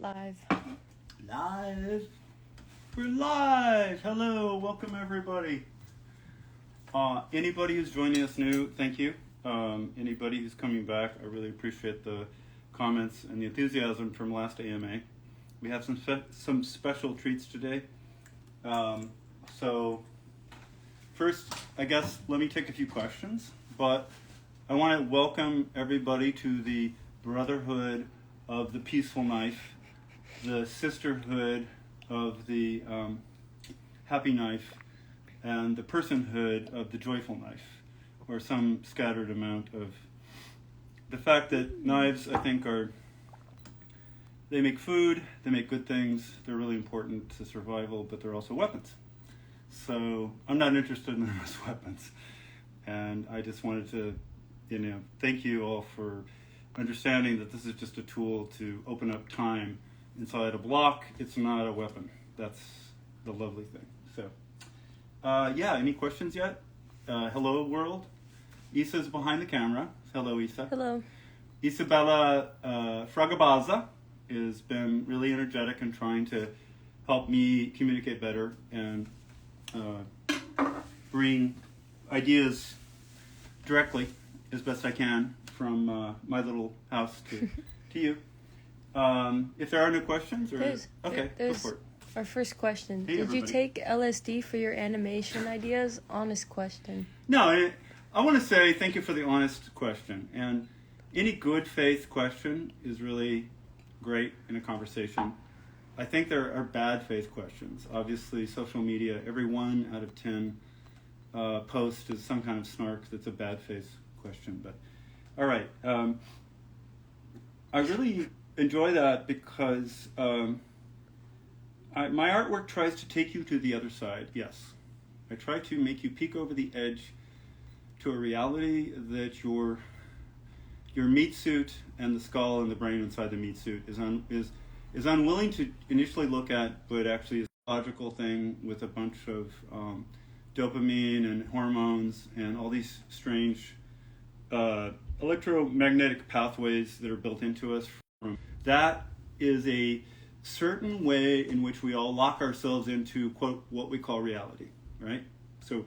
Live. Live. We're live. Hello. Welcome, everybody. Anybody who's joining us new, thank you. Anybody who's coming back, I really appreciate the comments and the enthusiasm from last AMA. We have some special treats today. So first, I guess, let me take a few questions. But I want to welcome everybody to the Brotherhood of the Peaceful Knife, the Sisterhood of the Happy Knife, and the Personhood of the Joyful Knife, or some scattered amount of the fact that knives, I think, they make food, they make good things, they're really important to survival, but they're also weapons. So I'm not interested in them as weapons. And I just wanted to, thank you all for understanding that this is just a tool to open up time inside a block. It's not a weapon. That's the lovely thing. So, any questions yet? Hello, world. Isa's behind the camera. Hello, Isa. Hello. Isabella Fragabaza has been really energetic in trying to help me communicate better and bring ideas directly as best I can from my little house to you. If there are no questions, there's go for it. Our first question. Hey, Did everybody. you take LSD for your animation ideas? Honest question. No, I want to say thank you for the honest question. And any good faith question is really great in a conversation. I think there are bad faith questions. Obviously, social media, every 1 out of 10 post is some kind of snark that's a bad faith question. But all right, I really enjoy that because my artwork tries to take you to the other side. Yes, I try to make you peek over the edge to a reality that your meat suit and the skull and the brain inside the meat suit is unwilling to initially look at, but actually is a logical thing with a bunch of dopamine and hormones and all these strange electromagnetic pathways that are built into us. That is a certain way in which we all lock ourselves into, quote, what we call reality, right? So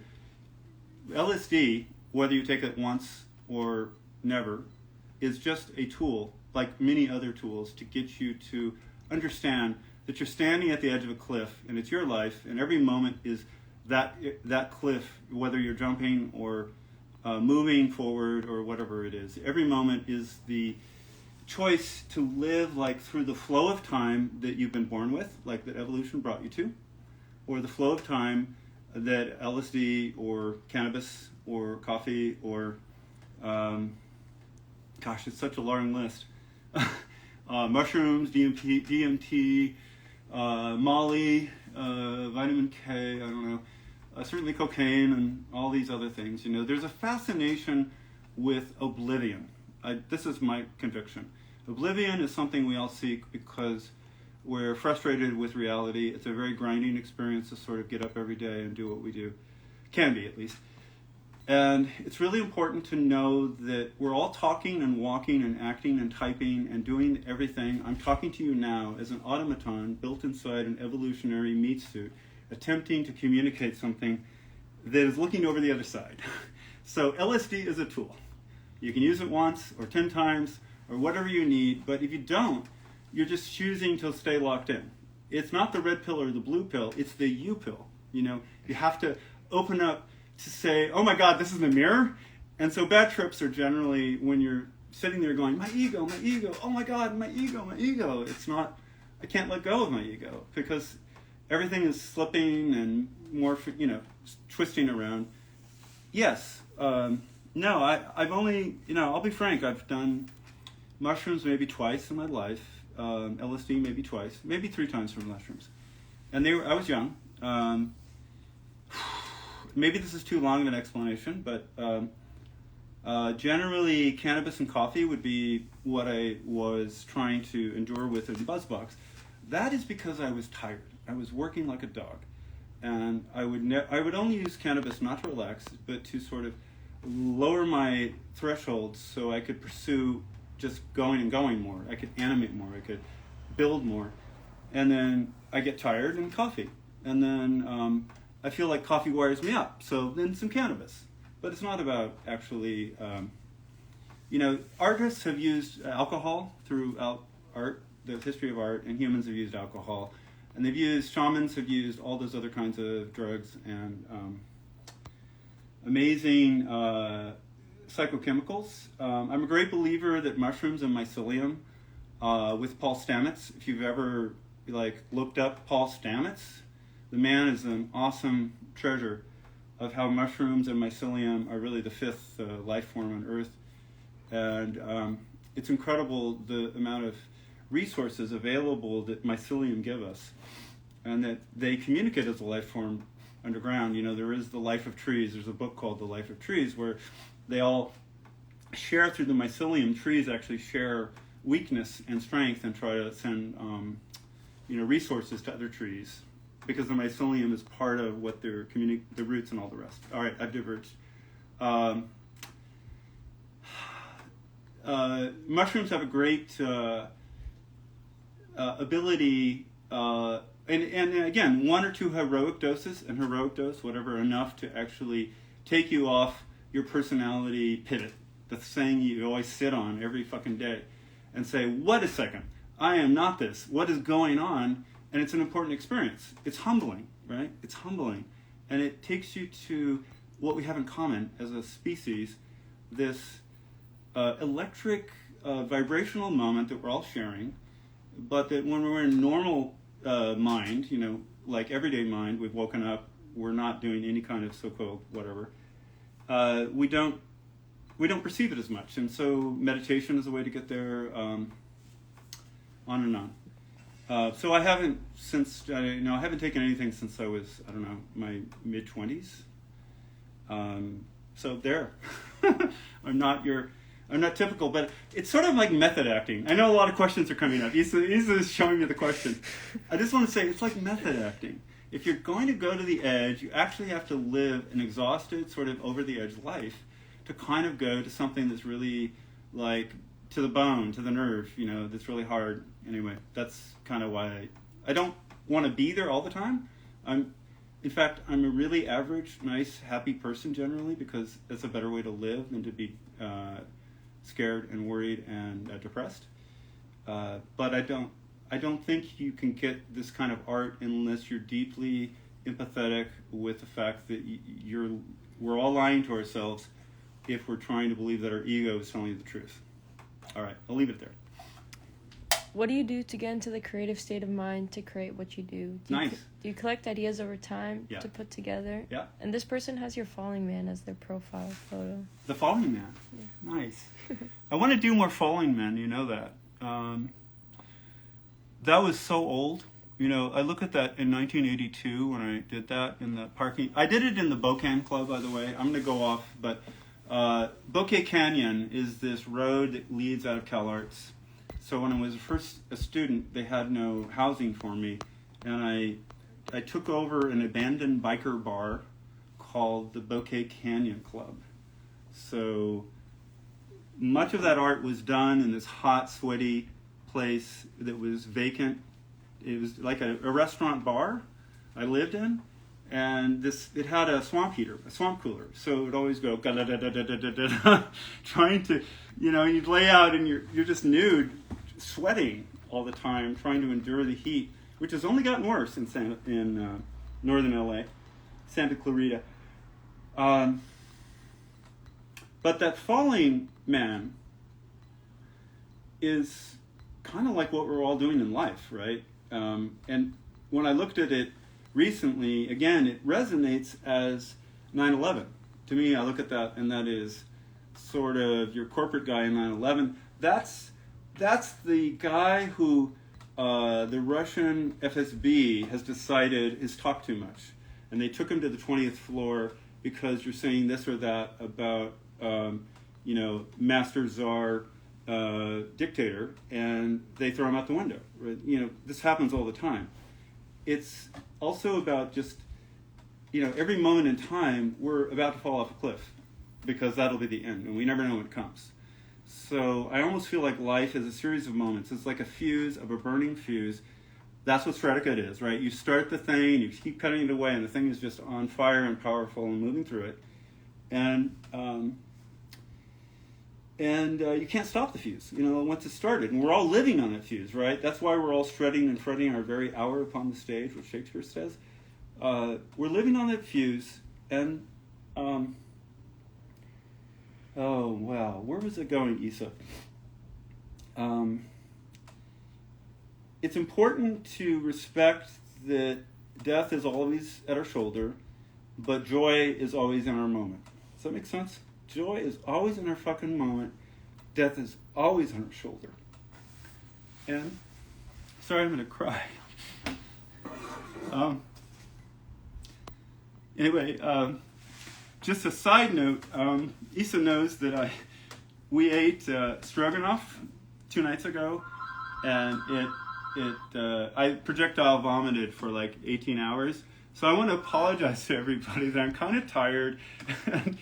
LSD, whether you take it once or never, is just a tool, like many other tools, to get you to understand that you're standing at the edge of a cliff and it's your life, and every moment is that cliff, whether you're jumping or moving forward or whatever it is. Every moment is the choice to live like through the flow of time that you've been born with, like that evolution brought you to, or the flow of time that LSD or cannabis or coffee or it's such a long list. Mushrooms, DMT, Molly, vitamin K, I don't know, certainly cocaine and all these other things. There's a fascination with oblivion. This is my conviction. Oblivion is something we all seek because we're frustrated with reality. It's a very grinding experience to sort of get up every day and do what we do. Can be, at least. And it's really important to know that we're all talking and walking and acting and typing and doing everything. I'm talking to you now as an automaton built inside an evolutionary meat suit, attempting to communicate something that is looking over the other side. So LSD is a tool. You can use it once or 10 times or whatever you need, but if you don't, you're just choosing to stay locked in. It's not the red pill or the blue pill, it's the you pill. You have to open up to say, oh my God, this is the mirror. And so bad trips are generally when you're sitting there going, my ego, oh my God, my ego. It's not, I can't let go of my ego because everything is slipping and more, twisting around. Yes, no, I've only, I'll be frank, I've done mushrooms maybe twice in my life, LSD maybe twice, maybe 3 times for mushrooms. And I was young. Maybe this is too long of an explanation, but generally cannabis and coffee would be what I was trying to endure with in BuzzBox. That is because I was tired. I was working like a dog. And I would only use cannabis not to relax, but to sort of lower my thresholds so I could pursue just going and going more. I could animate more. I could build more. And then I get tired and coffee. And then I feel like coffee wires me up. So then some cannabis. But it's not about actually, artists have used alcohol throughout art, the history of art, and humans have used alcohol. And shamans have used all those other kinds of drugs and amazing psychochemicals. I'm a great believer that mushrooms and mycelium, with Paul Stamets, if you've ever looked up Paul Stamets, the man is an awesome treasure of how mushrooms and mycelium are really the fifth life form on Earth. And it's incredible the amount of resources available that mycelium give us, and that they communicate as a life form underground. There is the life of trees. There's a book called The Life of Trees where they all share through the mycelium. Trees actually share weakness and strength and try to send resources to other trees, because the mycelium is part of what they're the roots and all the rest. All right, I've diverged. Mushrooms have a great ability, and again, 1 or 2 heroic doses, and heroic dose, whatever, enough to actually take you off your personality pivot, the thing you always sit on every fucking day, and say, wait a second, I am not this. What is going on? And it's an important experience. It's humbling, right? It's humbling. And it takes you to what we have in common as a species, this electric vibrational moment that we're all sharing, but that when we're in normal mind, like everyday mind, we've woken up, we're not doing any kind of so-called whatever, we don't perceive it as much. And so meditation is a way to get there, on and on. So I haven't I haven't taken anything since I was, my mid-20s. So there. I'm not typical, but it's sort of like method acting. I know a lot of questions are coming up. Isa is showing me the question. I just want to say it's like method acting. If you're going to go to the edge, you actually have to live an exhausted, sort of over-the-edge life to kind of go to something that's really like to the bone, to the nerve, that's really hard. Anyway, that's kind of why I don't want to be there all the time. In fact, I'm a really average, nice, happy person generally, because it's a better way to live than to be scared and worried and depressed. But I don't think you can get this kind of art unless you're deeply empathetic with the fact that we're all lying to ourselves if we're trying to believe that our ego is telling you the truth. All right, I'll leave it there. What do you do to get into the creative state of mind to create what you do? Nice. Do you collect ideas over time to put together? Yeah. And this person has your falling man as their profile photo. The falling man? Yeah. Nice. I want to do more falling men, you know that. That was so old. I look at that in 1982 when I did that in the parking. I did it in the Boucan Club, by the way. I'm going to go off, but Bouquet Canyon is this road that leads out of CalArts. So when I was first a student, they had no housing for me, and I took over an abandoned biker bar called the Bouquet Canyon Club. So much of that art was done in this hot, sweaty place that was vacant. It was like a restaurant bar I lived in, and it had a swamp heater, a swamp cooler. So it would always go trying to, you'd lay out and you're just nude, sweating all the time, trying to endure the heat, which has only gotten worse in northern LA, Santa Clarita. But that falling man is kind of like what we're all doing in life, right? And when I looked at it recently, again, it resonates as 9/11. To me, I look at that, and that is sort of your corporate guy in 9/11. That's the guy who the Russian FSB has decided is talked too much. And they took him to the 20th floor because you're saying this or that about, master czar dictator, and they throw him out the window. Right? This happens all the time. It's also about just, every moment in time, we're about to fall off a cliff because that'll be the end, and we never know when it comes. So I almost feel like life is a series of moments. It's like a fuse of a burning fuse. That's what Straticut is, right? You start the thing, you keep cutting it away, and the thing is just on fire and powerful and moving through it. And you can't stop the fuse, once it's started. And we're all living on that fuse, right? That's why we're all shredding and fretting our very hour upon the stage, what Shakespeare says. We're living on that fuse, and oh, wow. Where was it going, Isa? It's important to respect that death is always at our shoulder, but joy is always in our moment. Does that make sense? Joy is always in our fucking moment. Death is always on our shoulder. And, sorry, I'm going to cry. Anyway, just a side note, Isa knows that we ate stroganoff 2 nights ago, and I projectile vomited for like 18 hours. So I want to apologize to everybody that I'm kind of tired, and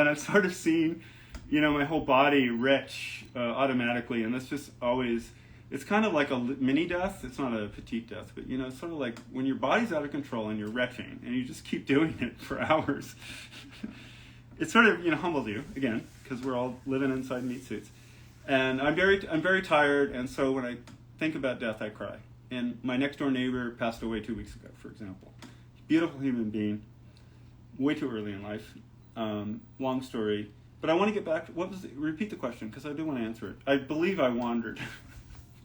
I've sort of seen, my whole body retch automatically, and that's just always, it's kind of like a mini death. It's not a petite death, but it's sort of like when your body's out of control and you're retching, and you just keep doing it for hours. It sort of humbles you again, because we're all living inside meat suits, and I'm very tired, and so when I think about death, I cry. And my next door neighbor passed away 2 weeks ago, for example. Beautiful human being, way too early in life. Long story, but I want to get back to repeat the question, because I do want to answer it. I believe I wandered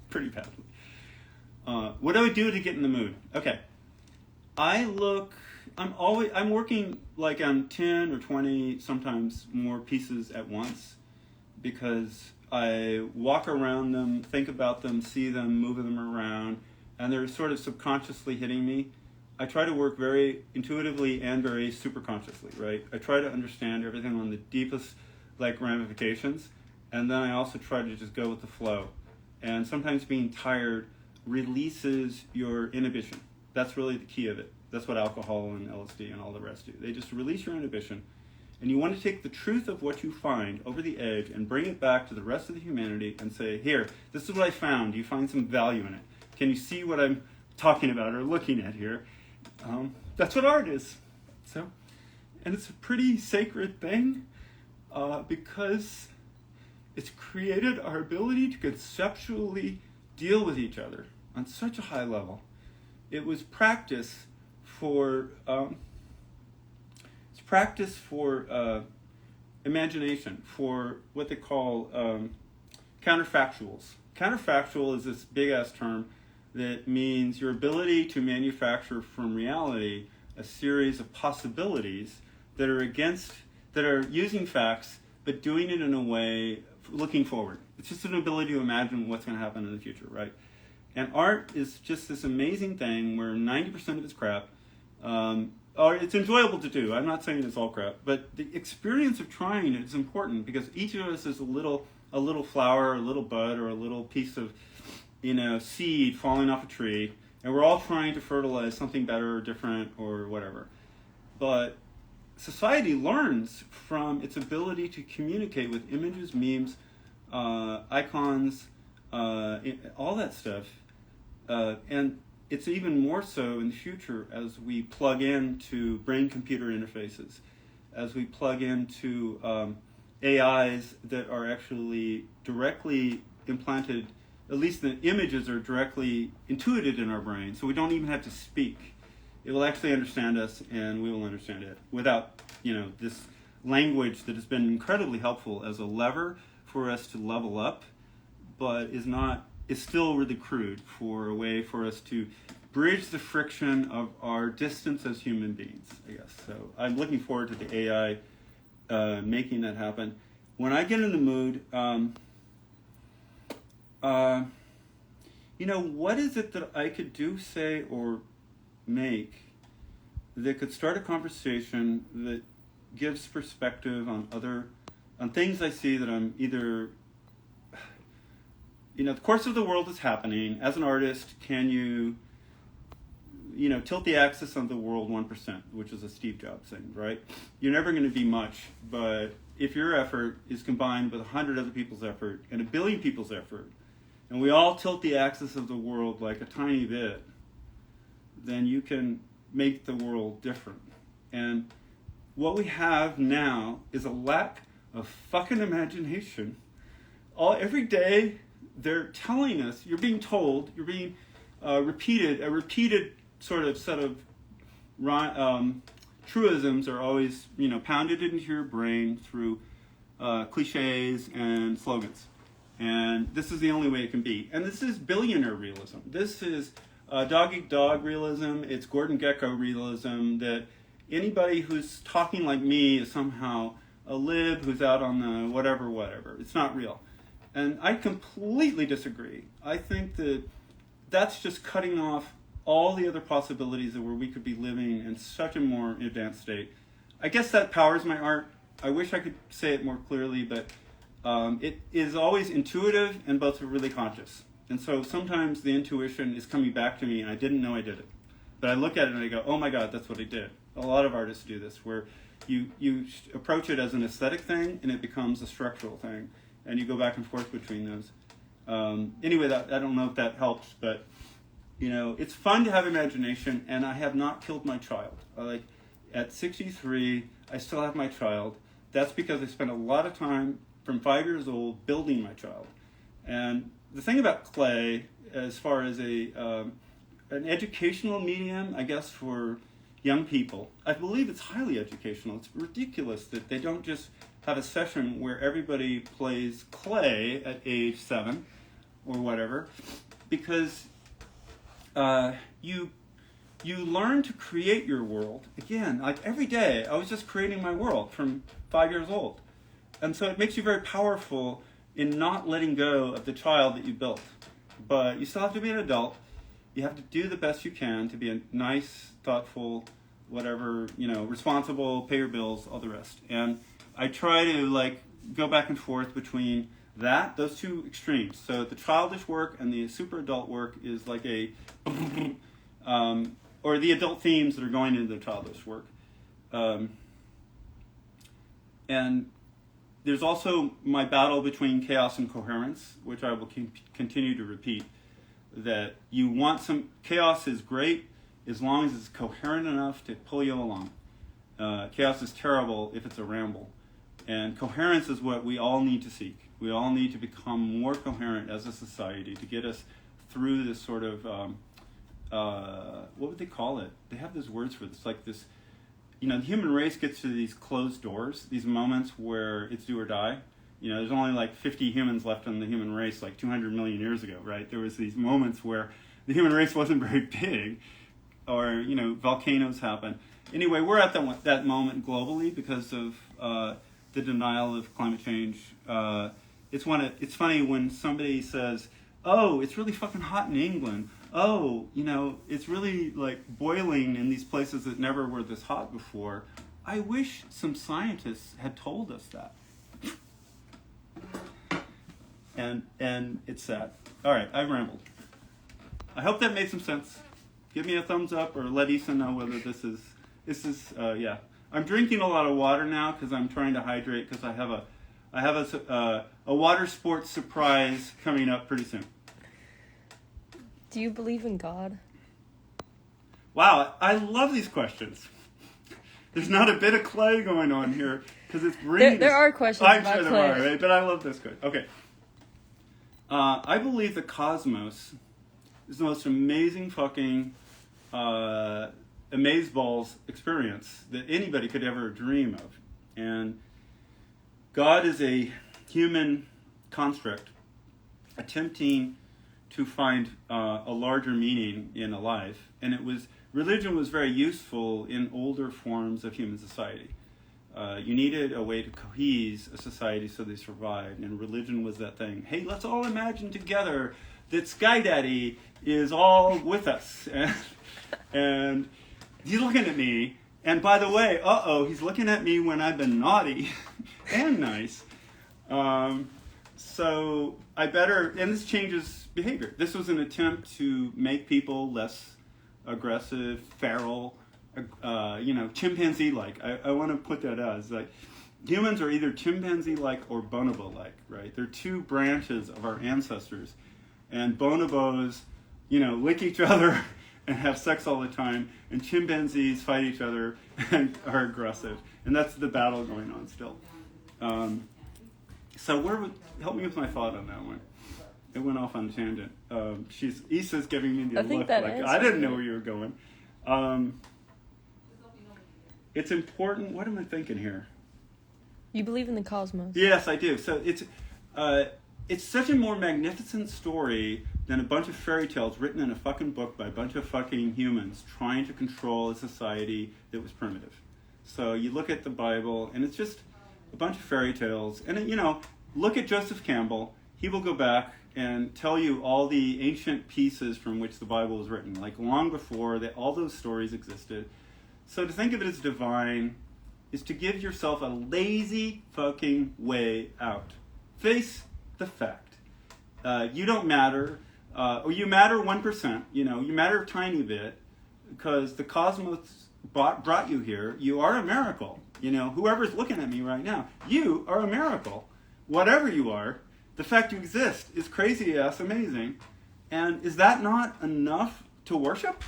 pretty badly. What do I do to get in the mood? Okay, I'm working like on 10 or 20, sometimes more pieces at once, because I walk around them, think about them, see them, move them around, and they're sort of subconsciously hitting me. I try to work very intuitively and very superconsciously, right? I try to understand everything on the deepest ramifications, and then I also try to just go with the flow. And sometimes being tired releases your inhibition. That's really the key of it. That's what alcohol and LSD and all the rest do. They just release your inhibition. And you want to take the truth of what you find over the edge and bring it back to the rest of the humanity and say, here, this is what I found. Do you find some value in it? Can you see what I'm talking about or looking at here? That's what art is. And it's a pretty sacred thing because it's created our ability to conceptually deal with each other on such a high level. It was practice for imagination, for what they call counterfactuals. Counterfactual is this big-ass term that means your ability to manufacture from reality a series of possibilities that are using facts, but doing it in a way looking forward. It's just an ability to imagine what's going to happen in the future, right? And art is just this amazing thing where 90% of it's crap. Or it's enjoyable to do. I'm not saying it's all crap, but the experience of trying it is important because each of us is a little flower, a little bud, or a little piece of, seed falling off a tree, and we're all trying to fertilize something better or different or whatever. But society learns from its ability to communicate with images, memes, icons, all that stuff, and it's even more so in the future as we plug into brain-computer interfaces, as we plug into AIs that are actually directly implanted, at least the images are directly intuited in our brain, so we don't even have to speak. It will actually understand us, and we will understand it without, this language that has been incredibly helpful as a lever for us to level up, but is still really crude for a way for us to bridge the friction of our distance as human beings, I guess. So I'm looking forward to the AI making that happen. When I get in the mood, what is it that I could do, say, or make that could start a conversation that gives perspective on things I see that I'm either, the course of the world is happening. As an artist, can you, tilt the axis of the world 1%, which is a Steve Jobs thing, right? You're never going to be much, but if your effort is combined with 100 other people's effort and 1 billion people's effort, and we all tilt the axis of the world like a tiny bit, then you can make the world different. And what we have now is a lack of fucking imagination. Every day they're telling us, you're being told, you're being a repeated sort of set of truisms are always, pounded into your brain through cliches and slogans. And this is the only way it can be. And this is billionaire realism. This is dog-eat-dog realism. It's Gordon Gekko realism, that anybody who's talking like me is somehow a lib who's out on the whatever. It's not real. And I completely disagree. I think that that's just cutting off all the other possibilities of where we could be living in such a more advanced state. I guess that powers my art. I wish I could say it more clearly, but it is always intuitive and both really conscious. And so sometimes the intuition is coming back to me and I didn't know I did it. But I look at it and I go, oh my God, that's what I did. A lot of artists do this, where you approach it as an aesthetic thing and it becomes a structural thing. And you go back and forth between those. Anyway, I don't know if that helps, but it's fun to have imagination, and I have not killed my child. At 63, I still have my child. That's because I spent a lot of time from 5 years old building my child. And the thing about clay, as far as an educational medium, I guess, for young people, I believe it's highly educational. It's ridiculous that they don't just have a session where everybody plays clay at age 7 or whatever, because you learn to create your world. Again, like every day, I was just creating my world from 5 years old. And so it makes you very powerful in not letting go of the child that you built. But you still have to be an adult. You have to do the best you can to be a nice, thoughtful, whatever, responsible, pay your bills, all the rest. And I try to go back and forth between those two extremes. So the childish work and the super adult work is like or the adult themes that are going into the childish work. And there's also my battle between chaos and coherence, which I will continue to repeat. That you want chaos is great as long as it's coherent enough to pull you along. Chaos is terrible if it's a ramble. And coherence is what we all need to seek. We all need to become more coherent as a society to get us through this sort of, what would they call it? They have those words for this, like this, the human race gets to these closed doors, these moments where it's do or die. There's only 50 humans left in the human race 200 million years ago, right? There was these moments where the human race wasn't very big, or, volcanoes happen. Anyway, we're at that moment globally because of the denial of climate change. It's funny when somebody says, oh, it's really fucking hot in England. Oh, it's really boiling in these places that never were this hot before. I wish some scientists had told us that. And it's sad. All right, I've rambled. I hope that made some sense. Give me a thumbs up or let Issa know whether this is yeah. I'm drinking a lot of water now because I'm trying to hydrate because I have a water sports surprise coming up pretty soon. Do you believe in God? Wow, I love these questions. There's not a bit of clay going on here because it's bringing. There are questions I'm about sure there clay. are, right? But I love this question. Okay. I believe the cosmos is the most amazing fucking amazeballs experience that anybody could ever dream of. And God is a human construct attempting to find a larger meaning in a life. And religion was very useful in older forms of human society. You needed a way to cohese a society so they survived, and religion was that thing. Hey, let's all imagine together that Sky Daddy is all with us. And he's looking at me, and by the way, he's looking at me when I've been naughty and nice. So I better, and this changes behavior. This was an attempt to make people less aggressive, feral, chimpanzee-like. I want to put that as humans are either chimpanzee-like or bonobo-like, right? They're two branches of our ancestors. And bonobos, lick each other and have sex all the time, and chimpanzees fight each other and are aggressive. And that's the battle going on still. Help me with my thought on that one. It went off on a tangent. Issa's giving me the look like I didn't know where you were going. It's important. What am I thinking here? You believe in the cosmos. Yes, I do. So it's such a more magnificent story than a bunch of fairy tales written in a fucking book by a bunch of fucking humans trying to control a society that was primitive. So you look at the Bible, and it's just a bunch of fairy tales. And, look at Joseph Campbell. He will go back and tell you all the ancient pieces from which the Bible was written, like long before all those stories existed. So to think of it as divine is to give yourself a lazy fucking way out. Face the fact. You don't matter, or you matter 1%, you matter a tiny bit, because the cosmos brought you here. You are a miracle. Whoever's looking at me right now, you are a miracle. Whatever you are, the fact you exist is crazy-ass amazing. And is that not enough to worship?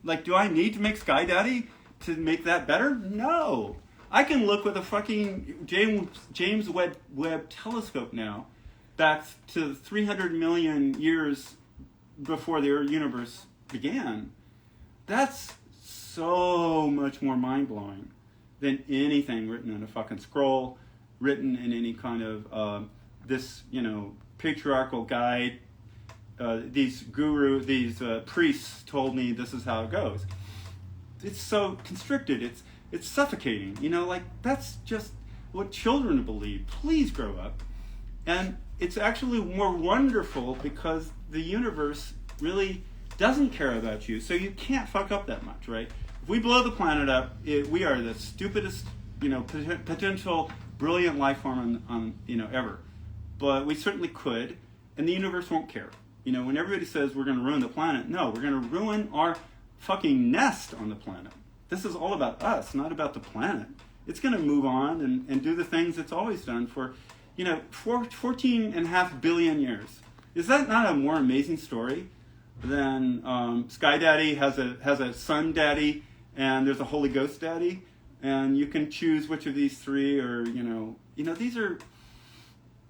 Like, do I need to make Sky Daddy to make that better? No. I can look with a fucking James Webb telescope now back to 300 million years before the universe began. That's so much more mind-blowing than anything written in a fucking scroll, written in any kind of patriarchal guide. These priests told me this is how it goes. It's so constricted. It's suffocating. That's just what children believe. Please grow up. And it's actually more wonderful because the universe really doesn't care about you, so you can't fuck up that much, right? If we blow the planet up, we are the stupidest, potential brilliant life form on ever. But we certainly could, and the universe won't care. When everybody says we're going to ruin the planet, no, we're going to ruin our fucking nest on the planet. This is all about us, not about the planet. It's going to move on and do the things it's always done for 14.5 billion years. Is that not a more amazing story than Sky Daddy has a sun daddy and there's a Holy Ghost daddy, and you can choose which of these three, or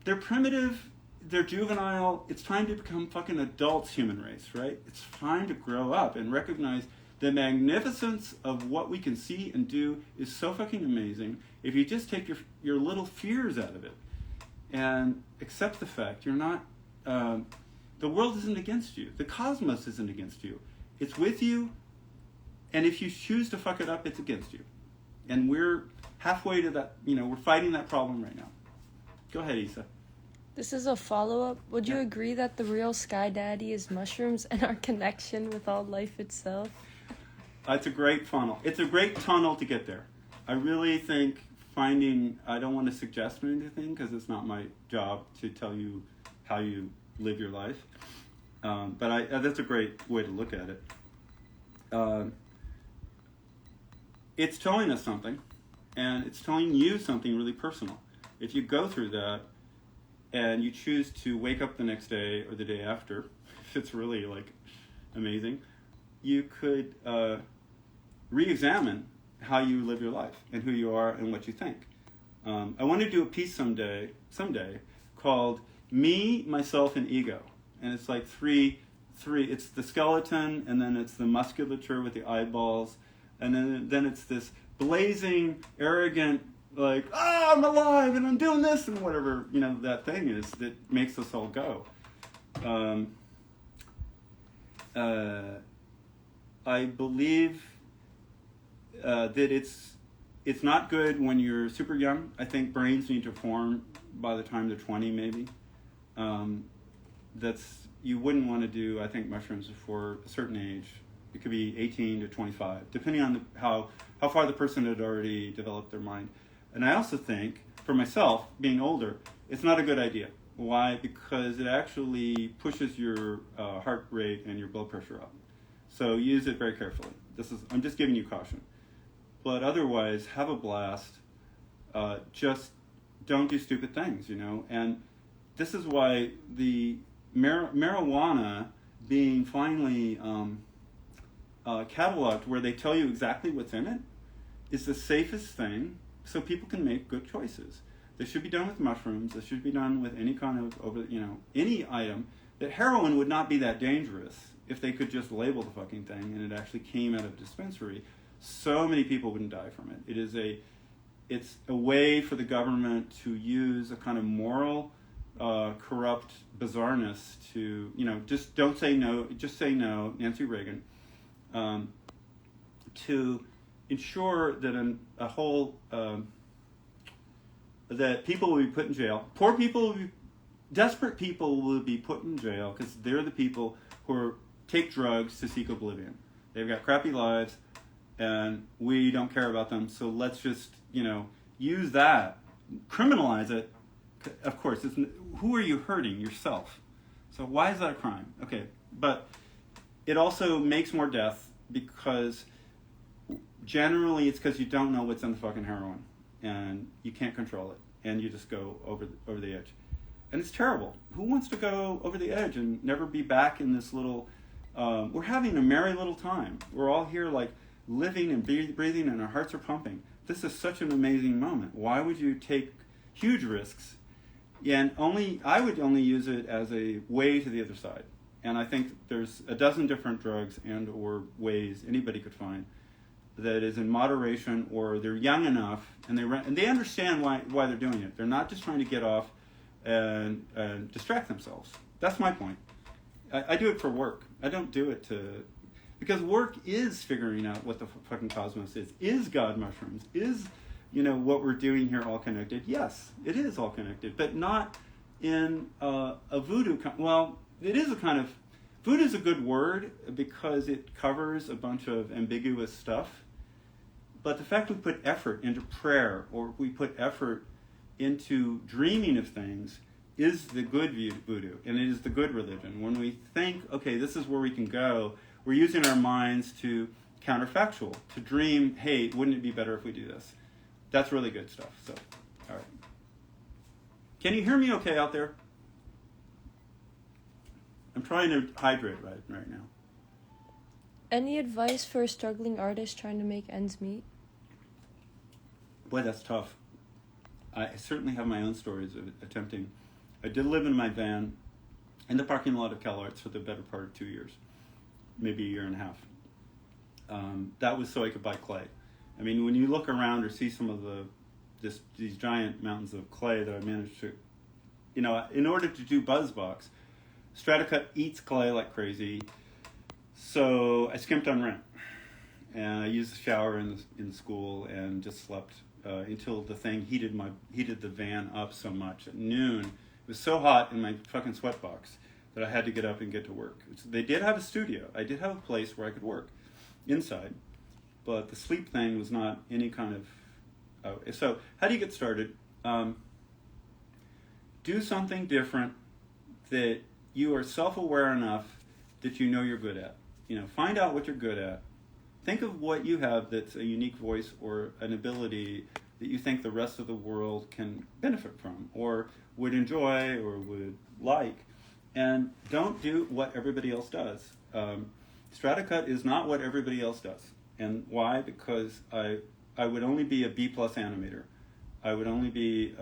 they're primitive, they're juvenile. It's time to become fucking adults, human race, right? It's time to grow up and recognize the magnificence of what we can see and do is so fucking amazing. If you just take your little fears out of it and accept the fact you're not, the world isn't against you. The cosmos isn't against you. It's with you, and if you choose to fuck it up, it's against you. And we're halfway to that, we're fighting that problem right now. Go ahead, Issa. This is a follow-up. Would you agree that the real Sky Daddy is mushrooms and our connection with all life itself? It's a great funnel. It's a great tunnel to get there. I really think I don't want to suggest anything because it's not my job to tell you how you live your life. But that's a great way to look at it. It's telling us something, and it's telling you something really personal. If you go through that, and you choose to wake up the next day or the day after, if it's really amazing, you could re-examine how you live your life and who you are and what you think. I want to do a piece someday called Me, Myself, and Ego. And it's like three, it's the skeleton, and then it's the musculature with the eyeballs, and then it's this blazing, arrogant, I'm alive and I'm doing this and whatever, that thing is that makes us all go. I believe that it's not good when you're super young. I think brains need to form by the time they're 20, maybe. You wouldn't want to do, I think, mushrooms before a certain age. It could be 18 to 25, depending on how far the person had already developed their mind. And I also think, for myself, being older, it's not a good idea. Why? Because it actually pushes your heart rate and your blood pressure up. So use it very carefully. I'm just giving you caution. But otherwise, have a blast. just don't do stupid things, you know. And this is why the marijuana being finally cataloged, where they tell you exactly what's in it, is the safest thing, so people can make good choices. This should be done with mushrooms. This should be done with any kind of any item. That heroin would not be that dangerous if they could just label the fucking thing and it actually came out of a dispensary. So many people wouldn't die from it. It's a way for the government to use a kind of moral, corrupt bizarreness to, just don't say no, just say no, Nancy Reagan, to ensure that a whole, that people will be put in jail. Poor people, desperate people will be put in jail because they're the people who take drugs to seek oblivion. They've got crappy lives, and we don't care about them, so let's just, use that, criminalize it. Of course, who are you hurting? Yourself. So why is that a crime? Okay, but it also makes more death because generally it's because you don't know what's in the fucking heroin, and you can't control it, and you just go over the edge. And it's terrible. Who wants to go over the edge and never be back in this little... we're having a merry little time. We're all here like living and breathing, and our hearts are pumping. This is such an amazing moment. Why would you take huge risks? And I would only use it as a way to the other side. And I think there's a dozen different drugs and or ways anybody could find that is in moderation, or they're young enough and they understand why they're doing it. They're not just trying to get off and distract themselves. That's my point. I do it for work. I don't do it because work is figuring out what the fucking cosmos is. Is God mushrooms? Is, what we're doing here all connected? Yes, it is all connected, but not in a voodoo. Well, it is a kind of... Voodoo is a good word because it covers a bunch of ambiguous stuff. But the fact we put effort into prayer, or we put effort into dreaming of things, is the good voodoo, and it is the good religion. When we think, okay, this is where we can go, we're using our minds to counterfactual, to dream, hey, wouldn't it be better if we do this? That's really good stuff. So, all right. Can you hear me okay out there? I'm trying to hydrate right now. Any advice for a struggling artist trying to make ends meet? Boy, that's tough. I certainly have my own stories of attempting. I did live in my van in the parking lot of CalArts for the better part of 2 years, maybe a year and a half. That was so I could buy clay. I mean, when you look around or see some of these giant mountains of clay that I managed to, in order to do BuzzBox, Stratacut eats clay like crazy, so I skimped on rent. And I used the shower in school and just slept until the thing heated the van up so much. At noon, it was so hot in my fucking sweatbox that I had to get up and get to work. They did have a studio. I did have a place where I could work inside, but the sleep thing was not any kind of... So how do you get started? Do something different that you are self-aware enough that you know you're good at. Find out what you're good at. Think of what you have that's a unique voice or an ability that you think the rest of the world can benefit from or would enjoy or would like. And don't do what everybody else does. Stratacut is not what everybody else does. And why? Because I would only be a B+ animator. I would only be,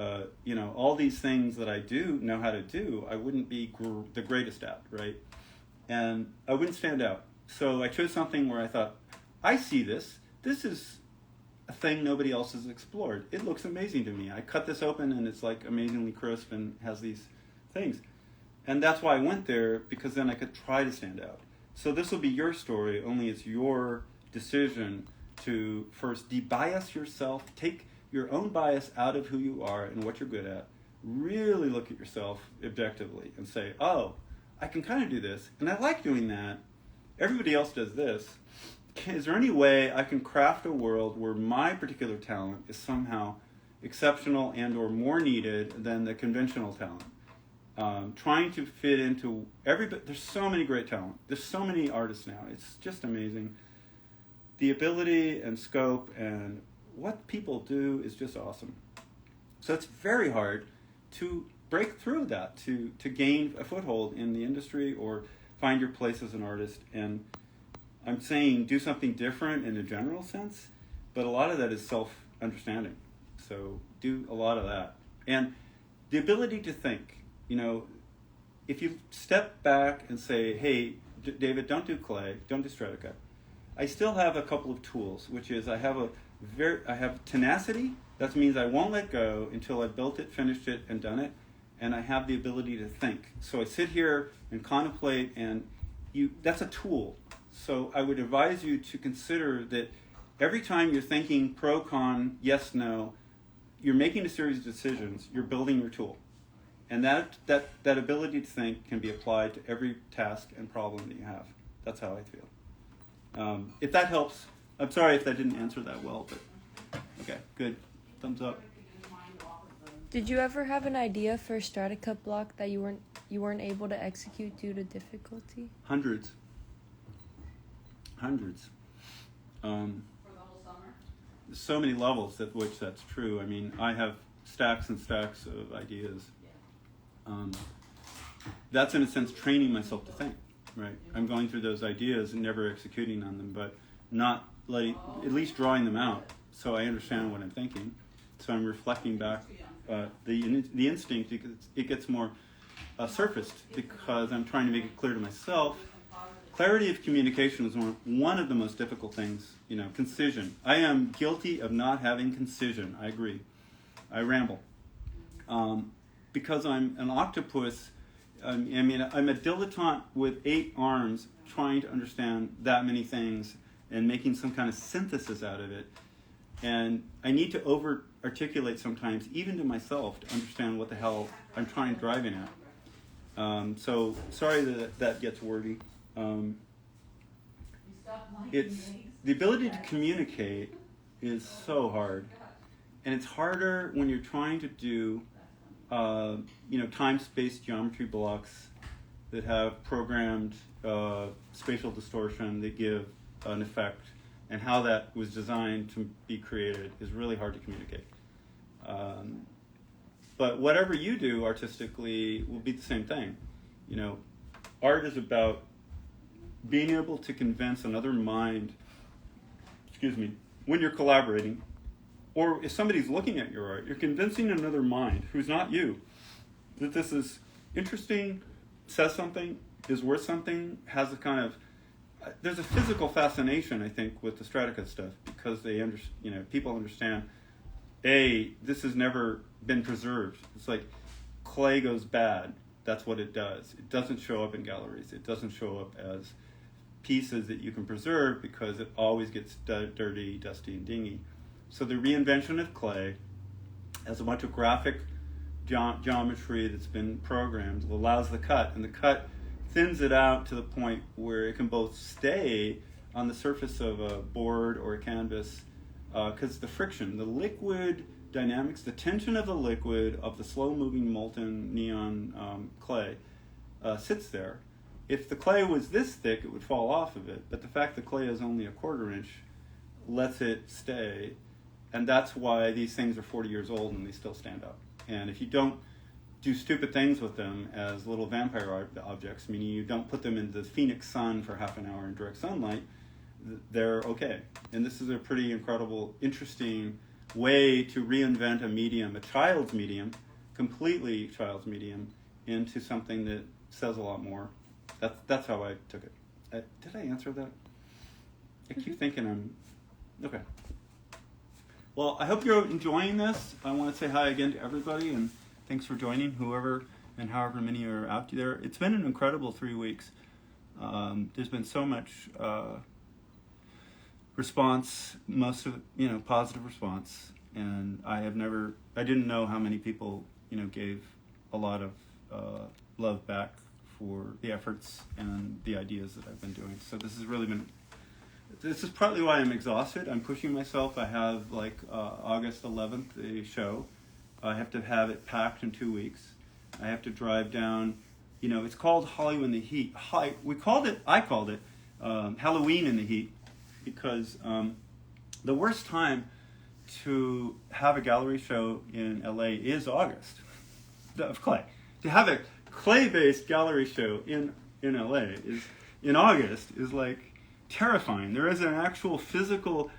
all these things that I do know how to do, I wouldn't be the greatest at, right? And I wouldn't stand out. So I chose something where I thought, I see this. This is a thing nobody else has explored. It looks amazing to me. I cut this open and it's like amazingly crisp and has these things. And that's why I went there, because then I could try to stand out. So this will be your story, only it's your decision to first debias yourself, take your own bias out of who you are and what you're good at, really look at yourself objectively and say, oh, I can kind of do this, and I like doing that. Everybody else does this. Is there any way I can craft a world where my particular talent is somehow exceptional and or more needed than the conventional talent? Trying to fit into everybody. There's so many great talent. There's so many artists now. It's just amazing. The ability and scope and what people do is just awesome. So it's very hard to break through that, to gain a foothold in the industry or find your place as an artist. And I'm saying do something different in a general sense, but a lot of that is self-understanding. So do a lot of that. And the ability to think, if you step back and say, hey, David, don't do clay, don't do Straticut. I still have a couple of tools, which is I have tenacity. That means I won't let go until I've built it, finished it, and done it. And I have the ability to think. So I sit here and contemplate, and that's a tool. So I would advise you to consider that every time you're thinking pro, con, yes, no, you're making a series of decisions, you're building your tool. And that ability to think can be applied to every task and problem that you have. That's how I feel. If that helps, I'm sorry if that didn't answer that well, but okay, good. Thumbs up. Did you ever have an idea for a Straticut block that you weren't able to execute due to difficulty? Hundreds. For the whole summer? So many levels at which that's true. I mean, I have stacks and stacks of ideas. That's in a sense training myself to think, right? I'm going through those ideas and never executing on them, but not at least drawing them out so I understand what I'm thinking. So I'm reflecting back the instinct. It gets more surfaced because I'm trying to make it clear to myself. Clarity of communication is one of the most difficult things. Concision. I am guilty of not having concision. I agree. I ramble. Because I'm an octopus, I'm a dilettante with 8 arms trying to understand that many things and making some kind of synthesis out of it. And I need to over-articulate sometimes, even to myself, to understand what the hell I'm driving at. So sorry that gets wordy. It's the ability to communicate is so hard. And it's harder when you're trying to do time-space geometry blocks that have programmed spatial distortion that give an effect, and how that was designed to be created is really hard to communicate. But whatever you do artistically will be the same thing. Art is about being able to convince another mind, when you're collaborating, or if somebody's looking at your art, you're convincing another mind who's not you that this is interesting, says something, is worth something, has a kind of there's a physical fascination, I think, with the Straticut stuff because people understand. This has never been preserved. It's like clay goes bad. That's what it does. It doesn't show up in galleries. It doesn't show up as pieces that you can preserve because it always gets dirty, dusty, and dingy. So the reinvention of clay as a bunch of graphic geometry that's been programmed allows the cut, and the cut thins it out to the point where it can both stay on the surface of a board or a canvas because the friction, the liquid dynamics, the tension of the liquid of the slow-moving molten neon clay sits there. If the clay was this thick, it would fall off of it, but the fact the clay is only a 1/4 inch lets it stay, and that's why these things are 40 years old and they still stand up. And if you don't do stupid things with them as little vampire objects, meaning you don't put them in the Phoenix sun for half an hour in direct sunlight, they're okay. And this is a pretty incredible, interesting way to reinvent a medium, a child's medium, completely child's medium, into something that says a lot more. That's how I took it. Did I answer that? I keep thinking okay. Well, I hope you're enjoying this. I want to say hi again to everybody, and thanks for joining, whoever and however many are out there. It's been an incredible 3 weeks. There's been so much response, most of it, positive response, and I didn't know how many people, gave a lot of love back for the efforts and the ideas that I've been doing. So this is partly why I'm exhausted. I'm pushing myself. I have August 11th a show. I have to have it packed in 2 weeks. I have to drive down. It's called Hollywood in the Heat. I called it Halloween in the Heat because the worst time to have a gallery show in LA is August of clay. To have a clay-based gallery show in LA in August is like terrifying. There is an actual physical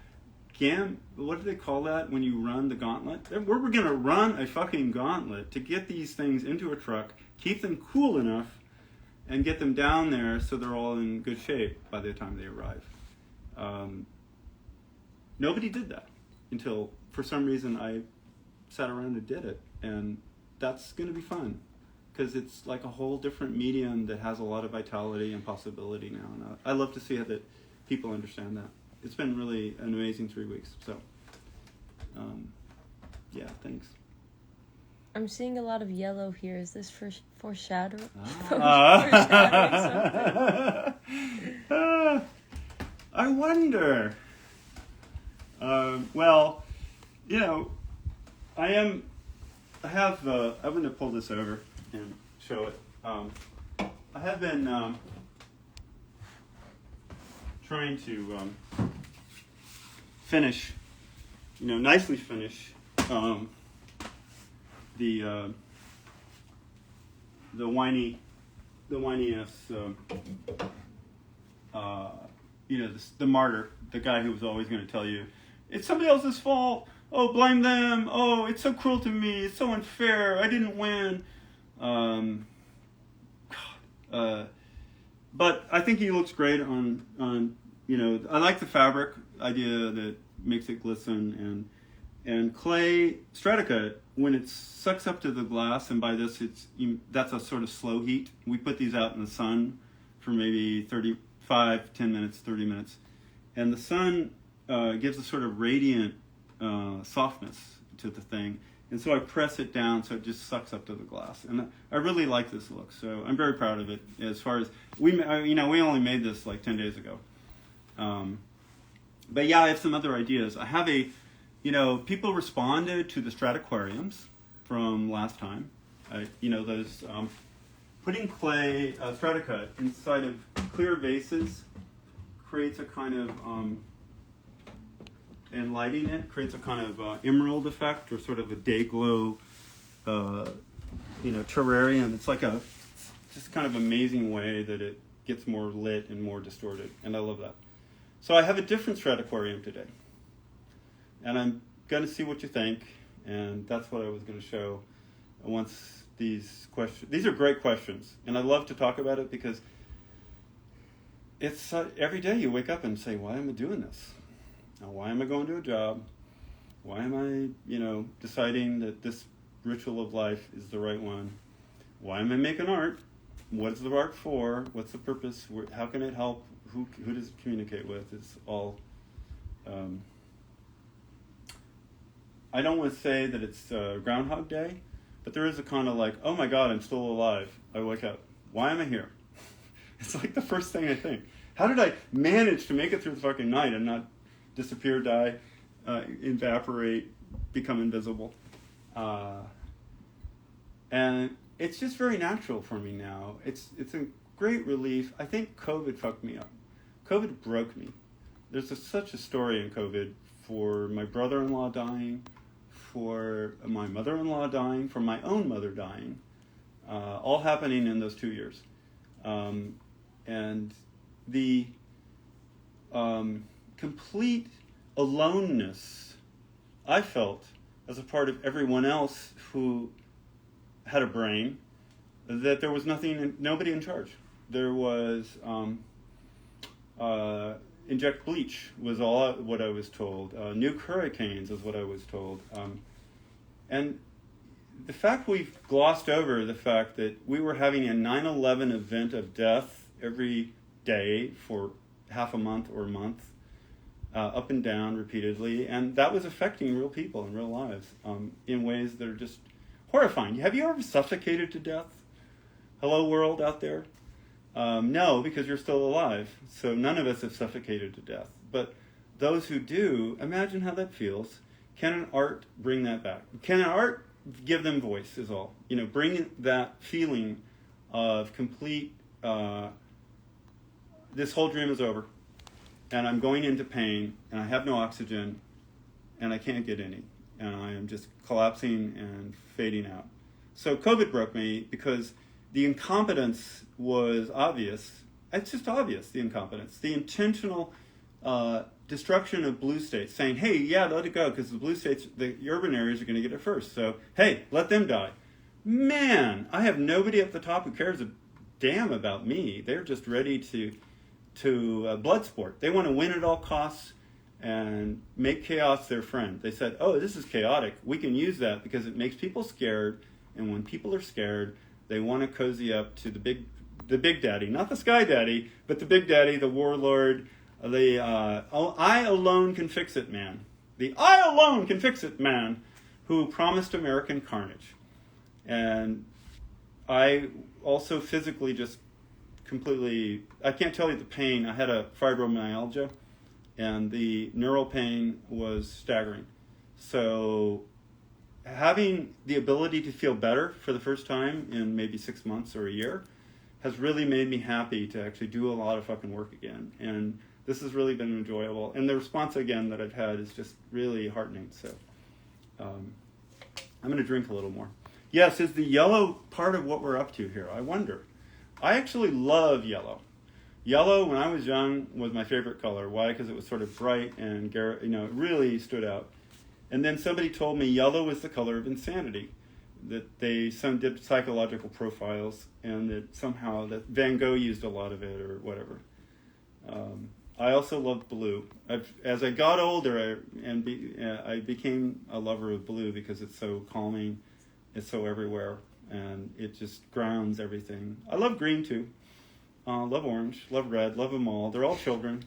what do they call that when you run the gauntlet? We're going to run a fucking gauntlet to get these things into a truck, keep them cool enough, and get them down there so they're all in good shape by the time they arrive. Nobody did that until, for some reason, I sat around and did it. And that's going to be fun because it's like a whole different medium that has a lot of vitality and possibility now. And I love to see how that people understand that. It's been really an amazing 3 weeks. So, yeah, thanks. I'm seeing a lot of yellow here. Is this foreshadowing? Foreshadowing something? I wonder. Well, you know, I'm going to pull this over and show it. I have been trying to finish, nicely finish the whiny-ass, the martyr, the guy who was always going to tell you, it's somebody else's fault. Oh, blame them. Oh, it's so cruel to me. It's so unfair. I didn't win. But I think he looks great on I like the fabric idea that makes it glisten and clay Stratacut when it sucks up to the glass, and by this that's a sort of slow heat. We put these out in the sun for maybe 10 minutes, 30 minutes, and the sun gives a sort of radiant softness to the thing, and so I press it down so it just sucks up to the glass, and I really like this look. So I'm very proud of it. As far as we only made this like 10 days ago, but yeah, I have some other ideas. I have people responded to the Strataquariums from last time. Those putting clay Stratacut inside of clear vases creates a kind of and lighting it creates a kind of emerald effect, or sort of a day glow, terrarium. It's like a just kind of amazing way that it gets more lit and more distorted, and I love that. So I have a different Strataquarium today, and I'm going to see what you think, and that's what I was going to show once these questions. These are great questions, and I love to talk about it because it's every day you wake up and say, why am I doing this? Now, why am I going to a job? Why am I, deciding that this ritual of life is the right one? Why am I making art? What is the art for? What's the purpose? How can it help? Who does it communicate with? It's all... I don't want to say that it's Groundhog Day, but there is a kind of like, oh my God, I'm still alive. I wake up. Why am I here? It's like the first thing I think. How did I manage to make it through the fucking night and not disappear, die, evaporate, become invisible? And it's just very natural for me now. It's a great relief. I think COVID fucked me up. COVID broke me. There's such a story in COVID for my brother-in-law dying, for my mother-in-law dying, for my own mother dying, all happening in those 2 years. And the complete aloneness I felt as a part of everyone else who had a brain, that there was nobody in charge. There was inject bleach was all what I was told. Nuke hurricanes is what I was told. And the fact we've glossed over the fact that we were having a 9/11 event of death every day for half a month or a month, up and down repeatedly, and that was affecting real people and real lives in ways that are just horrifying. Have you ever suffocated to death? Hello, world out there? No, because you're still alive. So none of us have suffocated to death. But those who do, imagine how that feels. Can an art bring that back? Can an art give them voice is all. Bring that feeling of complete, this whole dream is over. And I'm going into pain, and I have no oxygen, and I can't get any. And I am just collapsing and fading out. So COVID broke me because the incompetence was obvious. It's just obvious, the incompetence. The intentional destruction of blue states, saying, hey, yeah, let it go, because the blue states, the urban areas are going to get it first. So, hey, let them die. Man, I have nobody at the top who cares a damn about me. They're just ready to blood sport. They want to win at all costs and make chaos their friend. They said, oh, this is chaotic. We can use that because it makes people scared, and when people are scared, they want to cozy up to the big daddy, not the sky daddy, but the big daddy, the warlord, the I alone can fix it man. The I alone can fix it man who promised American carnage. And I also physically just completely, I can't tell you the pain. I had a fibromyalgia, and the neural pain was staggering. So having the ability to feel better for the first time in maybe 6 months or a year has really made me happy to actually do a lot of fucking work again. And this has really been enjoyable. And the response, again, that I've had is just really heartening. So I'm going to drink a little more. Yes, is the yellow part of what we're up to here? I wonder. I actually love yellow. Yellow, when I was young, was my favorite color. Why? Because it was sort of bright and, it really stood out. And then somebody told me yellow is the color of insanity. That some did psychological profiles, and that somehow that Van Gogh used a lot of it or whatever. I also loved blue. As I got older, I became a lover of blue because it's so calming, it's so everywhere, and it just grounds everything. I love green too. Love orange, love red, love them all. They're all children.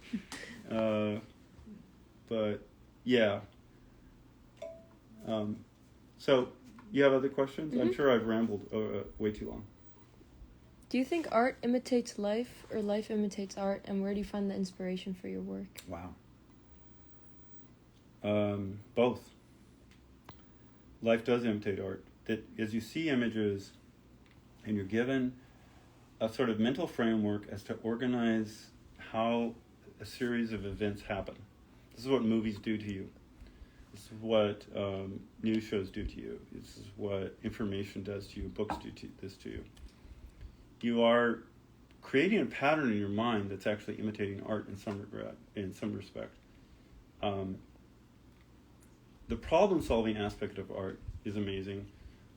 But yeah. So you have other questions? Mm-hmm. I'm sure I've rambled way too long. Do you think art imitates life, or life imitates art, and where do you find the inspiration for your work? Wow. Both. Life does imitate art. That as you see images, and you're given a sort of mental framework as to organize how a series of events happen. This is what movies do to you. This is what news shows do to you. This is what information does to you. Books do this to you. You are creating a pattern in your mind that's actually imitating art in some respect. The problem-solving aspect of art is amazing,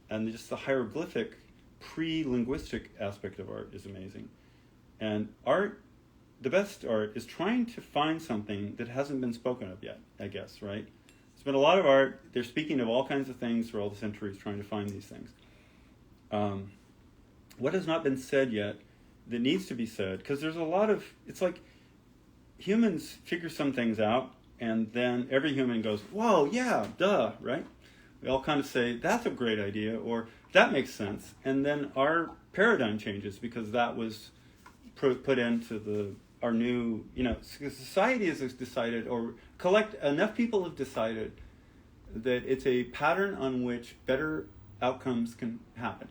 and just the hieroglyphic, pre-linguistic aspect of art is amazing. And art, the best art, is trying to find something that hasn't been spoken of yet, I guess, right? There's been a lot of art. They're speaking of all kinds of things for all the centuries, trying to find these things. What has not been said yet that needs to be said, because there's a lot of, it's like humans figure some things out, and then every human goes, whoa, yeah, duh, right? We all kind of say, that's a great idea, or that makes sense. And then our paradigm changes because that was put into our new, society has decided, or enough people have decided that it's a pattern on which better outcomes can happen.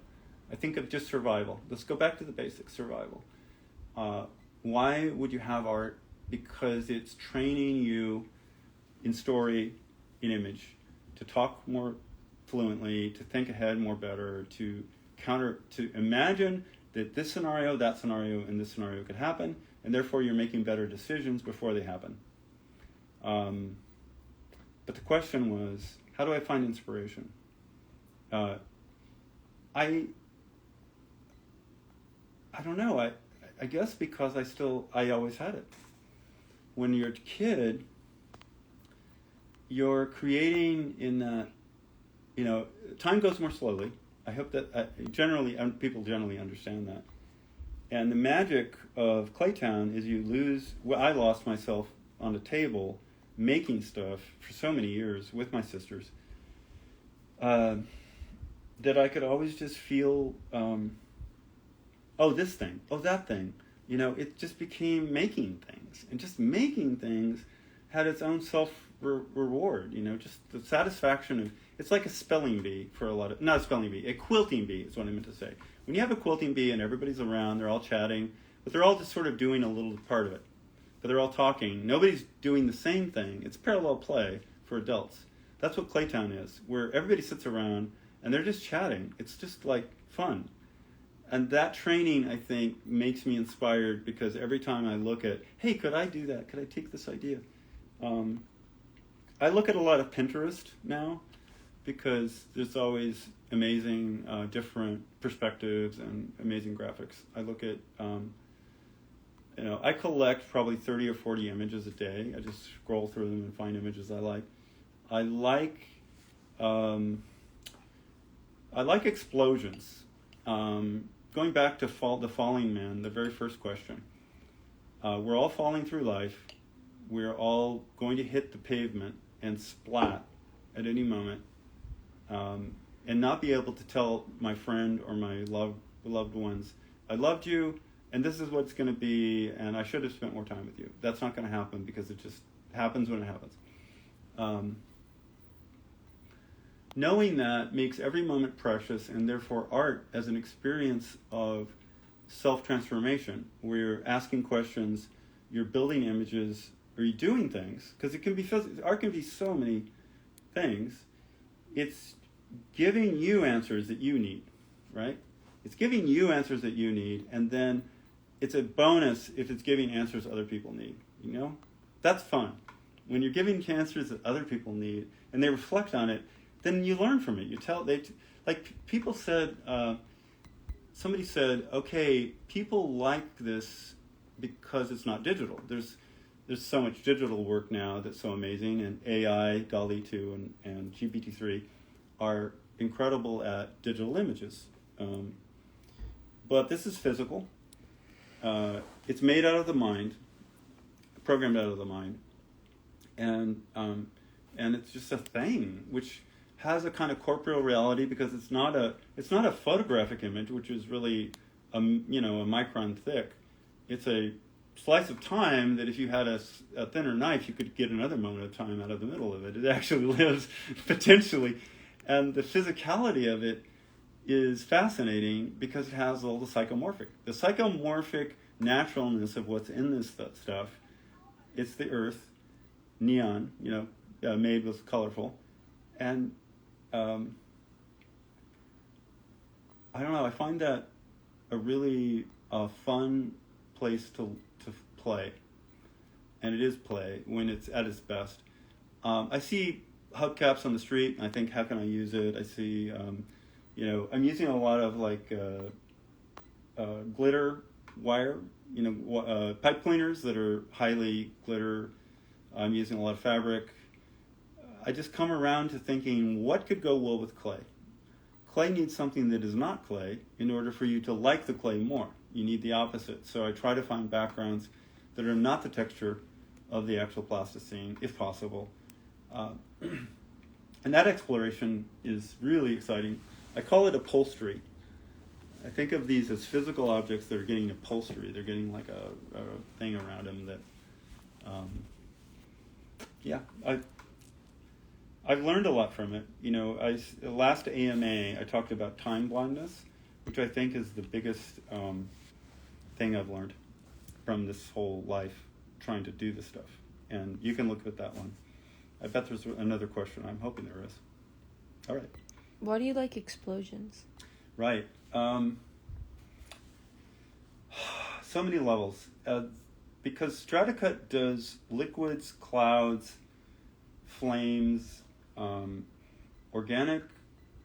I think of just survival. Let's go back to the basics, survival. Why would you have art? Because it's training you in story, in image, to talk more fluently, to think ahead more better, to imagine that this scenario, that scenario, and this scenario could happen, and therefore you're making better decisions before they happen. But the question was, how do I find inspiration? I don't know. I guess because I always had it. When you're a kid, you're creating in that, time goes more slowly. I hope that people generally understand that. And the magic of Claytown is I lost myself on a table making stuff for so many years with my sisters that I could always just feel, this thing, that thing. It just became making things. And just making things had its own self-reward, just the satisfaction of, it's like a spelling bee for not a spelling bee, a quilting bee is what I meant to say. When you have a quilting bee and everybody's around, they're all chatting, but they're all just sort of doing a little part of it. But they're all talking. Nobody's doing the same thing. It's parallel play for adults. That's what Claytown is, where everybody sits around and they're just chatting. It's just like fun. And that training, I think, makes me inspired because every time I look at, hey, could I do that? Could I take this idea? I look at a lot of Pinterest now because there's always amazing different perspectives and amazing graphics. I look at, I collect probably 30 or 40 images a day. I just scroll through them and find images I like. I like explosions. Going back to The Falling Man, the very first question. We're all falling through life. We're all going to hit the pavement and splat at any moment, and not be able to tell my friend or my loved ones, I loved you, and this is what it's going to be, and I should have spent more time with you. That's not going to happen because it just happens when it happens. Knowing that makes every moment precious, and therefore art as an experience of self-transformation, where you're asking questions, you're building images, or you're doing things, because it can be art can be so many things. It's giving you answers that you need, right? It's giving you answers that you need, and then it's a bonus if it's giving answers other people need, That's fun. When you're giving answers that other people need, and they reflect on it, then you learn from it. People said, somebody said, okay, people like this because it's not digital. There's so much digital work now that's so amazing, and AI, DALL-E 2, and GPT-3 are incredible at digital images. But this is physical. It's made out of the mind, programmed out of the mind, and it's just a thing which has a kind of corporeal reality because it's not a photographic image, which is really a micron thick. It's a slice of time that if you had a thinner knife, you could get another moment of time out of the middle of it. It actually lives potentially, and the physicality of it is fascinating because it has all the psychomorphic naturalness of what's in this stuff. It's the earth, neon, made with colorful, and I don't know. I find that a really fun place to play, and it is play when it's at its best. I see hubcaps on the street, and I think, how can I use it? I see, I'm using a lot of glitter wire, pipe cleaners that are highly glitter. I'm using a lot of fabric. I just come around to thinking, what could go well with clay? Clay needs something that is not clay in order for you to like the clay more. You need the opposite. So I try to find backgrounds that are not the texture of the actual plasticine, if possible. And that exploration is really exciting. I call it upholstery. I think of these as physical objects that are getting upholstery. They're getting like a thing around them that, I've learned a lot from it. Last AMA, I talked about time blindness, which I think is the biggest thing I've learned from this whole life trying to do this stuff. And you can look at that one. I bet there's another question. I'm hoping there is. All right. Why do you like explosions? Right. So many levels. Because Stratacut does liquids, clouds, flames, organic,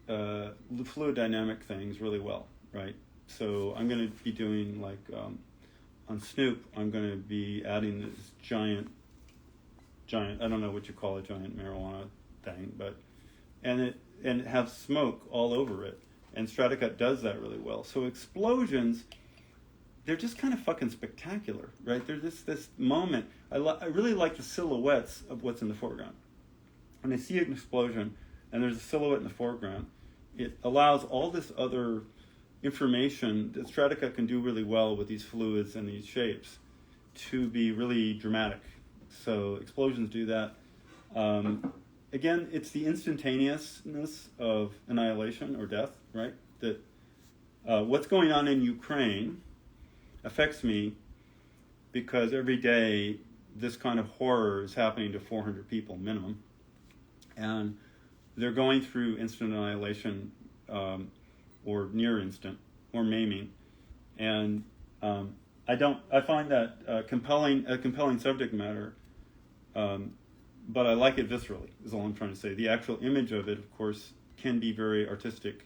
fluid dynamic things really well, right? So I'm going to be doing on Snoop, I'm going to be adding this giant, I don't know what you call a giant marijuana thing, but, and it has smoke all over it. And Stratacut does that really well. So explosions, they're just kind of fucking spectacular, right? There's this moment. I really like the silhouettes of what's in the foreground. When I see an explosion and there's a silhouette in the foreground, it allows all this other information that Stratacut can do really well with these fluids and these shapes to be really dramatic. So explosions do that. Again, it's the instantaneousness of annihilation or death, right? That what's going on in Ukraine affects me because every day this kind of horror is happening to 400 people minimum. And they're going through instant annihilation, or near instant, or maiming, and I find that a compelling subject matter, but I like it viscerally, is all I'm trying to say. The actual image of it, of course, can be very artistic.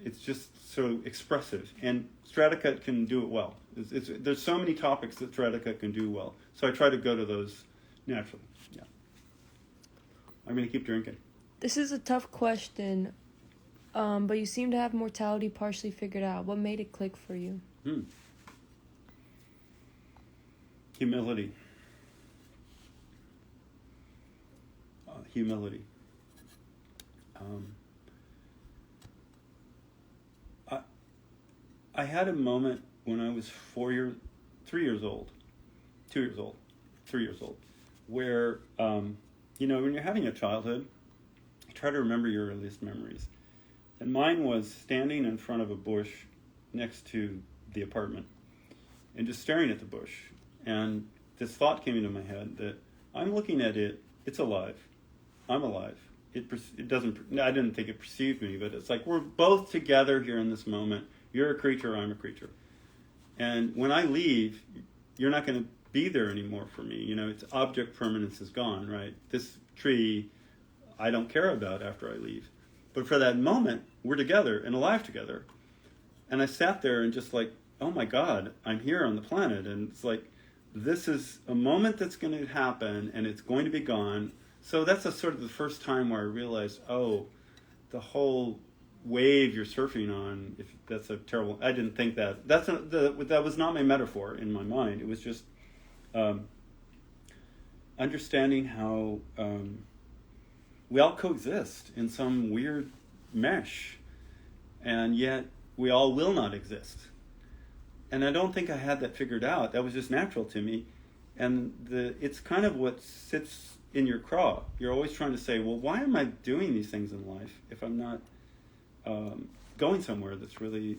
It's just so expressive, and Stratacut can do it well. There's so many topics that Stratacut can do well, so I try to go to those naturally. Yeah, I'm going to keep drinking. This is a tough question, but you seem to have mortality partially figured out. What made it click for you? Humility. Humility. I had a moment when I was 3 years old, 2 years old, 3 years old, where, when you're having a childhood, you try to remember your earliest memories. And mine was standing in front of a bush next to the apartment and just staring at the bush. And this thought came into my head that I'm looking at it, it's alive. I'm alive. It doesn't, I didn't think it perceived me, but it's like we're both together here in this moment. You're a creature, I'm a creature. And when I leave, you're not going to be there anymore for me. Its object permanence is gone, right? This tree, I don't care about after I leave. But for that moment, we're together and alive together. And I sat there and just like, oh my God, I'm here on the planet. And it's like, this is a moment that's going to happen and it's going to be gone. So that's sort of the first time where I realized, oh, the whole wave you're surfing on, if that's a terrible, I didn't think that. That was not my metaphor in my mind. It was just understanding how we all coexist in some weird mesh, and yet we all will not exist. And I don't think I had that figured out. That was just natural to me. And it's kind of what sits in your craw. You're always trying to say, well, why am I doing these things in life if I'm not going somewhere that's really...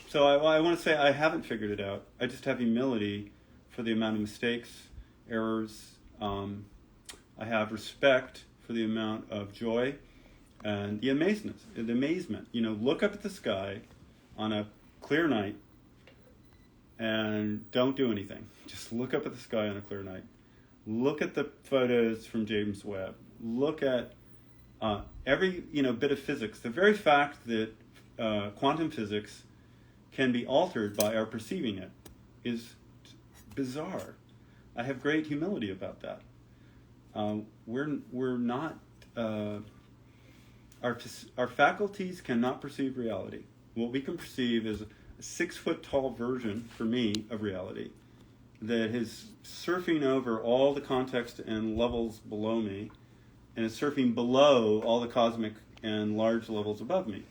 So I want to say I haven't figured it out. I just have humility for the amount of mistakes, errors. I have respect for the amount of joy and the amazement. Look up at the sky on a clear night and don't do anything. Just look up at the sky on a clear night. Look at the photos from James Webb. Look at every bit of physics. The very fact that quantum physics can be altered by our perceiving it is bizarre. I have great humility about that. We're not our faculties cannot perceive reality. What we can perceive is a 6-foot-tall version, for me, of reality that is surfing over all the context and levels below me, and is surfing below all the cosmic and large levels above me.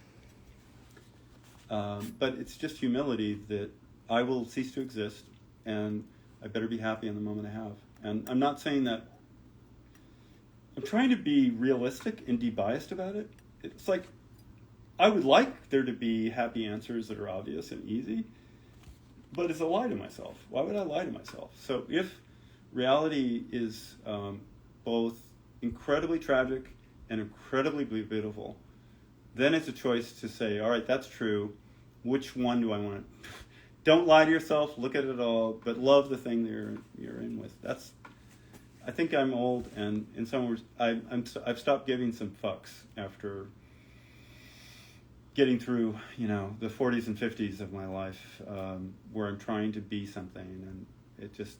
But it's just humility that I will cease to exist, and I better be happy in the moment I have. And I'm not saying that. I'm trying to be realistic and de-biased about it. It's like, I would like there to be happy answers that are obvious and easy, but it's a lie to myself. Why would I lie to myself? So if reality is both incredibly tragic and incredibly beautiful, then it's a choice to say, all right, that's true. Which one do I want? Don't lie to yourself. Look at it all, but love the thing that you're in with. I think I'm old, and in some words, I've stopped giving some fucks after getting through, the 40s and 50s of my life, where I'm trying to be something, and it just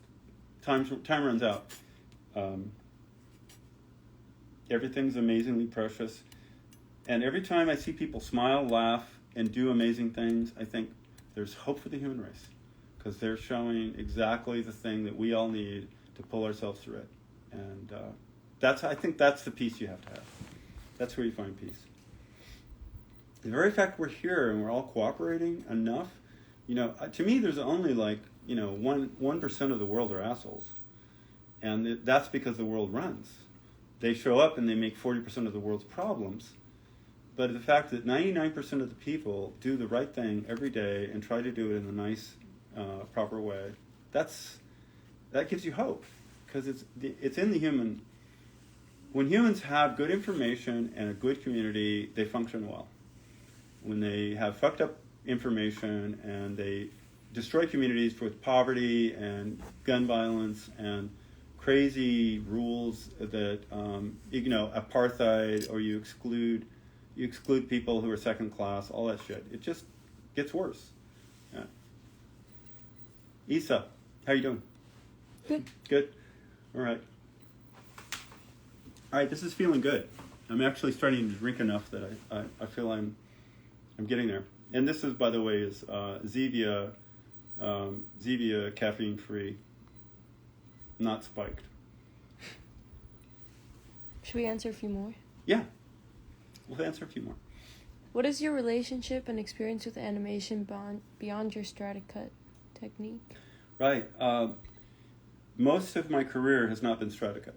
time runs out. Everything's amazingly precious, and every time I see people smile, laugh, and do amazing things, I think there's hope for the human race, because they're showing exactly the thing that we all need to pull ourselves through it. And I think that's the peace you have to have. That's where you find peace. The very fact we're here and we're all cooperating enough, to me there's only 1% of the world are assholes. And that's because the world runs. They show up and they make 40% of the world's problems. But the fact that 99% of the people do the right thing every day and try to do it in a nice, proper way, that gives you hope. Because it's in the human When humans have good information and a good community, they function well. When they have fucked up information and they destroy communities with poverty and gun violence and crazy rules that apartheid, or you exclude people who are second class, all that shit. It just gets worse. Yeah. Issa, how you doing? Good. Good. All right. All right. This is feeling good. I'm actually starting to drink enough that I feel I'm getting there. And this is, by the way, is Zevia caffeine free, not spiked. Should we answer a few more? Yeah. We'll answer a few more. What is your relationship and experience with animation beyond your strata-cut technique? Right. Most of my career has not been strata-cut,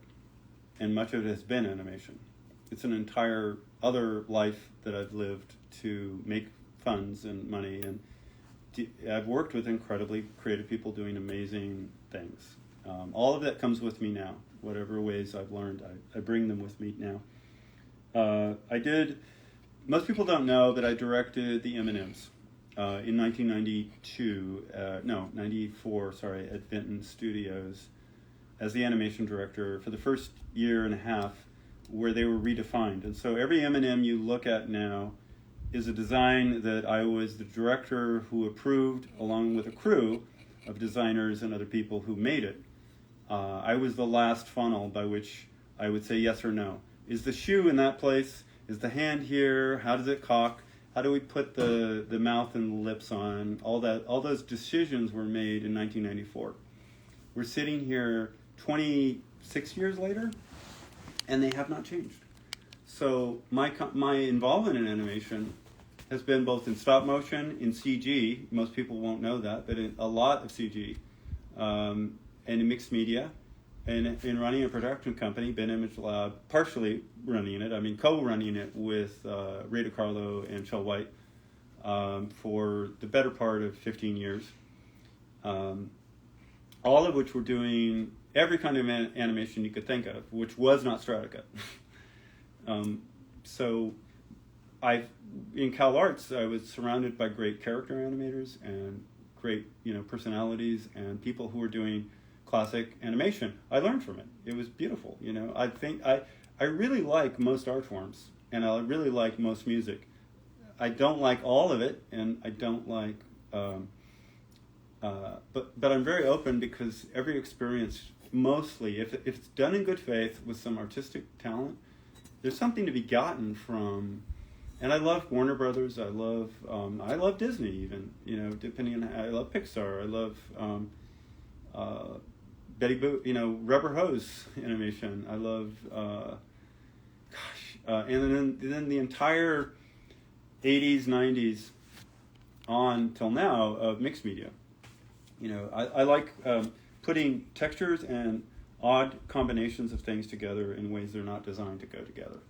and much of it has been animation. It's an entire other life that I've lived to make funds and money, and I've worked with incredibly creative people doing amazing things. All of that comes with me now. Whatever ways I've learned, I bring them with me now. Most people don't know that I directed the M&Ms in 94, at Vinton Studios as the animation director for the first year and a half, where they were redefined. And so every M&M you look at now is a design that I was the director who approved, along with a crew of designers and other people who made it. I was the last funnel by which I would say yes or no. Is the shoe in that place? Is the hand here? How does it cock? How do we put the mouth and the lips on? All those decisions were made in 1994. We're sitting here 26 years later, and they have not changed. So my involvement in animation has been both in stop motion, in CG. Most people won't know that, but in a lot of CG, and in mixed media, and in running a production company, Ben Image Lab, partially running it. I mean, co-running it with Ray DiCarlo and Shel White for the better part of 15 years. All of which were doing every kind of animation you could think of, which was not strata-cut. So in Cal Arts, I was surrounded by great character animators and great, personalities and people who were doing classic animation. I learned from it. It was beautiful. I think I really like most art forms, and I really like most music. I don't like all of it, and I don't like, but I'm very open, because every experience, mostly, if it's done in good faith with some artistic talent, there's something to be gotten from. And I love Warner Brothers. I love Disney even. Depending on I love Pixar. I love Betty Boop. Rubber Hose animation. I love and then the entire 80s, 90s on till now of mixed media. I like putting textures and odd combinations of things together in ways they're not designed to go together,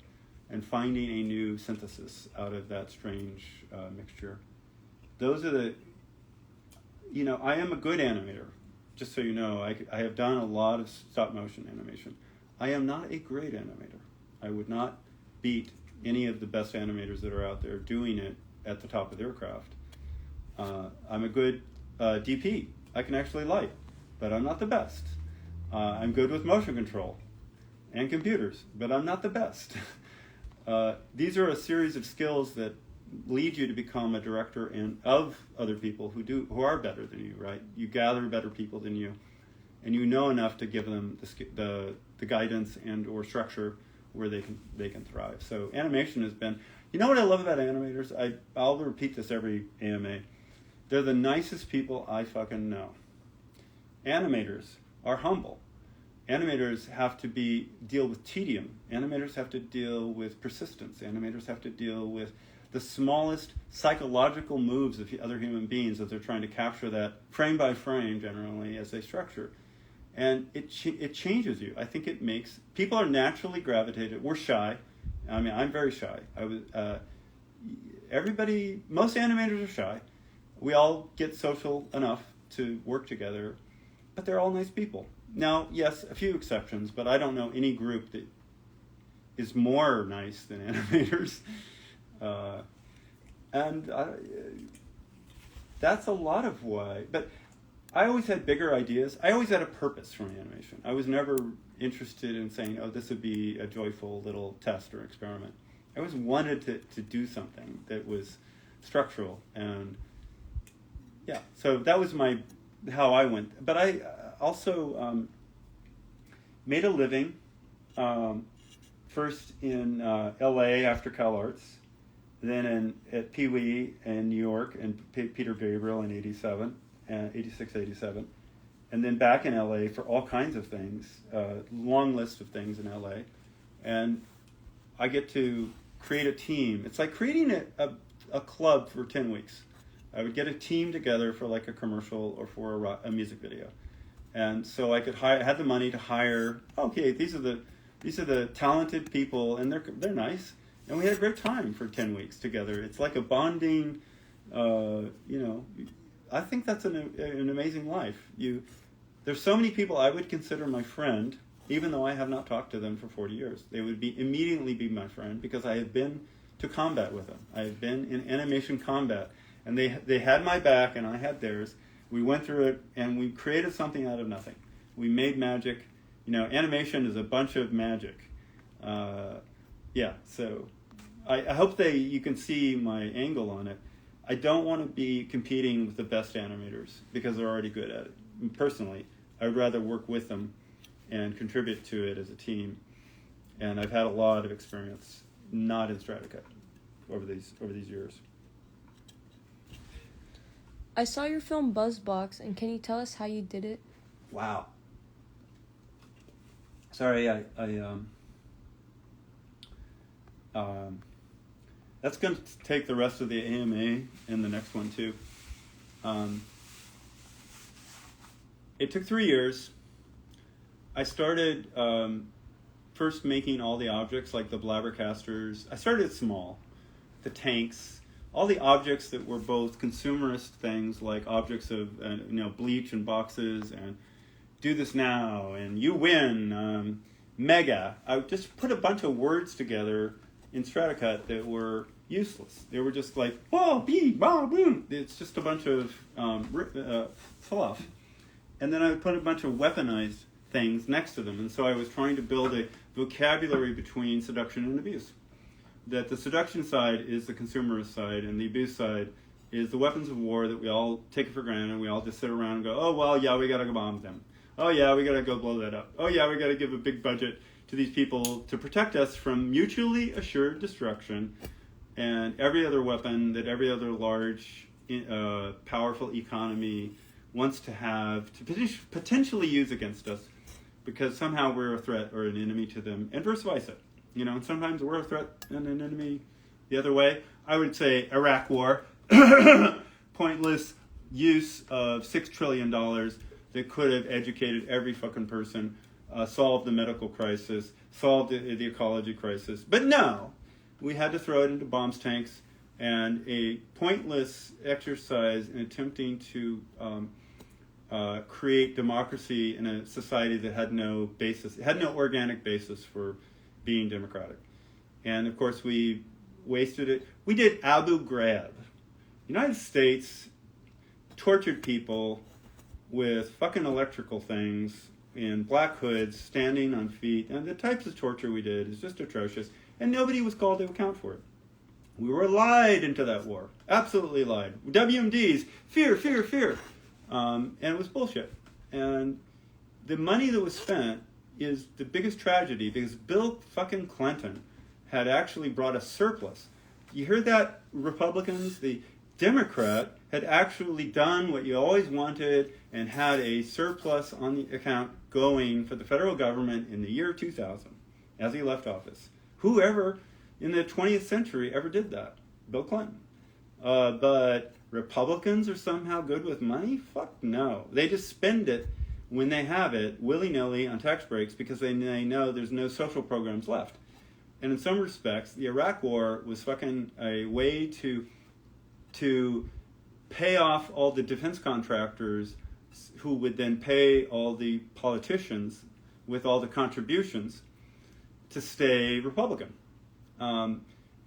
and finding a new synthesis out of that strange mixture. Those are I am a good animator, just so you know. I have done a lot of stop motion animation. I am not a great animator. I would not beat any of the best animators that are out there doing it at the top of their craft. I'm a good DP. I can actually light, but I'm not the best. I'm good with motion control and computers, but I'm not the best. These are a series of skills that lead you to become a director of other people who are better than you, right? You gather better people than you, and you know enough to give them the guidance and or structure where they can thrive. So animation has been. You know what I love about animators? I'll repeat this every AMA. They're the nicest people I fucking know. Animators are humble. Animators have to deal with tedium. Animators have to deal with persistence. Animators have to deal with the smallest psychological moves of other human beings as they're trying to capture that frame by frame, generally, as they structure. And it changes you. I think it makes people are naturally gravitated. We're shy. I mean, I'm very shy. Most animators are shy. We all get social enough to work together, but they're all nice people. Now, yes, a few exceptions, but I don't know any group that is more nice than animators. And that's a lot of why. But I always had bigger ideas. I always had a purpose for my animation. I was never interested in saying, oh, this would be a joyful little test or experiment. I always wanted to do something that was structural. And yeah, so that was how I went. But I also made a living first in LA after Cal Arts, then at Pee Wee in New York and Peter Gabriel in 86, 87, and then back in LA for all kinds of things, long list of things in LA. And I get to create a team. It's like creating a club for 10 weeks. I would get a team together for like a commercial or for a music video. And so I could had the money to hire, okay, these are the talented people, and they're nice. And we had a great time for 10 weeks together. It's like a bonding, I think that's an amazing life. There's so many people I would consider my friend, even though I have not talked to them for 40 years. They would immediately be my friend because I have been to combat with them. I have been in animation combat. And they had my back and I had theirs. We went through it and we created something out of nothing. We made magic. Animation is a bunch of magic. So I hope you can see my angle on it. I don't want to be competing with the best animators because they're already good at it. Personally, I would rather work with them and contribute to it as a team. And I've had a lot of experience, not in Stratacut, over these years. I saw your film Buzzbox, and can you tell us how you did it? Wow. Sorry, that's going to take the rest of the AMA and the next one too. It took 3 years. I started first making all the objects, like the blabbercasters. I started small, the tanks, all the objects that were both consumerist things, like objects of bleach and boxes, and do this now, and you win, mega. I just put a bunch of words together in Stratacut that were useless. They were just like, whoa, bee, bah, boom. It's just a bunch of fluff. And then I would put a bunch of weaponized things next to them. And so I was trying to build a vocabulary between seduction and abuse. That the seduction side is the consumerist side, and the abuse side is the weapons of war that we all take for granted, and we all just sit around and go, oh, well, yeah, we got to go bomb them. Oh, yeah, we got to go blow that up. Oh, yeah, we got to give a big budget to these people to protect us from mutually assured destruction, and every other weapon that every other large, powerful economy wants to have to potentially use against us, because somehow we're a threat or an enemy to them, and vice versa. And sometimes we're a threat and an enemy the other way. I would say Iraq War, pointless use of $6 trillion that could have educated every fucking person, solved the medical crisis, solved the ecology crisis. But no, we had to throw it into bombs tanks, and a pointless exercise in attempting to create democracy in a society that had no basis, had no organic basis for being democratic. And of course we wasted it. We did Abu Ghraib. United States tortured people with fucking electrical things in black hoods, standing on feet, and the types of torture we did is just atrocious, and nobody was called to account for it. We were lied into that war. Absolutely lied. WMDs, fear, fear, fear. And it was bullshit. And the money that was spent is the biggest tragedy, because Bill fucking Clinton had actually brought a surplus. You heard that, Republicans? The Democrat had actually done what you always wanted and had a surplus on the account going for the federal government in the year 2000 as he left office. Whoever in the 20th century ever did that? Bill Clinton. But Republicans are somehow good with money? Fuck no. They just spend it when they have it, willy-nilly on tax breaks, because they know there's no social programs left. And in some respects, the Iraq War was fucking a way to pay off all the defense contractors who would then pay all the politicians with all the contributions to stay Republican.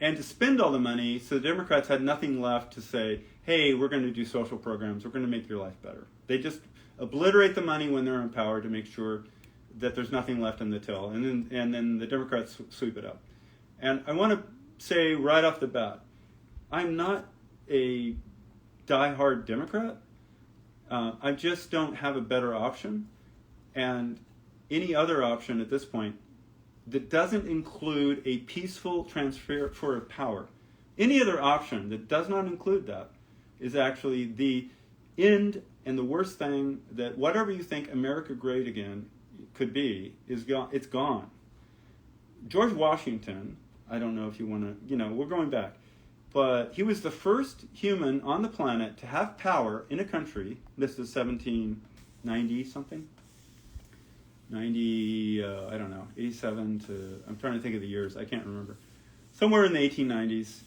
And to spend all the money, so the Democrats had nothing left to say, hey, we're going to do social programs, we're going to make your life better. They just obliterate the money when they're in power to make sure that there's nothing left in the till, and then the Democrats sweep it up. And I want to say right off the bat, I'm not a diehard Democrat. I just don't have a better option, and any other option at this point that doesn't include a peaceful transfer of power. Any other option that does not include that is actually the end and the worst thing that whatever you think America great again could be is gone. It's gone. George Washington, I don't know if you want to, we're going back, but he was the first human on the planet to have power in a country. This is 1790 something. 90, I don't know, 87 to, I'm trying to think of the years, I can't remember. Somewhere in the 1890s,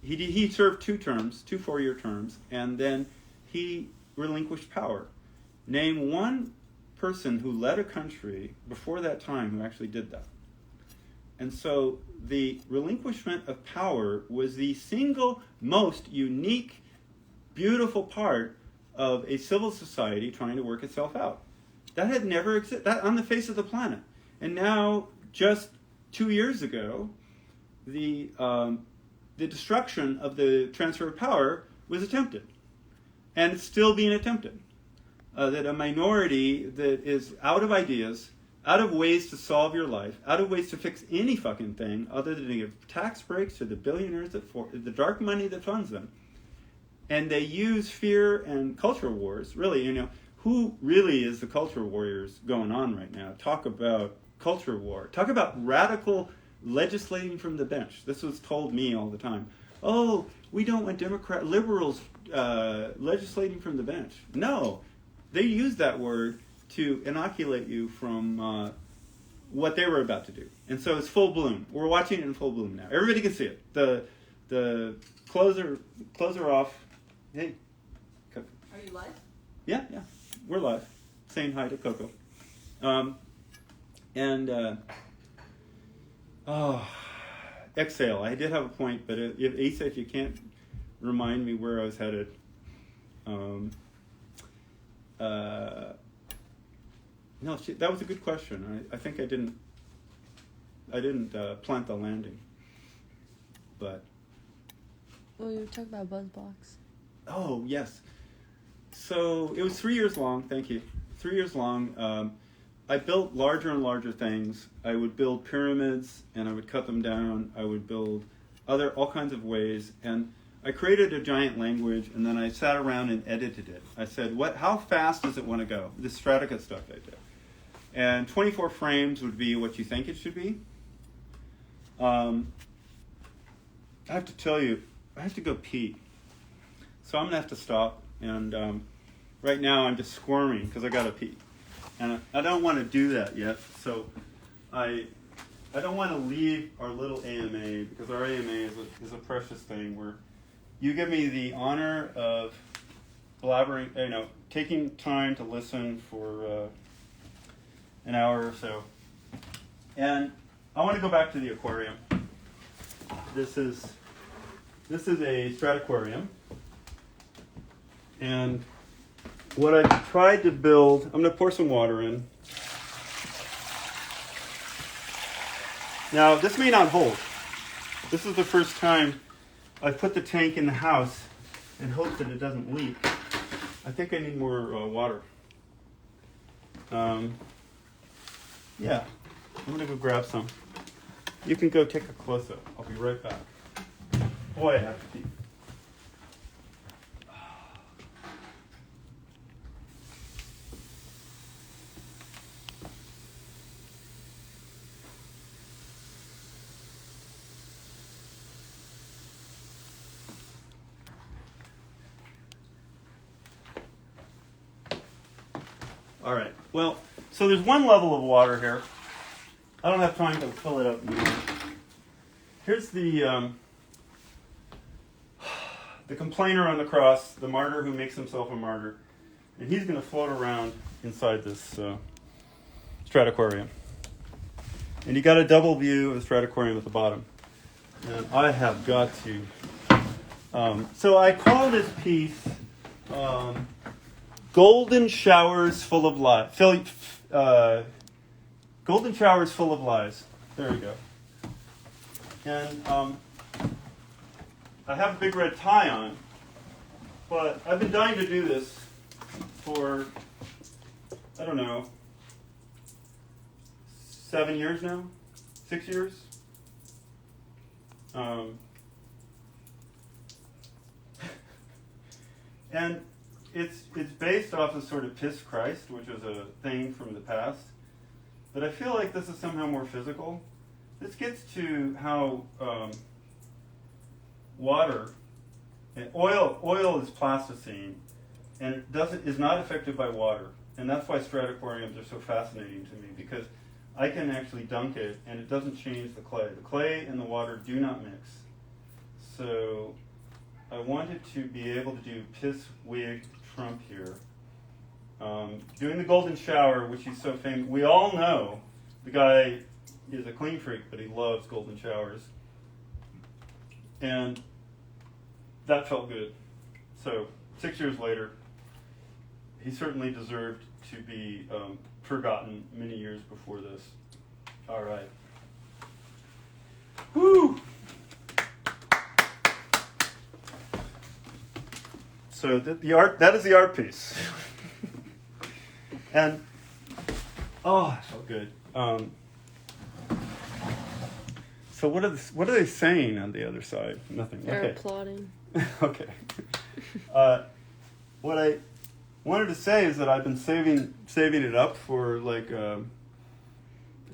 he served 2 terms, 2 4-year terms, and then he relinquished power. Name one person who led a country before that time who actually did that. And so the relinquishment of power was the single most unique, beautiful part of a civil society trying to work itself out. That had never existed on the face of the planet. And now, just 2 years ago, the destruction of the transfer of power was attempted. And it's still being attempted. That a minority that is out of ideas, out of ways to solve your life, out of ways to fix any fucking thing other than to give tax breaks to the billionaires, the dark money that funds them. And they use fear and culture wars, really, who really is the culture warriors going on right now? Talk about culture war. Talk about radical legislating from the bench. This was told me all the time. Oh, we don't want liberals legislating from the bench. No, they use that word to inoculate you from what they were about to do. And so it's full bloom. We're watching it in full bloom now. Everybody can see it. The clothes are off. Hey. Are you live? Yeah. We're live. Saying hi to Coco. Exhale. I did have a point, but Asa, if you can't remind me where I was headed. No, that was a good question. I think I didn't plant the landing. But. Well, you were talking about BuzzBox. Oh, yes. So it was 3 years long. Thank you. 3 years long. I built larger and larger things. I would build pyramids, and I would cut them down. I would build all kinds of ways, and I created a giant language, and then I sat around and edited it. I said, how fast does it want to go? This Stradica stuff I did. And 24 frames would be what you think it should be. I have to tell you, I have to go pee. So I'm going to have to stop. And right now I'm just squirming because I got to pee. And I don't want to do that yet. So I don't want to leave our little AMA because our AMA is a precious thing where you give me the honor of blabbering, taking time to listen for an hour or so. And I want to go back to the aquarium. This is a Stradiquarium. And what I've tried to build, I'm going to pour some water in. Now, this may not hold. This is the first time I've put the tank in the house and hope that it doesn't leak. I think I need more water. Yeah, I'm going to go grab some. You can go take a close-up. I'll be right back. Boy, I have to pee. All right, well, so there's one level of water here. I don't have time to fill it up anymore. Here's the complainer on the cross, the martyr who makes himself a martyr. And he's going to float around inside this Stradiquarium. And you got a double view of the Stratocorium at the bottom. And I have got to. So I call this piece Golden Showers Full of Lies. Golden Showers Full of Lies. There you go. And I have a big red tie on, but I've been dying to do this for, I don't know, 7 years now? 6 years? And it's based off of sort of Piss Christ, which was a thing from the past. But I feel like this is somehow more physical. This gets to how water, and oil is plasticine, and it is not affected by water. And that's why stratocoriums are so fascinating to me, because I can actually dunk it and it doesn't change the clay. The clay and the water do not mix. So I wanted to be able to do Piss Wig Trump here. Doing the golden shower, which he's so famous. We all know the guy is a clean freak, but he loves golden showers. And that felt good. So 6 years later, he certainly deserved to be forgotten many years before this. All right. Woo! So the art, that is the art piece. And, oh, that felt good. So what are they saying on the other side? Nothing. They're Okay. applauding. Okay. What I wanted to say is that I've been saving it up for like a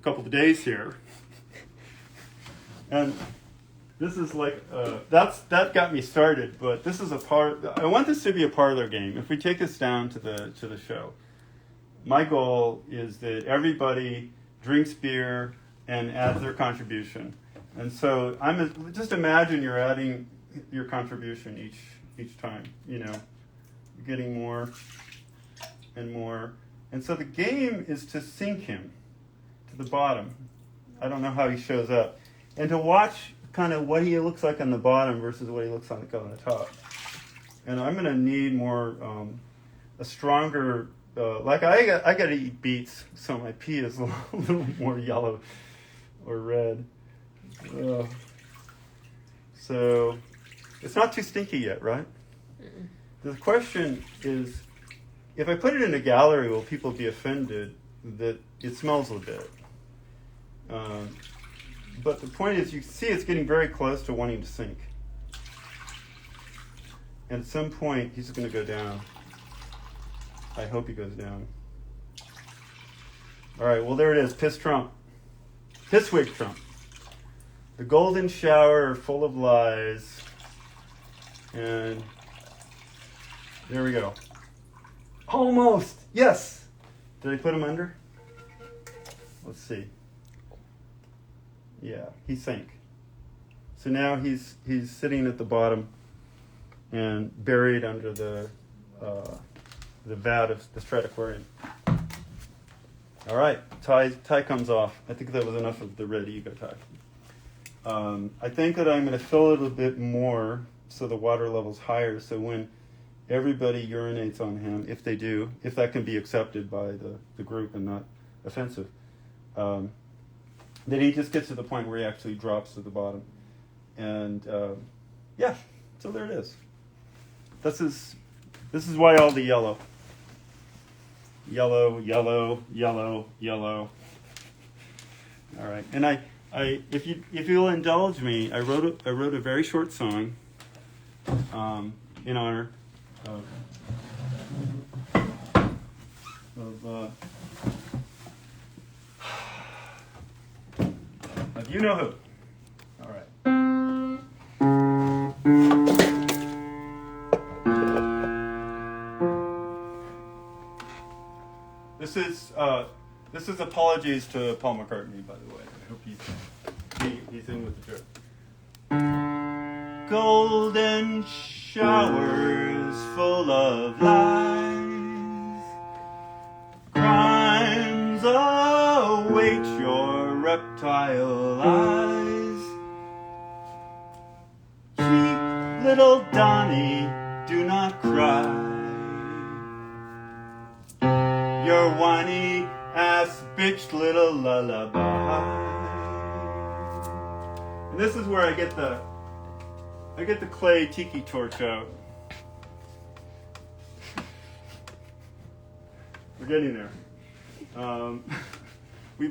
couple of days here, and this is like that got me started. But this is a part. I want this to be a parlor game. If we take this down to the show, my goal is that everybody drinks beer and adds their contribution. And so just imagine you're adding your contribution each time. You know, you're getting more and more. And so the game is to sink him to the bottom. I don't know how he shows up, and to watch kind of what he looks like on the bottom versus what he looks like on the top. And I'm going to need more a stronger. Like I got to eat beets, so my pee is a little more yellow or red. So it's not too stinky yet, right? Mm-mm. The question is, if I put it in a gallery, will people be offended that it smells a bit? But the point is, you see it's getting very close to wanting to sink. And at some point, he's going to go down. I hope he goes down. All right, well, there it is. Piss Trump. Pisswig Trump. The golden shower full of lies. And there we go. Almost. Yes. Did I put him under? Let's see. Yeah, he sank. So now he's sitting at the bottom and buried under the vat of the Stratocorium. All right, tie comes off. I think that was enough of the red ego tie. I think that I'm going to fill it a bit more so the water level's higher, so when everybody urinates on him, if they do, if that can be accepted by the group and not offensive, then he just gets to the point where he actually drops to the bottom. And yeah, so there it is. This is why all the yellow. Yellow, yellow, yellow, yellow. All right, and I if you'll indulge me, I wrote a very short song in honor of you know who. All right. This is apologies to Paul McCartney, by the way. I hope he's in with the joke. Golden showers full of lies, crimes await your reptile eyes. Cheap little Donnie, do not cry. Your whiny ass bitch little lullaby. And this is where I get the clay tiki torch out. We're getting there.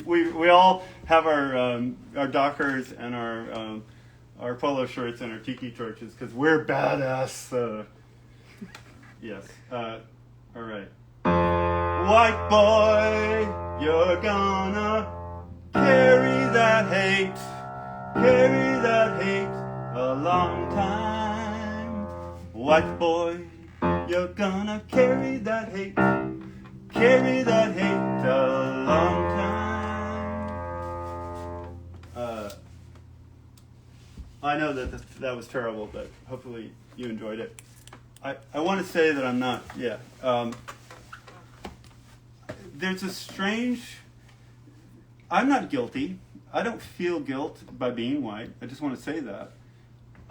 We all have our Dockers and our polo shirts and our tiki torches because we're badass. Yes. All right. White boy, you're gonna carry that hate a long time. White boy, you're gonna carry that hate a long time. I know that was terrible, but hopefully you enjoyed it. I want to say that I'm not, there's a strange, I'm not guilty. I don't feel guilt by being white. I just want to say that.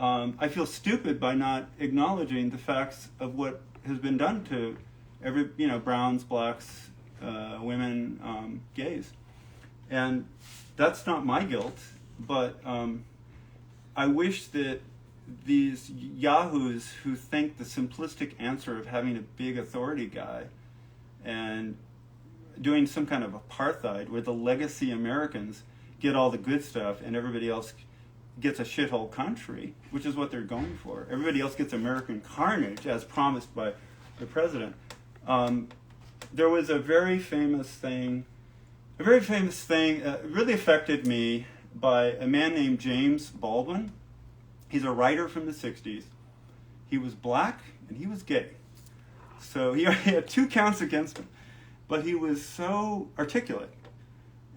I feel stupid by not acknowledging the facts of what has been done to browns, blacks, women, gays. And that's not my guilt, but I wish that these yahoos who think the simplistic answer of having a big authority guy and doing some kind of apartheid where the legacy Americans get all the good stuff and everybody else gets a shithole country, which is what they're going for. Everybody else gets American carnage as promised by the president. There was a very famous thing really affected me by a man named James Baldwin. He's a writer from the 60s. He was black and he was gay. So he had 2 counts against him. But he was so articulate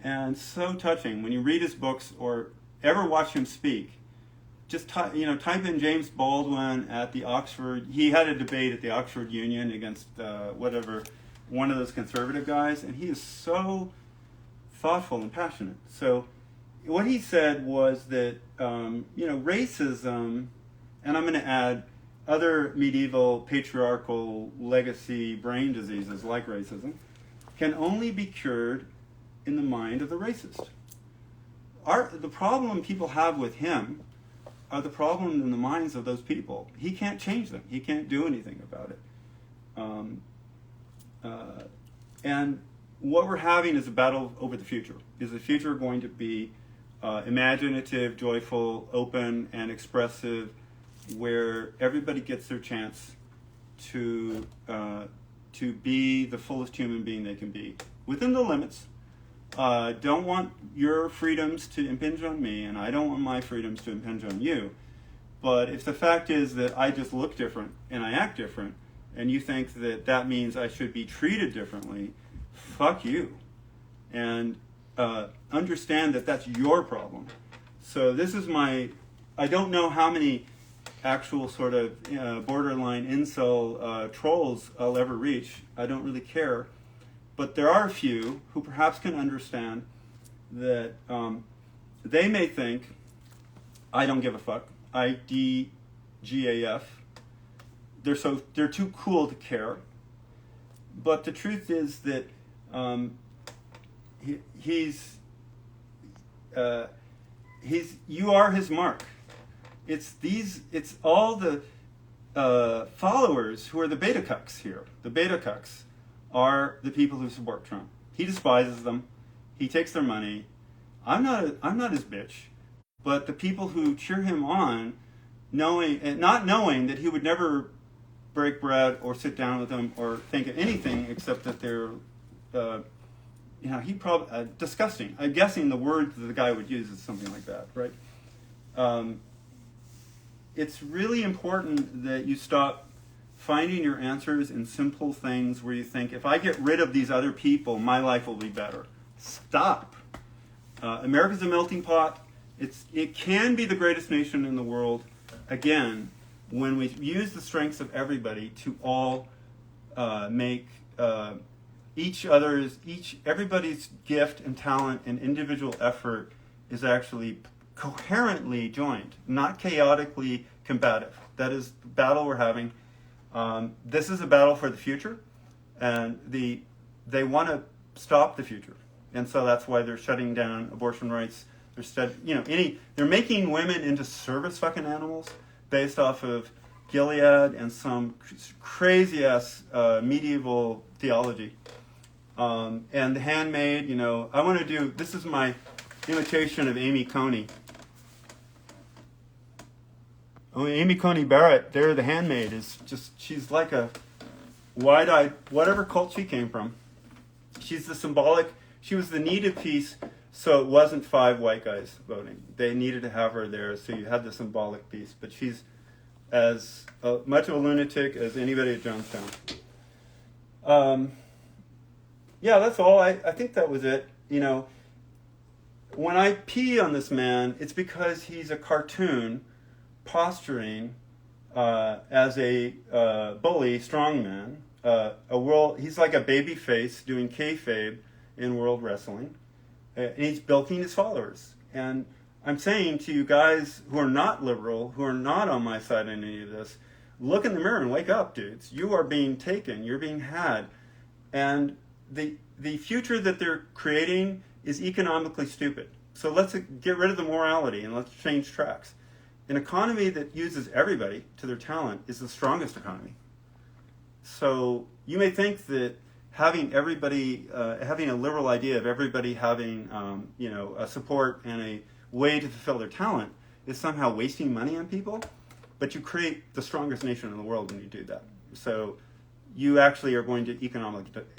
and so touching. When you read his books or ever watch him speak, just type in James Baldwin at the Oxford. He had a debate at the Oxford Union against one of those conservative guys, and he is so thoughtful and passionate. So what he said was that racism, and I'm going to add other medieval patriarchal legacy brain diseases like racism, can only be cured in the mind of the racist. The problem people have with him are the problems in the minds of those people. He can't change them. He can't do anything about it. And what we're having is a battle over the future. Is the future going to be imaginative, joyful, open, and expressive, where everybody gets their chance to be the fullest human being they can be, within the limits. Don't want your freedoms to impinge on me, and I don't want my freedoms to impinge on you. But if the fact is that I just look different and I act different, and you think that means I should be treated differently, fuck you. And understand that that's your problem. So this is I don't know how many actual sort of borderline incel trolls I'll ever reach. I don't really care. But there are a few who perhaps can understand that they may think, I don't give a fuck, IDGAF. They're too cool to care. But the truth is that you are his mark. It's all the followers who are the beta cucks here. The beta cucks are the people who support Trump. He despises them. He takes their money. I'm not his bitch. But the people who cheer him on, not knowing that he would never break bread or sit down with them or think of anything except that they're, he probably disgusting. I'm guessing the word that the guy would use is something like that, right? It's really important that you stop finding your answers in simple things where you think, if I get rid of these other people, my life will be better. Stop. America's a melting pot. It can be the greatest nation in the world, again, when we use the strengths of everybody to all make everybody's gift and talent and individual effort is actually coherently joined, not chaotically combative. That is the battle we're having. This is a battle for the future, and they want to stop the future, and so that's why they're shutting down abortion rights. They're making women into service fucking animals based off of Gilead and some crazy ass medieval theology. And The Handmaid, I want to do. This is my imitation of Amy Coney. Oh, Amy Coney Barrett, there, The Handmaid, is just, she's like a wide-eyed, whatever cult she came from. She's the symbolic, she was the needed piece, so it wasn't 5 white guys voting. They needed to have her there, so you had the symbolic piece. But she's as much of a lunatic as anybody at Jonestown. Yeah, that's all. I think that was it. When I pee on this man, it's because he's a cartoon posturing as a bully strongman. He's like a baby face doing kayfabe in world wrestling, and he's bilking his followers. And I'm saying to you guys who are not liberal, who are not on my side in any of this, look in the mirror and wake up, dudes. You are being taken. You're being had. And the future that they're creating is economically stupid. So let's get rid of the morality and let's change tracks. An economy that uses everybody to their talent is the strongest economy. So you may think that having everybody, having a liberal idea of everybody having, a support and a way to fulfill their talent is somehow wasting money on people, but you create the strongest nation in the world when you do that. So you actually are going to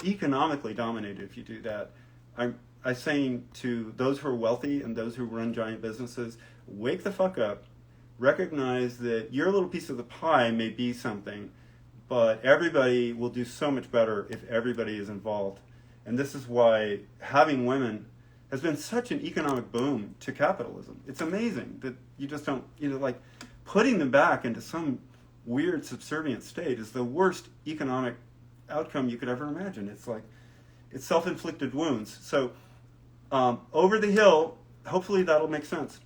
economically dominate it if you do that. I'm saying to those who are wealthy and those who run giant businesses, wake the fuck up. Recognize that your little piece of the pie may be something, but everybody will do so much better if everybody is involved. And this is why having women has been such an economic boom to capitalism. It's amazing that you just don't, like putting them back into some weird subservient state is the worst economic outcome you could ever imagine. It's like, it's self-inflicted wounds. So over the hill, hopefully that'll make sense.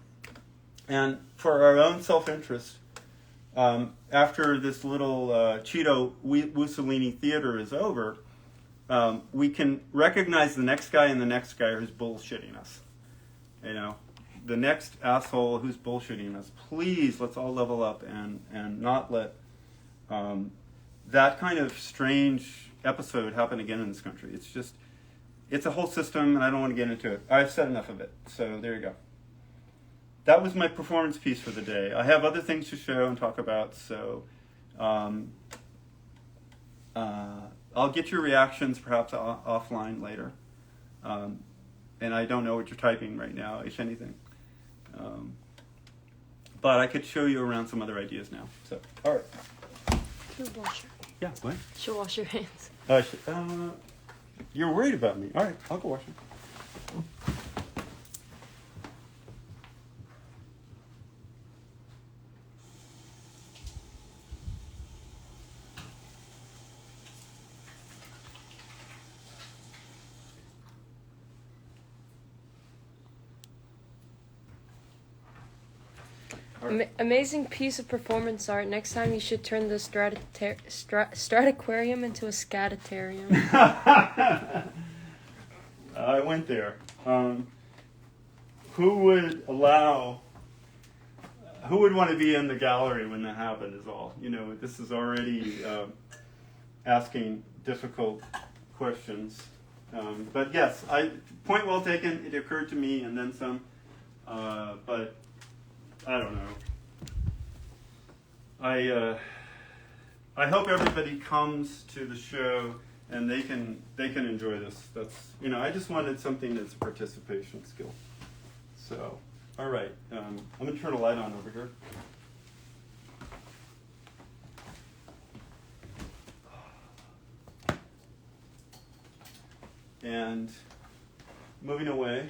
And for our own self-interest, after this little Cheeto Mussolini theater is over, we can recognize the next guy and the next guy who's bullshitting us. The next asshole who's bullshitting us. Please, let's all level up and not let that kind of strange episode happen again in this country. It's a whole system, and I don't want to get into it. I've said enough of it, so there you go. That was my performance piece for the day. I have other things to show and talk about, so I'll get your reactions perhaps offline later. And I don't know what you're typing right now, if anything. But I could show you around some other ideas now. So, all right. Should wash your, Yeah, what? should wash your hands. You're worried about me. All right, I'll go wash them. Amazing piece of performance art. Next time you should turn the Strataquarium into a Scatitarium. I went there. Who would want to be in the gallery when that happened is all. This is already asking difficult questions. But yes, point well taken. It occurred to me and then some. But I don't know. I hope everybody comes to the show and they can enjoy this. That's I just wanted something that's a participation skill. So, all right, I'm gonna turn a light on over here. And moving away.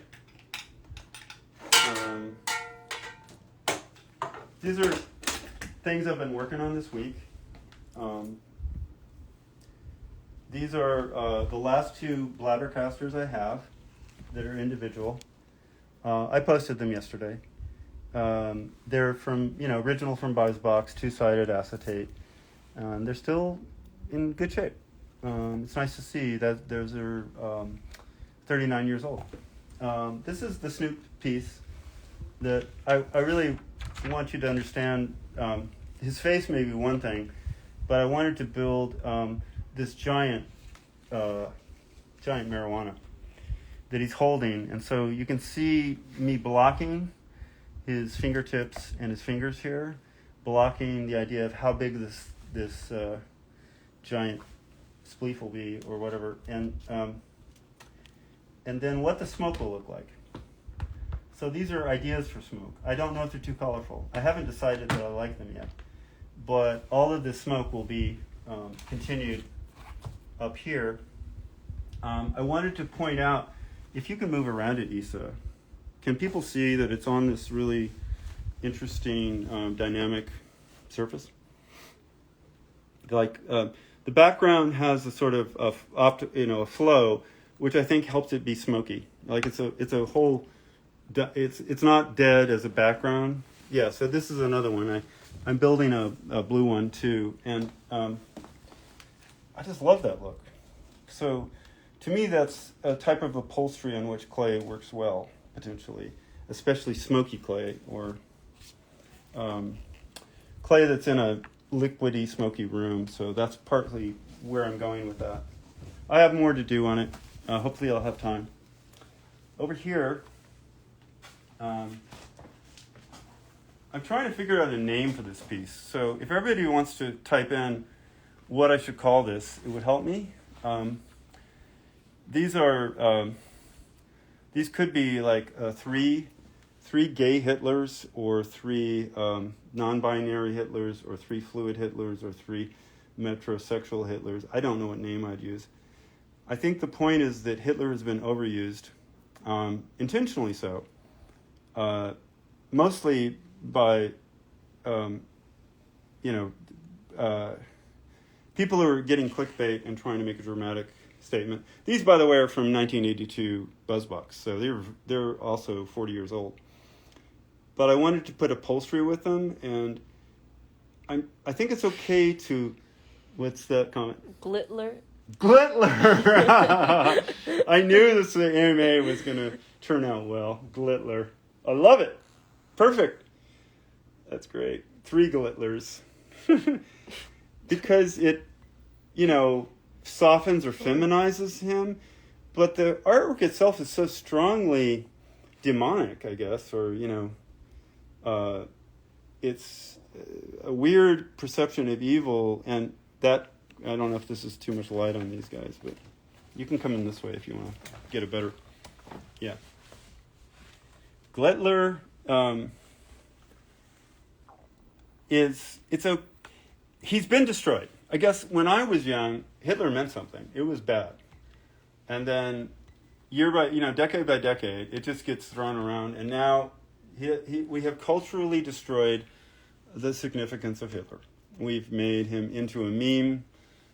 These are things I've been working on this week. These are the last two bladder casters I have that are individual. I posted them yesterday. They're from, original from Box, two-sided acetate. They're still in good shape. It's nice to see that those are 39 years old. This is the Snoop piece that I really want you to understand. His face may be one thing, but I wanted to build this giant marijuana that he's holding. And so you can see me blocking his fingertips and his fingers here, blocking the idea of how big this giant spleef will be or whatever, and then what the smoke will look like. So these are ideas for smoke. I don't know if they're too colorful. I haven't decided that I like them yet, but all of this smoke will be continued up here. I wanted to point out, if you can move around it, Issa, can people see that it's on this really interesting dynamic surface? Like the background has a sort of a flow, which I think helps it be smoky. Like it's a whole. It's not dead as a background. Yeah. So this is another one. I'm building a blue one too, and I just love that look. So to me, that's a type of upholstery on which clay works well, potentially, especially smoky clay or clay that's in a liquidy, smoky room. So that's partly where I'm going with that. I have more to do on it. Hopefully I'll have time. Over here, I'm trying to figure out a name for this piece. So if everybody wants to type in what I should call this, it would help me. These could be like three gay Hitlers, or three non-binary Hitlers, or three fluid Hitlers, or three metrosexual Hitlers. I don't know what name I'd use. I think the point is that Hitler has been overused, intentionally so, mostly by, people who are getting clickbait and trying to make a dramatic statement. These, by the way, are from 1982 BuzzBox, so they're also 40 years old. But I wanted to put upholstery with them, and I think it's okay to, what's that comment? Glittler. I knew this AMA was going to turn out well. Glittler. I love it. Perfect. That's great. 3 Glittlers. Because it, softens or feminizes him, but the artwork itself is so strongly demonic, I guess, or, it's a weird perception of evil, and that, I don't know if this is too much light on these guys, but you can come in this way if you want to get a better, yeah. Glittler he's been destroyed. I guess when I was young, Hitler meant something. It was bad. And then decade by decade, it just gets thrown around, and now we have culturally destroyed the significance of Hitler. We've made him into a meme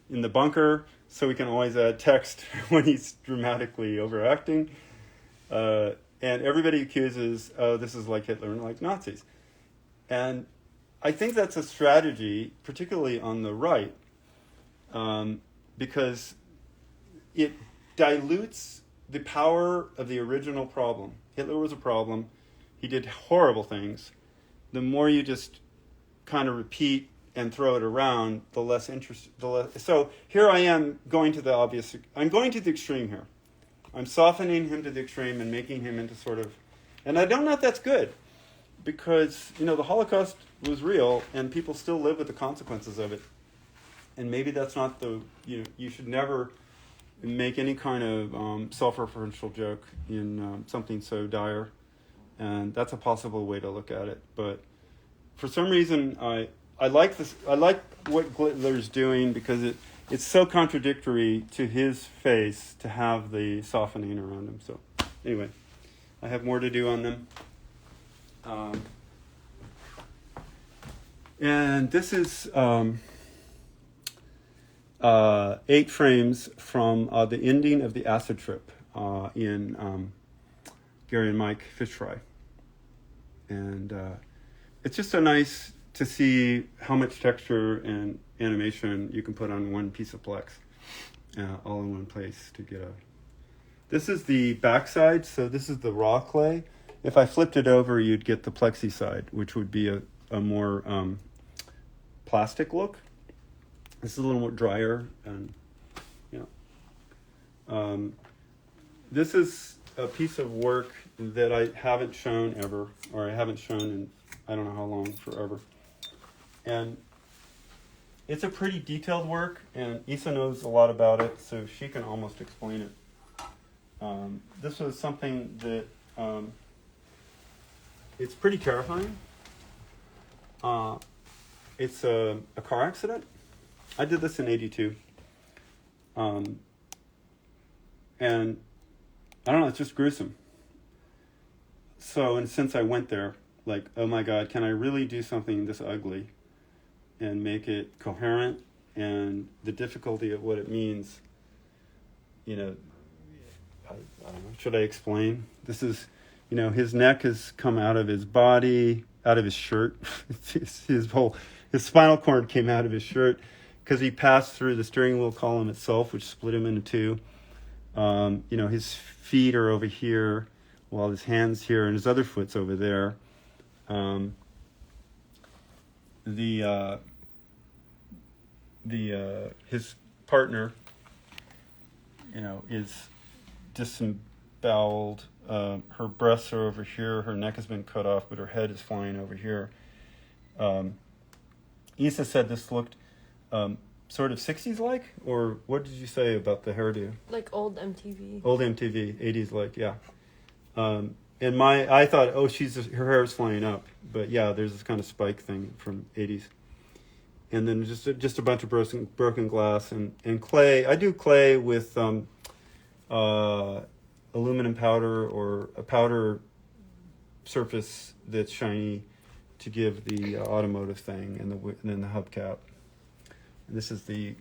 in the bunker, so we can always add text when he's dramatically overacting. And everybody accuses, this is like Hitler and like Nazis. And I think that's a strategy, particularly on the right, because it dilutes the power of the original problem. Hitler was a problem. He did horrible things. The more you just kind of repeat and throw it around, the less interest. So here I am going to the obvious. I'm going to the extreme here. I'm softening him to the extreme and making him into sort of, and I don't know if that's good, because the Holocaust was real and people still live with the consequences of it. And maybe that's not you should never make any kind of self-referential joke in something so dire, and that's a possible way to look at it. But for some reason, I like this. I like what Glittler's doing, because it's so contradictory to his face to have the softening around him. So anyway, I have more to do on them. And this is 8 frames from the ending of the acid trip in Gary and Mike Fish Fry. And it's just so nice to see how much texture and animation you can put on one piece of Plex, all in one place to get a... This is the backside, so this is the raw clay. If I flipped it over, you'd get the Plexi side, which would be a more plastic look. This is a little more drier, and this is a piece of work that I haven't shown ever, or I haven't shown in I don't know how long, forever. And it's a pretty detailed work, and Isa knows a lot about it, so she can almost explain it. This was something that it's pretty terrifying. It's a car accident. I did this in '82. And I don't know, it's just gruesome. So, and since I went there, like, oh my God, can I really do something this ugly and make it coherent, and the difficulty of what it means, I don't know, should I explain? This is, his neck has come out of his body, out of his shirt. his spinal cord came out of his shirt because he passed through the steering wheel column itself, which split him into two. His feet are over here, while his hand's here, and his other foot's over there. His partner, is disemboweled. Her breasts are over here. Her neck has been cut off, but her head is flying over here. Isa said this looked sort of 60s-like, or what did you say about the hairdo? Like old MTV. Old MTV, 80s-like, yeah. And I thought, her hair is flying up, but yeah, there's this kind of spike thing from 80s. And then just a bunch of broken glass and clay. I do clay with aluminum powder or a powder surface that's shiny to give the automotive thing, and then the hubcap. And this is the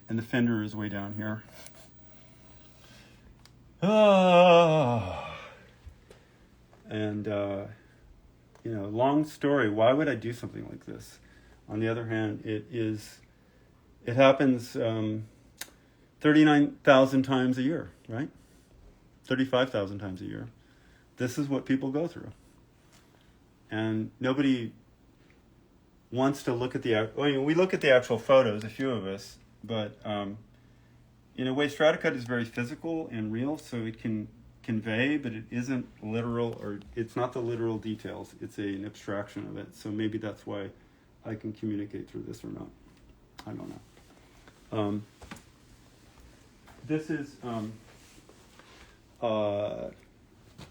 and the fender is way down here. And long story. Why would I do something like this? On the other hand, it happens 39,000 times a year, right? 35,000 times a year. This is what people go through. And nobody wants to look at we look at the actual photos, a few of us, but in a way, Stratacut is very physical and real, so it can convey, but it isn't literal, or it's not the literal details. It's an abstraction of it. So maybe that's why I can communicate through this or not. I don't know. This is,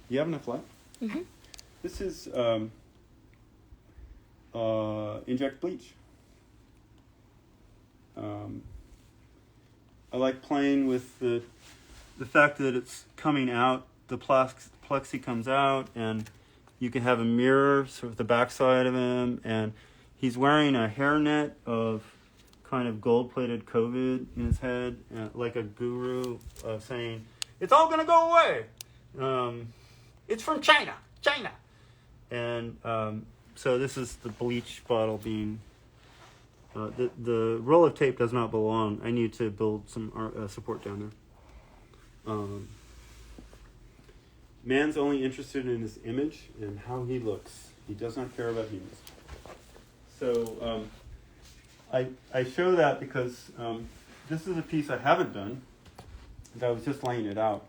you have enough light? Mm-hmm. This is inject bleach. I like playing with the fact that it's coming out, the plexi comes out, and you can have a mirror sort of the backside of him, and he's wearing a hairnet of kind of gold-plated COVID in his head, like a guru saying, "It's all going to go away. It's from China. And so this is the bleach bottle being... the roll of tape does not belong. I need to build some support down there. Man's only interested in his image and how he looks. He does not care about humans. So I show that because this is a piece I haven't done. I was just laying it out,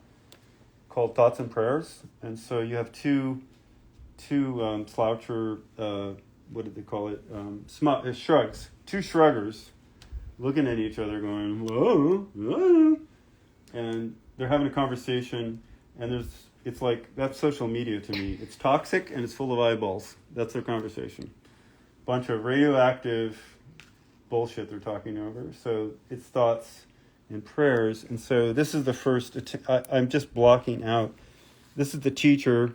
called Thoughts and Prayers. And so you have two sloucher, what did they call it? Shrugs. Two shruggers looking at each other going, whoa, whoa. And they're having a conversation, and it's like, that's social media to me. It's toxic and it's full of eyeballs. That's their conversation. Bunch of radioactive bullshit they're talking over. So it's thoughts and prayers. And so this is the first, I'm just blocking out. This is the teacher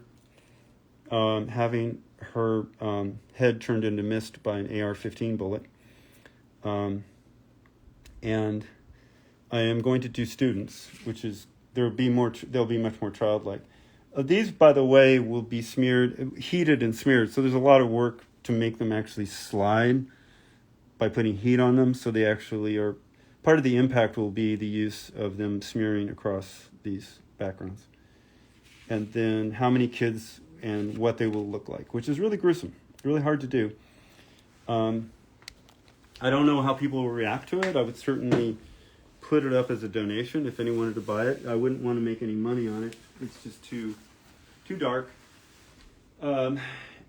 having her head turned into mist by an AR-15 bullet. And I am going to do students, which is they'll be much more childlike. These, by the way, will be heated and smeared. So there's a lot of work to make them actually slide by putting heat on them. So they actually are, part of the impact will be the use of them smearing across these backgrounds. And then how many kids and what they will look like, which is really gruesome, really hard to do. I don't know how people will react to it. I would certainly put it up as a donation if anyone wanted to buy it. I wouldn't want to make any money on it. It's just too dark.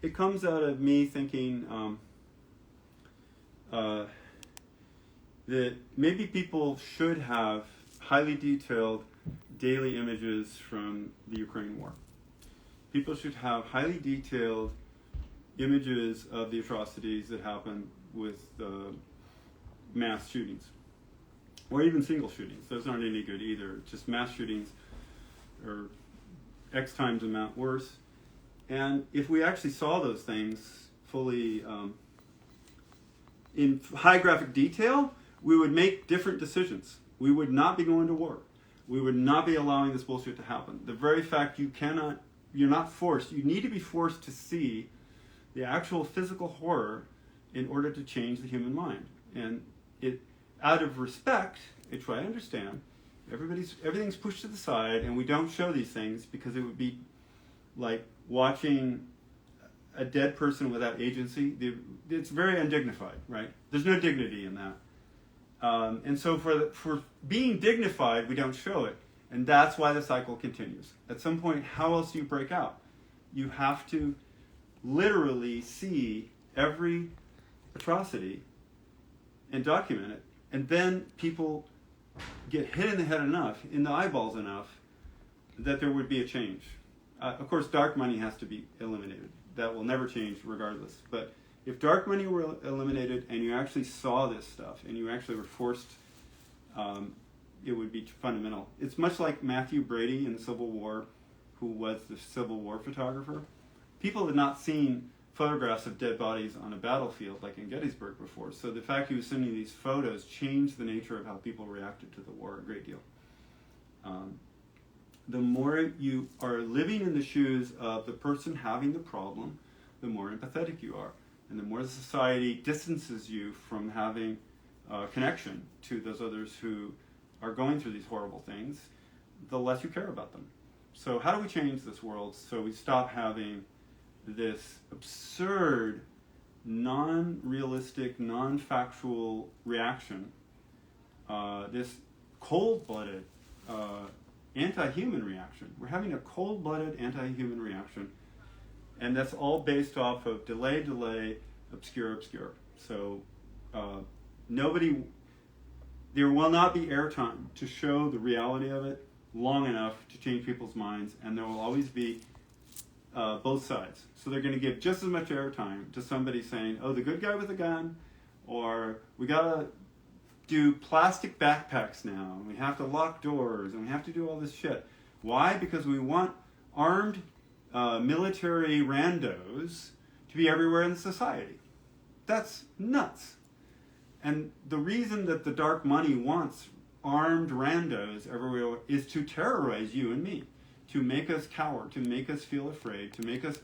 It comes out of me thinking that maybe people should have highly detailed daily images from the Ukraine war. People should have highly detailed images of the atrocities that happen with mass shootings, or even single shootings. Those aren't any good either. Just mass shootings are X times amount worse. And if we actually saw those things fully in high graphic detail, we would make different decisions. We would not be going to war. We would not be allowing this bullshit to happen. The very fact you're not forced, you need to be forced to see the actual physical horror in order to change the human mind. And out of respect, which I understand, everything's pushed to the side, and we don't show these things because it would be like watching a dead person without agency. It's very undignified, right? There's no dignity in that. And so for being dignified, we don't show it. And that's why the cycle continues. At some point, how else do you break out? You have to literally see every atrocity and document it. And then people get hit in the head enough, in the eyeballs enough, that there would be a change. Of course, dark money has to be eliminated. That will never change regardless. But if dark money were eliminated and you actually saw this stuff and you actually were forced, it would be fundamental. It's much like Matthew Brady in the Civil War, who was the Civil War photographer. People had not seen photographs of dead bodies on a battlefield like in Gettysburg before. So the fact he was sending these photos changed the nature of how people reacted to the war a great deal. The more you are living in the shoes of the person having the problem, the more empathetic you are. And the more the society distances you from having a connection to those others who are going through these horrible things, the less you care about them. So how do we change this world so we stop having this absurd, non-realistic, non-factual reaction, this cold-blooded, anti-human reaction? We're having a cold-blooded anti-human reaction, and that's all based off of delay, obscure. So there will not be airtime to show the reality of it long enough to change people's minds, and there will always be both sides. So they're going to give just as much airtime to somebody saying, oh, the good guy with a gun, or we got to do plastic backpacks now, and we have to lock doors, and we have to do all this shit. Why? Because we want armed military randos to be everywhere in society. That's nuts. And the reason that the dark money wants armed randos everywhere is to terrorize you and me, to make us cower, to make us feel afraid, to make us,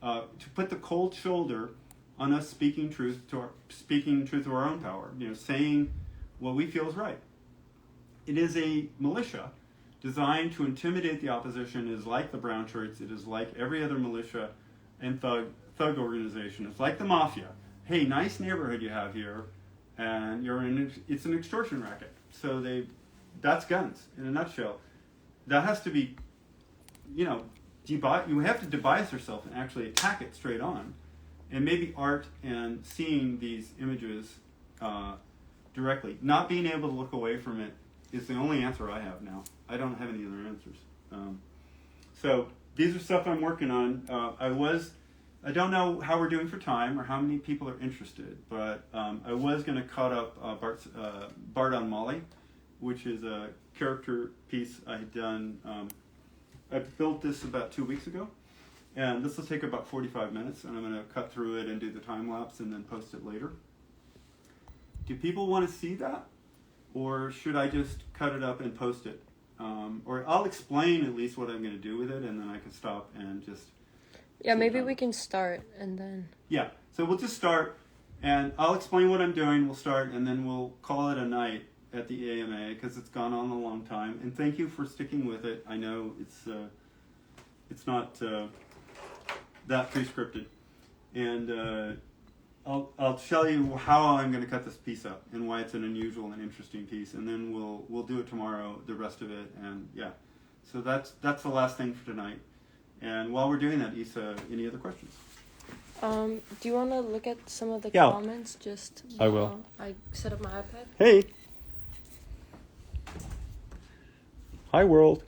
to put the cold shoulder on us speaking truth to our own power, saying what we feel is right. It is a militia designed to intimidate the opposition. It is like the brown shirts. It is like every other militia and thug organization. It's like the mafia. Hey, nice neighborhood you have here, and it's an extortion racket. So that's guns in a nutshell. That has to be, you have to debias yourself and actually attack it straight on. And maybe art and seeing these images directly, not being able to look away from it, is the only answer I have now. I don't have any other answers. So these are stuff I'm working on. I don't know how we're doing for time or how many people are interested, but I was going to cut up Bart on Molly, which is a character piece I had done. I built this about 2 weeks ago, And this will take about 45 minutes, and I'm going to cut through it and do the time lapse and then post it later. Do people want to see that? Or should I just cut it up and post it? Or I'll explain at least what I'm going to do with it, and then I can stop and just... Yeah, maybe we can start and then... Yeah, so we'll just start, and I'll explain what I'm doing. We'll start, and then we'll call it a night at the AMA, because it's gone on a long time. And thank you for sticking with it. I know it's not that pre-scripted. And I'll tell you how I'm going to cut this piece up and why it's an unusual and interesting piece, and then we'll do it tomorrow, the rest of it, and yeah. So that's the last thing for tonight. And while we're doing that, Isa, any other questions? Do you want to look at some of the Yeah. comments? Just I will. I set up my iPad. Hey. Hi, world.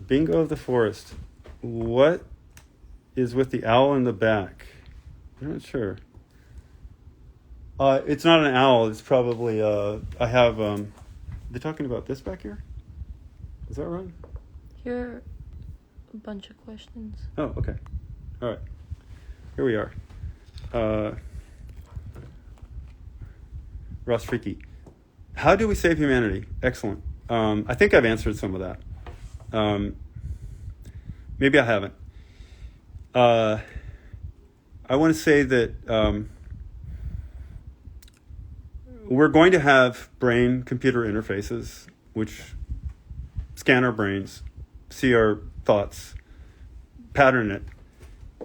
Bingo of the forest. What is with the owl in the back? I'm not sure. It's not an owl. It's probably, I have, they're talking about this back here? Is that right? Here are a bunch of questions. Oh, okay. All right. Here we are. Ross Freaky. How do we save humanity? Excellent. I think I've answered some of that. Maybe I haven't. I want to say that we're going to have brain-computer interfaces which scan our brains, see our thoughts, pattern it.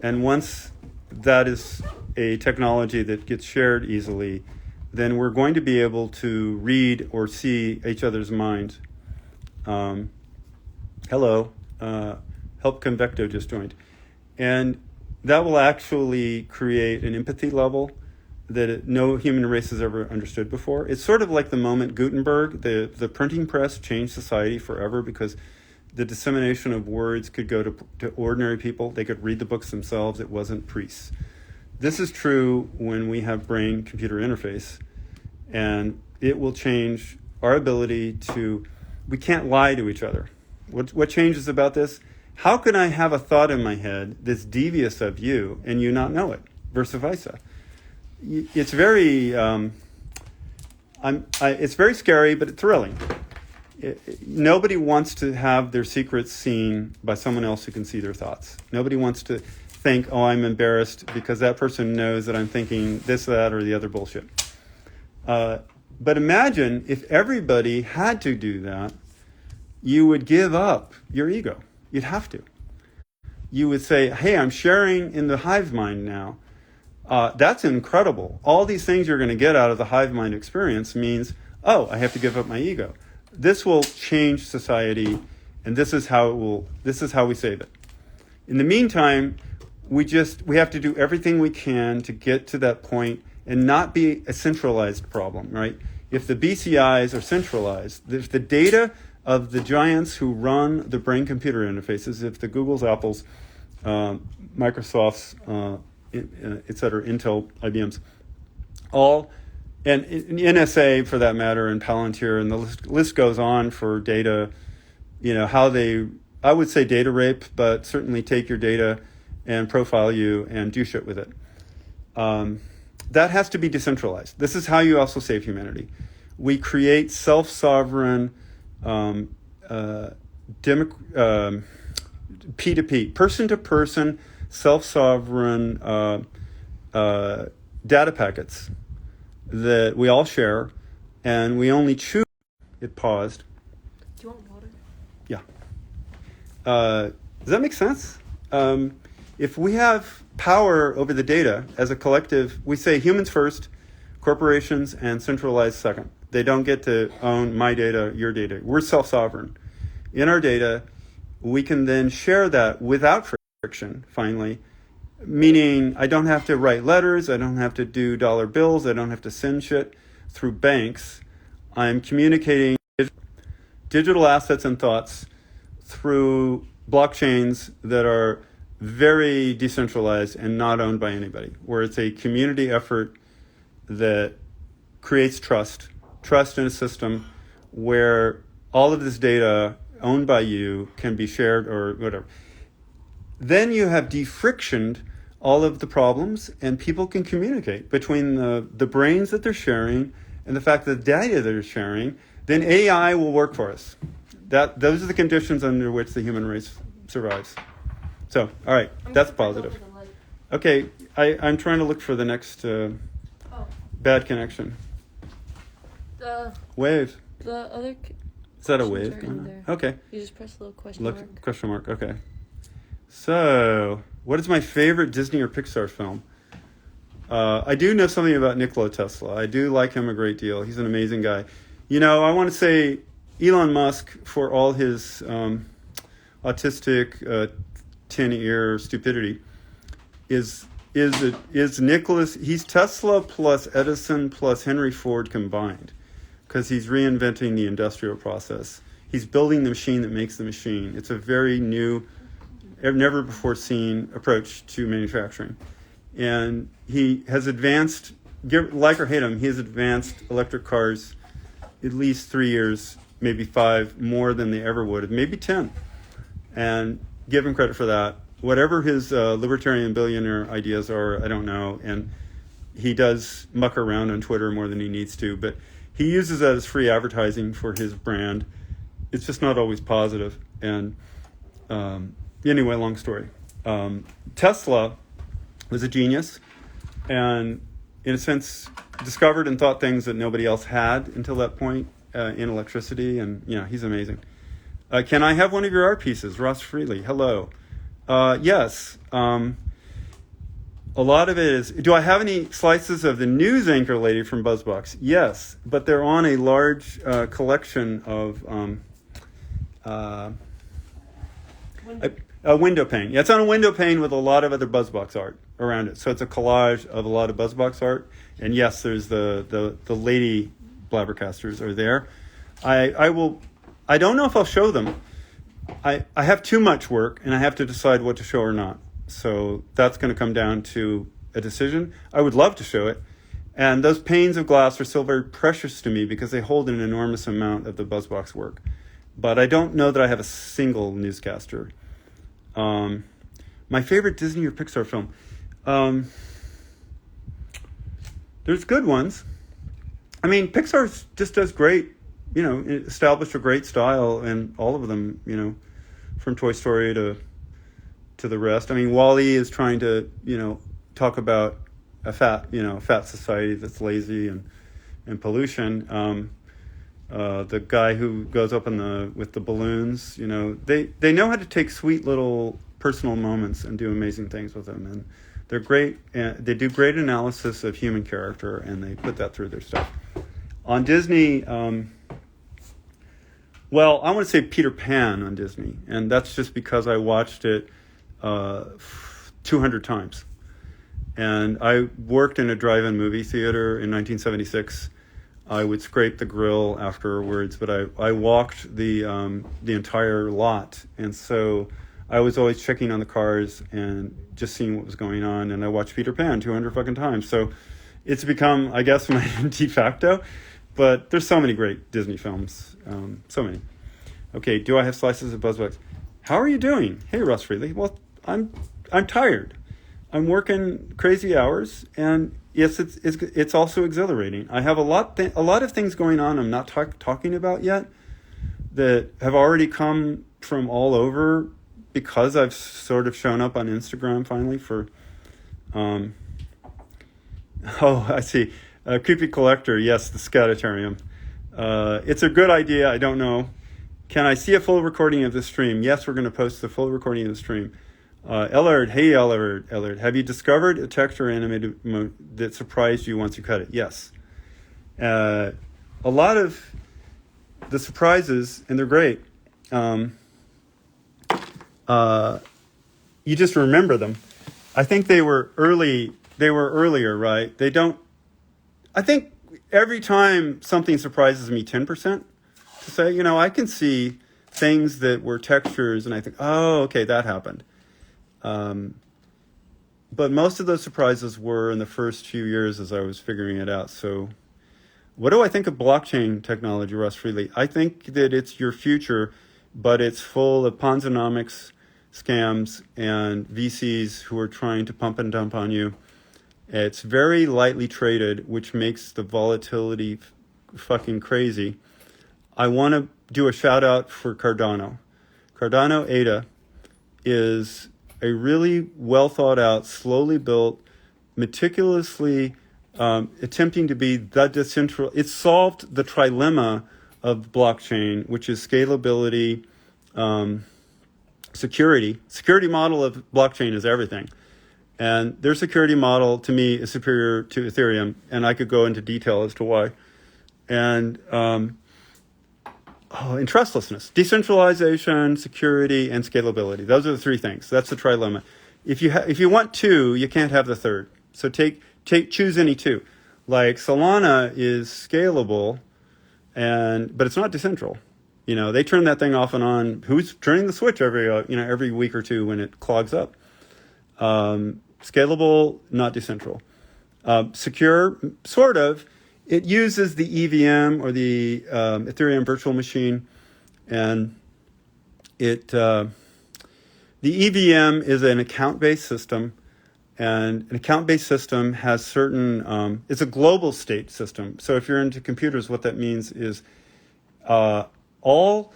And once that is a technology that gets shared easily, then we're going to be able to read or see each other's mind. Hello, Help Convecto just joined. And that will actually create an empathy level that no human race has ever understood before. It's sort of like the moment Gutenberg, the printing press changed society forever because the dissemination of words could go to ordinary people. They could read the books themselves. It wasn't priests. This is true when we have brain-computer interface, and it will change our ability to, we can't lie to each other. What changes about this? How can I have a thought in my head that's devious of you and you not know it, vice versa? It's very, it's very scary, but thrilling. Nobody wants to have their secrets seen by someone else who can see their thoughts. Nobody wants to think, oh, I'm embarrassed because that person knows that I'm thinking this, that, or the other bullshit. But imagine if everybody had to do that, you would give up your ego. You'd have to. You would say, hey, I'm sharing in the hive mind now. That's incredible. All these things you're going to get out of the hive mind experience means, oh, I have to give up my ego. This will change society, and this is how we save it. In the meantime, we have to do everything we can to get to that point and not be a centralized problem, right? If the BCIs are centralized, if the data of the giants who run the brain-computer interfaces, if the Googles, Apples, Microsofts, et cetera, Intel, IBMs, all, and NSA for that matter, and Palantir, and the list goes on for data, how they, I would say data rape, but certainly take your data and profile you and do shit with it. That has to be decentralized. This is how you also save humanity. We create self-sovereign P2P, person-to-person, self-sovereign data packets that we all share, and we only choose. It paused. Do you want water? Yeah. Does that make sense? If we have power over the data as a collective, we say humans first, corporations, and centralized second. They don't get to own my data, your data. We're self-sovereign. In our data, we can then share that without friction, finally, meaning I don't have to write letters, I don't have to do dollar bills, I don't have to send shit through banks. I'm communicating digital assets and thoughts through blockchains that are very decentralized and not owned by anybody, where it's a community effort that creates trust in a system where all of this data owned by you can be shared or whatever. then you have defrictioned all of the problems, and people can communicate between the brains that they're sharing and the fact that the data they're sharing. Then AI will work for us. Those are the conditions under which the human race survives. So, all right, that's positive. Okay, I'm trying to look for the next bad connection. Wave. The other. Is that a wave? In there. Okay. You just press a little question mark. Question mark. Okay. So, what is my favorite Disney or Pixar film? I do know something about Nikola Tesla. I do like him a great deal. He's an amazing guy. You know, I want to say Elon Musk, for all his autistic tin ear stupidity, is Nicholas. He's Tesla plus Edison plus Henry Ford combined, because he's reinventing the industrial process. He's building the machine that makes the machine. It's a very new, never before seen approach to manufacturing. And he has advanced, like or hate him, he has advanced electric cars at least 3 years, maybe 5, more than they ever would have, maybe 10. And give him credit for that. Whatever his libertarian billionaire ideas are, I don't know. And he does muck around on Twitter more than he needs to, but he uses that as free advertising for his brand. It's just not always positive. And anyway, long story. Tesla was a genius, and in a sense discovered and thought things that nobody else had until that point in electricity. And he's amazing. Can I have one of your art pieces? Ross Freely, hello. Yes. A lot of it is, do I have any slices of the news anchor lady from BuzzBox? Yes, but they're on a large collection of a window pane. Yeah, it's on a window pane with a lot of other BuzzBox art around it. So it's a collage of a lot of BuzzBox art. And yes, there's the lady blabbercasters are there. I don't know if I'll show them. I have too much work, and I have to decide what to show or not. So that's going to come down to a decision. I would love to show it. And those panes of glass are still very precious to me because they hold an enormous amount of the BuzzBox work. But I don't know that I have a single newscaster. My favorite Disney or Pixar film. There's good ones. I mean, Pixar just does great, established a great style in all of them, from Toy Story to the rest. I mean, WALL-E is trying to, talk about a fat society that's lazy and pollution. The guy who goes up with the balloons, they know how to take sweet little personal moments and do amazing things with them. And they're great. They do great analysis of human character, and they put that through their stuff. On Disney, I want to say Peter Pan on Disney, and that's just because I watched it 200 times. And I worked in a drive-in movie theater in 1976. I would scrape the grill afterwards, but I walked the entire lot, and so I was always checking on the cars and just seeing what was going on. And I watched Peter Pan 200 fucking times, so it's become, I guess, my de facto. But there's so many great Disney films, so many. Okay, do I have slices of BuzzBox? How are you doing? Hey, Russ Freely. Well, I'm tired. I'm working crazy hours, and yes, it's also exhilarating. I have a lot of things going on I'm not talking about yet that have already come from all over because I've sort of shown up on Instagram finally for. I see. Creepy Collector, yes, the Scatitarium. It's a good idea. I don't know. Can I see a full recording of the stream? Yes, we're going to post the full recording of the stream. Ellard, hey Ellard, have you discovered a text or animated mode that surprised you once you cut it? Yes. A lot of the surprises, and they're great, you just remember them. I think they were earlier, right? I think every time something surprises me 10%, to say, I can see things that were textures, and I think, oh, okay, that happened. But most of those surprises were in the first few years as I was figuring it out. So what do I think of blockchain technology, Russ Freely? I think that it's your future, but it's full of Ponzonomics, scams and VCs who are trying to pump and dump on you. It's very lightly traded, which makes the volatility fucking crazy. I want to do a shout out for Cardano. Cardano ADA is a really well thought out, slowly built, meticulously attempting to be the decentralized. It solved the trilemma of blockchain, which is scalability, security. Security model of blockchain is everything. And their security model, to me, is superior to Ethereum, and I could go into detail as to why. And and trustlessness, decentralization, security, and scalability. Those are the three things. That's the trilemma. If you want two, you can't have the third. So choose any two. Like Solana is scalable, but it's not decentral. They turn that thing off and on. Who's turning the switch every week or two when it clogs up? Scalable, not decentral. Secure, sort of. It uses the EVM or the Ethereum virtual machine, and the EVM is an account-based system, and an account-based system has certain. It's a global state system. So if you're into computers, what that means is all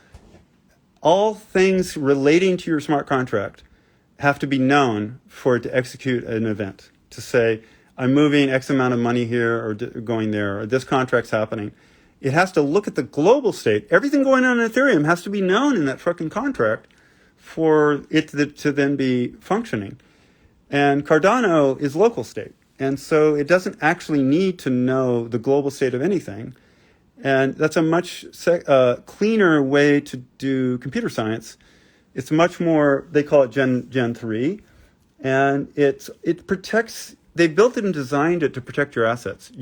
things relating to your smart contract have to be known for it to execute an event. To say, I'm moving X amount of money here or going there, or this contract's happening. It has to look at the global state. Everything going on in Ethereum has to be known in that fucking contract for it to then be functioning. And Cardano is local state. And so it doesn't actually need to know the global state of anything. And that's a much cleaner way to do computer science. It's much more, they call it Gen 3. And it protects. They built it and designed it to protect your assets.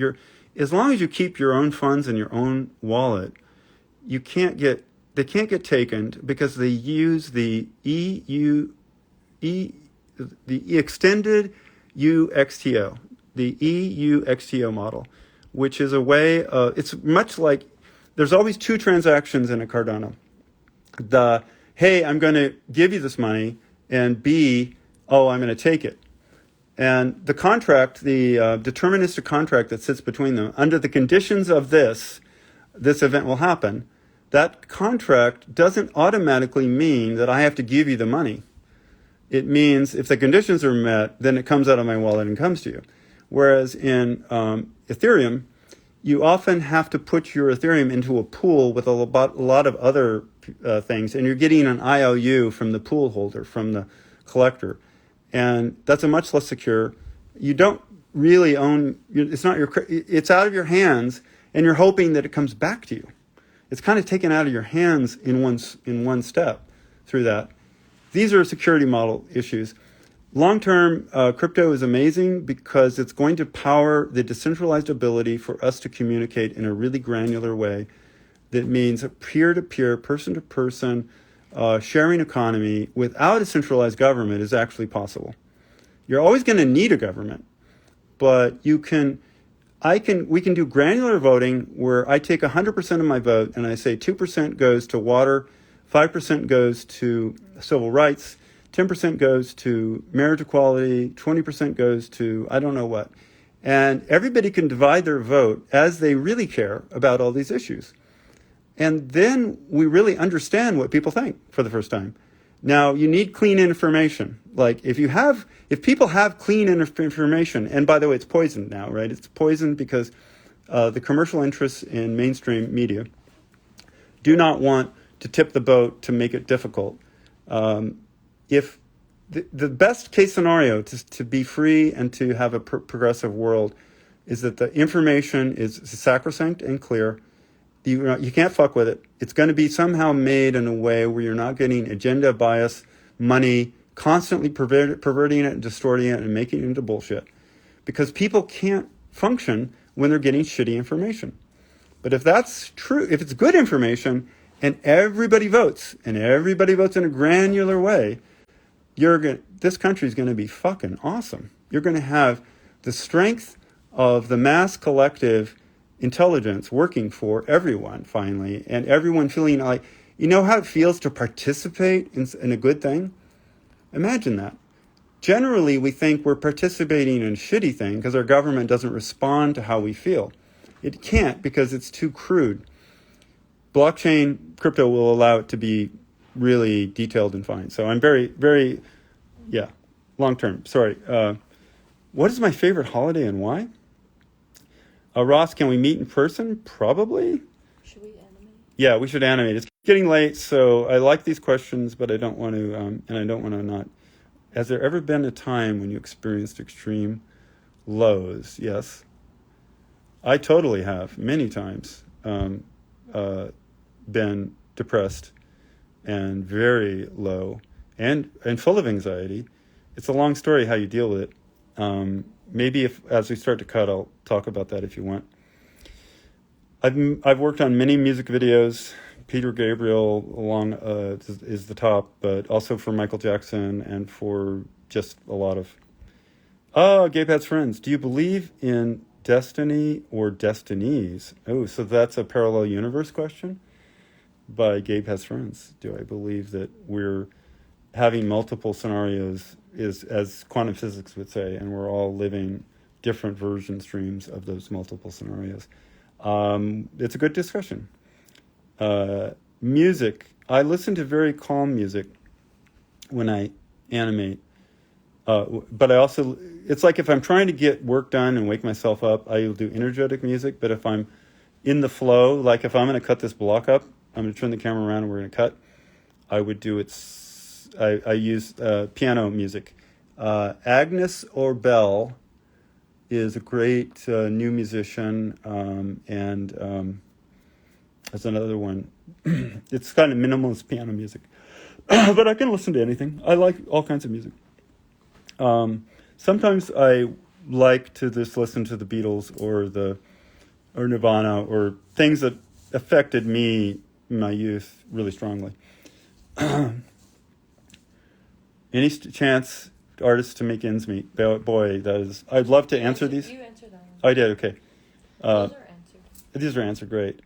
As long as you keep your own funds in your own wallet, they can't get taken because they use the extended UXTO, the EUXTO model, which is a way of, it's much like, there's always two transactions in a Cardano. Hey, I'm going to give you this money, and B, oh, I'm going to take it. And the contract, the deterministic contract that sits between them, under the conditions of this event will happen, that contract doesn't automatically mean that I have to give you the money. It means if the conditions are met, then it comes out of my wallet and comes to you. Whereas in Ethereum, you often have to put your Ethereum into a pool with a lot of other things, and you're getting an IOU from the pool holder, from the collector. And that's a much less secure. You don't really own, it's out of your hands, and you're hoping that it comes back to you. It's kind of taken out of your hands in one step through that. These are security model issues. Long-term, crypto is amazing because it's going to power the decentralized ability for us to communicate in a really granular way. That means a peer-to-peer, person-to-person sharing economy without a centralized government is actually possible. You're always going to need a government, but we can do granular voting where I take 100% of my vote and I say 2% goes to water, 5% goes to civil rights, 10% goes to marriage equality, 20% goes to I don't know what. And everybody can divide their vote as they really care about all these issues. And then we really understand what people think for the first time. Now, you need clean information. Like if people have clean information, and by the way, it's poisoned now, right? It's poisoned because the commercial interests in mainstream media do not want to tip the boat to make it difficult. If the best case scenario to be free and to have a progressive world is that the information is sacrosanct and clear. You can't fuck with it. It's going to be somehow made in a way where you're not getting agenda, bias, money, constantly perverting it and distorting it and making it into bullshit. Because people can't function when they're getting shitty information. But if that's true, if it's good information and everybody votes in a granular way, this country is going to be fucking awesome. You're going to have the strength of the mass collective intelligence working for everyone finally, and everyone feeling like, you know how it feels to participate in a good thing? Imagine that. Generally, we think we're participating in a shitty thing because our government doesn't respond to how we feel. It can't because it's too crude. Blockchain crypto will allow it to be really detailed and fine. So I'm very, very, long term. Sorry. What is my favorite holiday and why? Ross, can we meet in person? Probably. Should we animate? Yeah, we should animate. It's getting late, so I like these questions, but I don't want to, and I don't want to not. Has there ever been a time when you experienced extreme lows? Yes. I totally have, many times, been depressed and very low and full of anxiety. It's a long story how you deal with it. Maybe if as we start to cut, I'll talk about that if you want. I've worked on many music videos. Peter Gabriel is the top, but also for Michael Jackson and for just a lot of... Gabe has friends. Do you believe in destiny or destinies? Oh, so that's a parallel universe question by Gabe has friends. Do I believe that we're having multiple scenarios is, as quantum physics would say, and we're all living different version streams of those multiple scenarios? It's a good discussion. Music. I listen to very calm music when I animate. But I also, it's like if I'm trying to get work done and wake myself up, I will do energetic music. But if I'm in the flow, like if I'm going to cut this block up, I'm going to turn the camera around and we're going to cut, I would do it, I use piano music. Agnes Orbell is a great new musician, and there's another one. It's kind of minimalist piano music. But I can listen to anything. I like all kinds of music. Sometimes I like to just listen to the Beatles or Nirvana or things that affected me in my youth really strongly. Any chance artists to make ends meet? Boy, that is. I'd love to answer these. You answered that one. I did. Okay. Those are answered. These are answered. Great.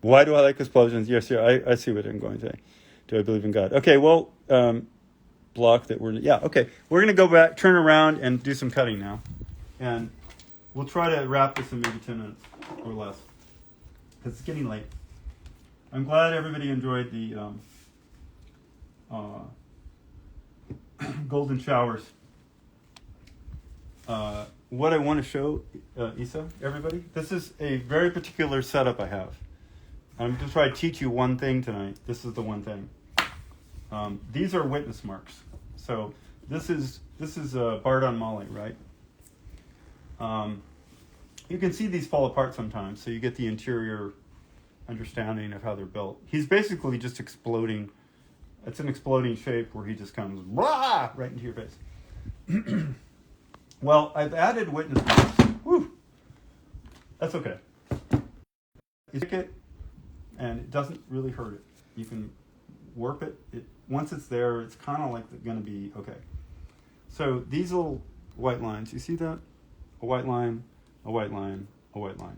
Why do I like explosions? Yes, I see what I'm going to say. Do I believe in God? Okay. Well. Block that we're okay, we're gonna go back, turn around and do some cutting now, and we'll try to wrap this in maybe 10 minutes or less because it's getting late. I'm glad everybody enjoyed the golden showers. What I want to show Isa, everybody, this is a very particular setup I have. I'm just trying to teach you one thing tonight. This is the one thing. These are witness marks. So this is Bart on Molly, right? You can see these fall apart sometimes, so you get the interior understanding of how they're built. He's basically just exploding. It's an exploding shape where he just comes rah, right into your face. Well, I've added witness marks. Woo! That's okay. You stick it, and it doesn't really hurt it. You can warp it. Once it's there, it's kind of like going to be okay. So these little white lines, you see that? A white line, a white line, a white line.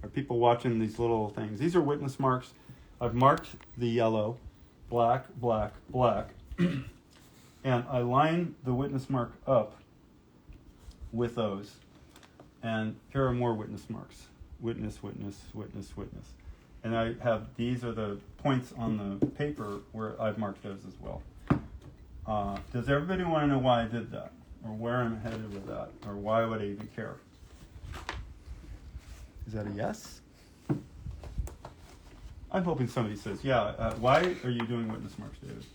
Are people watching these little things? These are witness marks. I've marked the yellow, black, black, black, and I line the witness mark up with those. And here are more witness marks. Witness, witness, witness, witness. And I have, these are the points on the paper where I've marked those as well. Does everybody want to know why I did that? Or where I'm headed with that? Or why would I even care? Is that a yes? I'm hoping somebody says, yeah. Why are you doing witness marks, David?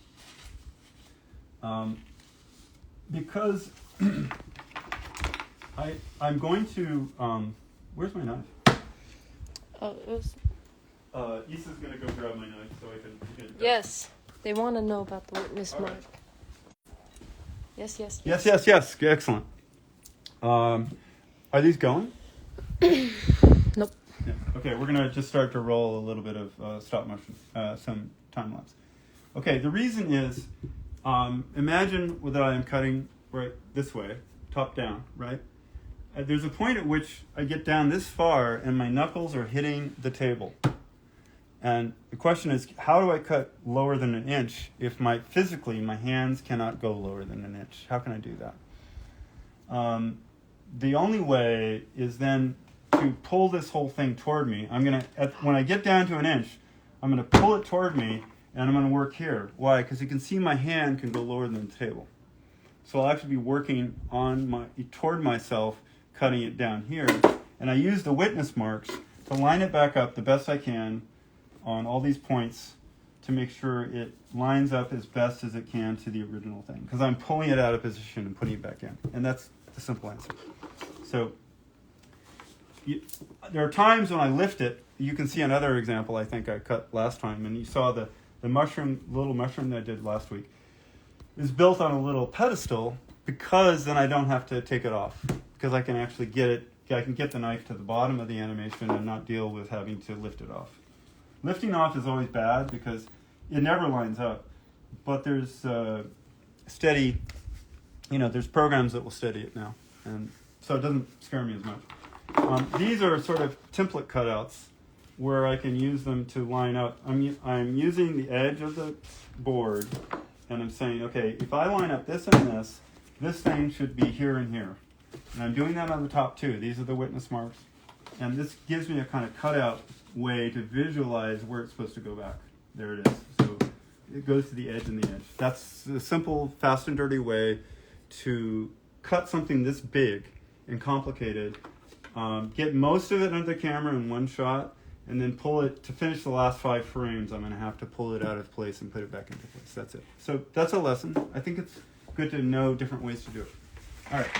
Because I'm going to, where's my knife? Oh, it was... Issa's going to go grab my knife so I can... Yes, they want to know about the witness All mark. right. Yes. Yes. Excellent. Are these going? Nope. Yeah. Okay, we're going to just start to roll a little bit of stop motion, some time lapse. Okay, the reason is, imagine that I am cutting right this way, top down, right? There's a point at which I get down this far and my knuckles are hitting the table. And the question is, how do I cut lower than an inch if physically my hands cannot go lower than an inch? How can I do that? The only way is then to pull this whole thing toward me. When I get down to an inch, I'm going to pull it toward me, and I'm going to work here. Why? Because you can see my hand can go lower than the table. So I'll actually be working toward myself, cutting it down here. And I use the witness marks to line it back up the best I can on all these points to make sure it lines up as best as it can to the original thing. Because I'm pulling it out of position and putting it back in. And that's the simple answer. So there are times when I lift it. You can see another example I think I cut last time. And you saw the little mushroom that I did last week. Is built on a little pedestal because then I don't have to take it off. Because I can actually I can get the knife to the bottom of the animation and not deal with having to lift it off. Lifting off is always bad because it never lines up. But there's there's programs that will steady it now. And so it doesn't scare me as much. These are sort of template cutouts where I can use them to line up. I'm using the edge of the board and I'm saying, okay, if I line up this and this thing should be here and here. And I'm doing that on the top too. These are the witness marks. And this gives me a kind of cutout way to visualize where it's supposed to go back. There it is. So it goes to the edge and the edge. That's a simple, fast and dirty way to cut something this big and complicated. Get most of it under the camera in one shot, and then pull it to finish the last 5 frames. I'm going to have to pull it out of place and put it back into place. That's it. So that's a lesson. I think it's good to know different ways to do it. All right.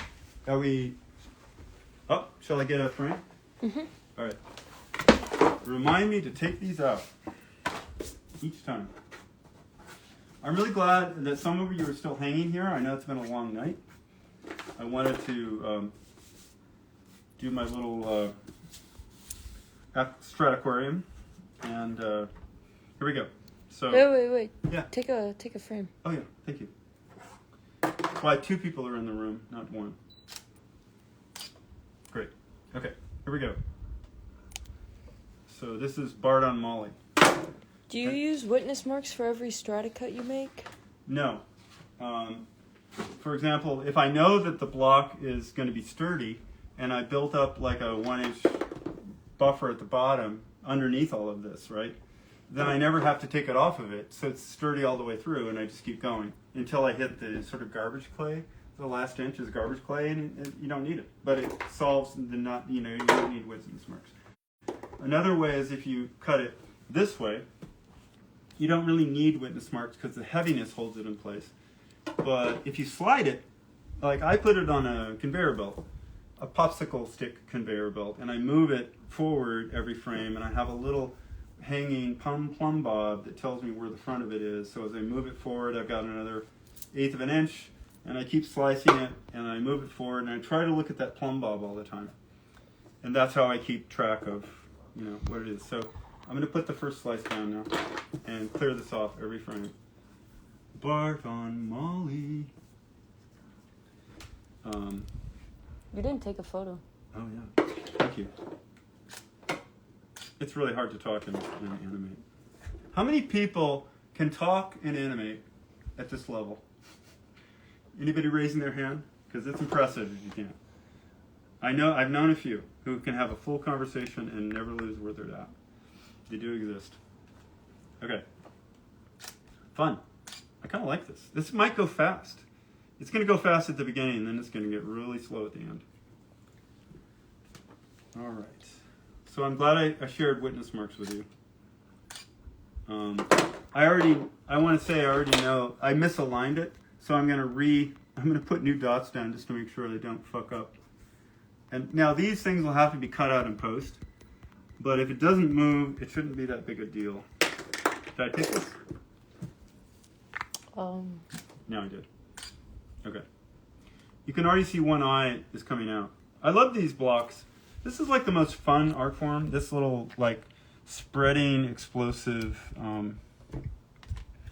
Shall I get a frame? Mm-hmm. All right. Remind me to take these out each time. I'm really glad that some of you are still hanging here. I know it's been a long night. I wanted to do my little Strataquarium, and here we go. So Wait. Yeah. Take a frame. Oh yeah, thank you. That's why 2 people are in the room, not 1. Great. Okay, here we go. So this is Bart on Molly. Do you use witness marks for every strata cut you make? No. For example, if I know that the block is going to be sturdy, and I built up like a 1-inch buffer at the bottom underneath all of this, right? Then I never have to take it off of it, so it's sturdy all the way through, and I just keep going until I hit the sort of garbage clay. The last inch is garbage clay, and you don't need it, but it solves you don't need witness marks. Another way is if you cut it this way, you don't really need witness marks because the heaviness holds it in place. But if you slide it, like I put it on a conveyor belt, a popsicle stick conveyor belt, and I move it forward every frame, and I have a little hanging plumb bob that tells me where the front of it is. So as I move it forward, I've got another 1/8 of an inch, and I keep slicing it, and I move it forward, and I try to look at that plumb bob all the time. And that's how I keep track of, what it is. So I'm going to put the first slice down now and clear this off every frame. Bart on Molly. You didn't take a photo. Oh yeah, thank you. It's really hard to talk and animate. How many people can talk and animate at this level? Anybody raising their hand? Because it's impressive if you can. I've known a few who can have a full conversation and never lose where they're at. They do exist. Okay. Fun. I kind of like this. This might go fast. It's going to go fast at the beginning, and then it's going to get really slow at the end. All right. So I'm glad I shared witness marks with you. I want to say I already know I misaligned it, so I'm going to put new dots down just to make sure they don't fuck up. And now these things will have to be cut out in post, but if it doesn't move, it shouldn't be that big a deal. Did I take this? No, I did. Okay. You can already see one eye is coming out. I love these blocks. This is like the most fun art form. This little like spreading explosive.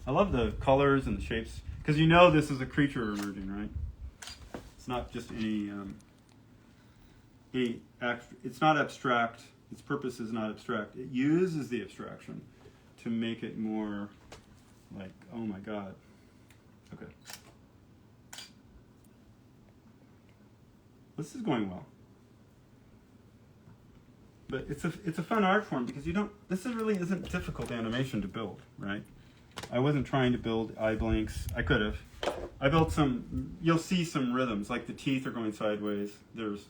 I love the colors and the shapes because this is a creature emerging, right? It's not just it's not abstract. Its purpose is not abstract. It uses the abstraction to make it more like, oh my God. Okay. This is going well. But it's a fun art form because this really isn't difficult animation to build, right? I wasn't trying to build eye blinks. I could have. I built some, you'll see some rhythms, like the teeth are going sideways. There's,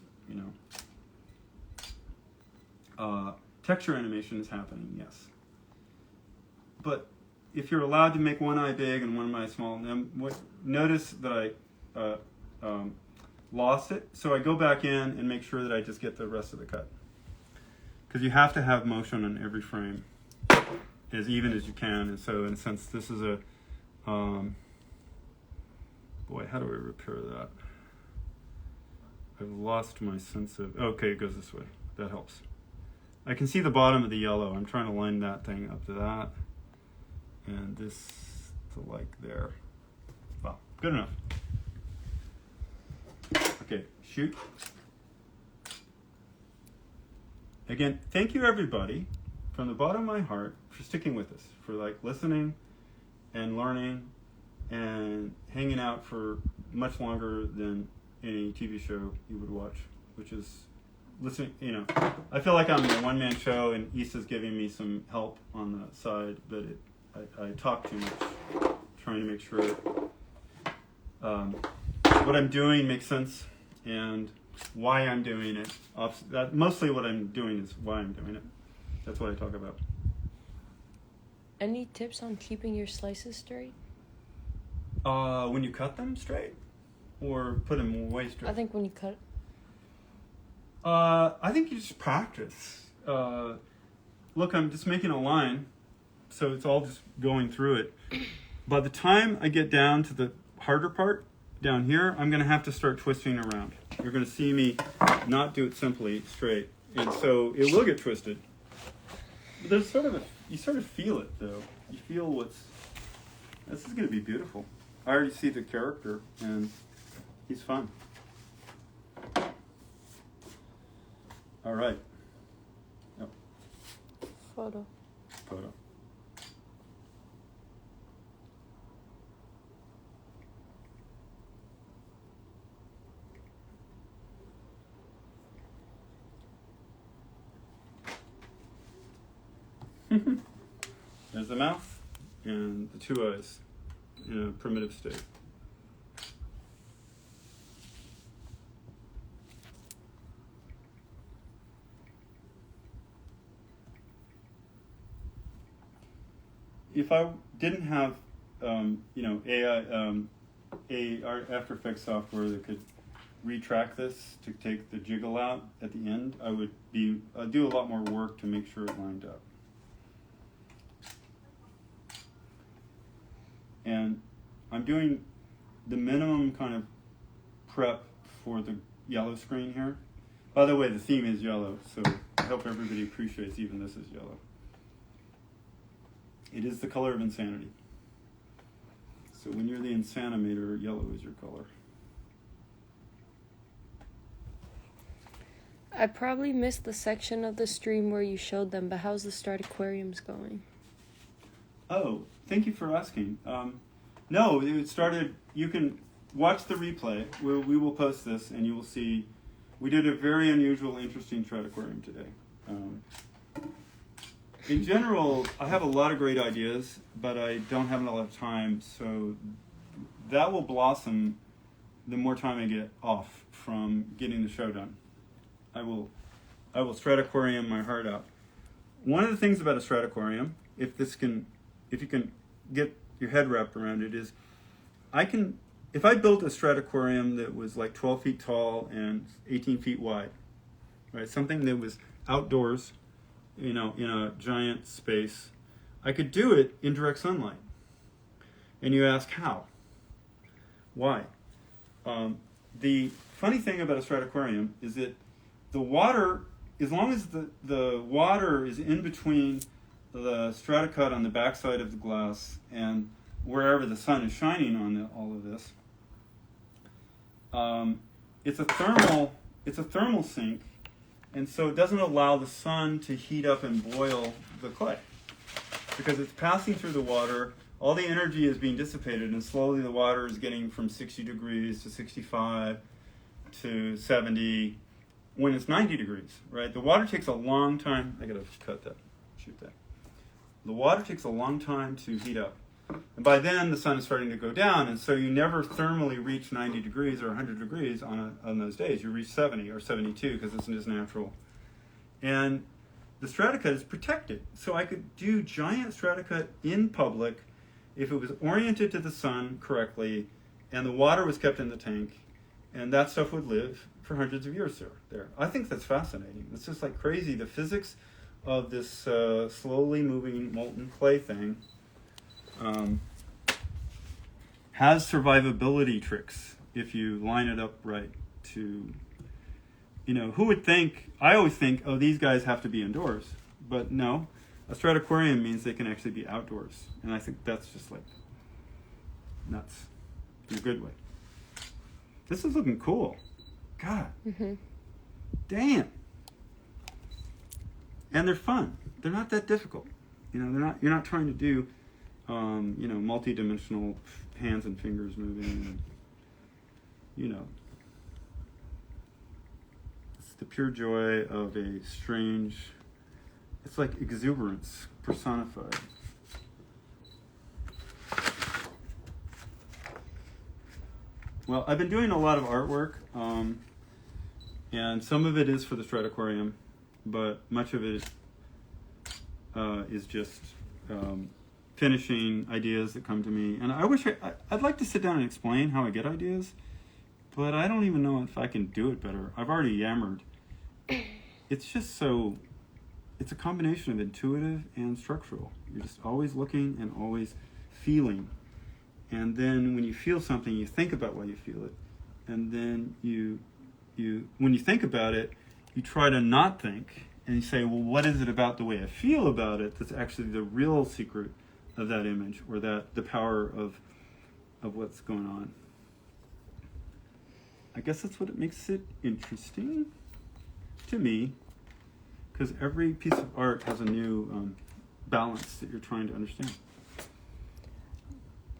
texture animation is happening, yes. But if you're allowed to make one eye big and one eye small, notice that I lost it. So I go back in and make sure that I just get the rest of the cut. Because you have to have motion on every frame, as even as you can. And so in a sense, this is a, boy, how do I repair that? I've lost my sense of, okay, it goes this way. That helps. I can see the bottom of the yellow. I'm trying to line that thing up to that. And this to like there. Well, good enough. Okay, shoot. Again, thank you everybody from the bottom of my heart for sticking with us, for like listening and learning and hanging out for much longer than any TV show you would watch, which is listening, I feel like I'm a one-man show and Issa's giving me some help on the side, but I talk too much, trying to make sure what I'm doing makes sense and why I'm doing it. Mostly what I'm doing is why I'm doing it. That's what I talk about. Any tips on keeping your slices straight? When you cut them straight? Or put them way straight? I think when you cut. I think you just practice. Look, I'm just making a line, so it's all just going through it. By the time I get down to the harder part, down here, I'm going to have to start twisting around. You're going to see me not do it simply straight. And so it will get twisted. But there's you sort of feel it, though. You feel this is going to be beautiful. I already see the character, and he's fun. All right. Yep. Photo. There's the mouth and the two eyes in a primitive state. If I didn't have, AI, After Effects software that could retract this to take the jiggle out at the end, I'd do a lot more work to make sure it lined up. And I'm doing the minimum kind of prep for the yellow screen here. By the way, the theme is yellow, so I hope everybody appreciates even this is yellow. It is the color of insanity. So when you're the insanimator, yellow is your color. I probably missed the section of the stream where you showed them, but how's the Start Aquariums going? Oh, thank you for asking. No, it started, you can watch the replay. We will post this and you will see, we did a very unusual, interesting trout aquarium today. In general, I have a lot of great ideas, but I don't have a lot of time, so that will blossom the more time I get off from getting the show done. I will Strataquarium my heart out. One of the things about a Strataquarium, if you can get your head wrapped around it, is if I built a Strataquarium that was like 12 feet tall and 18 feet wide, right, something that was outdoors, in a giant space, I could do it in direct sunlight. And you ask how? Why? The funny thing about a Strataquarium is that the water, as long as the water is in between the stratacut on the backside of the glass and wherever the sun is shining on all of this, it's a thermal sink, and so it doesn't allow the sun to heat up and boil the clay. because it's passing through the water. All the energy is being dissipated, and slowly the water is getting from 60 degrees to 65 to 70 when it's 90 degrees, right? The water takes a long time. I gotta shoot that. The water takes a long time to heat up. And by then, the sun is starting to go down, and so you never thermally reach 90 degrees or 100 degrees on those days. You reach 70 or 72 because it's just natural. And the stratacut is protected. So I could do giant stratacut in public if it was oriented to the sun correctly and the water was kept in the tank, and that stuff would live for hundreds of years there. I think that's fascinating. It's just like crazy. The physics of this slowly moving molten clay thing has survivability tricks if you line it up right to, who would think, I always think, oh, these guys have to be indoors. But no, a strataquarium means they can actually be outdoors. And I think that's just like nuts in a good way. This is looking cool. God. Mm-hmm. Damn. And they're fun. They're not that difficult. You're not trying to do multi-dimensional hands and fingers moving. It's the pure joy of a strange, it's like exuberance personified. Well, I've been doing a lot of artwork, and some of it is for the Strataquarium, but much of it is just finishing ideas that come to me. And I wish I'd like to sit down and explain how I get ideas, but I don't even know if I can do it better. I've already yammered. It's just so, it's a combination of intuitive and structural. You're just always looking and always feeling. And then when you feel something, you think about why you feel it. And then when you think about it, you try to not think, and you say, well, what is it about the way I feel about it that's actually the real secret of that image, or that the power of what's going on? I guess that's what makes it interesting to me, because every piece of art has a new balance that you're trying to understand.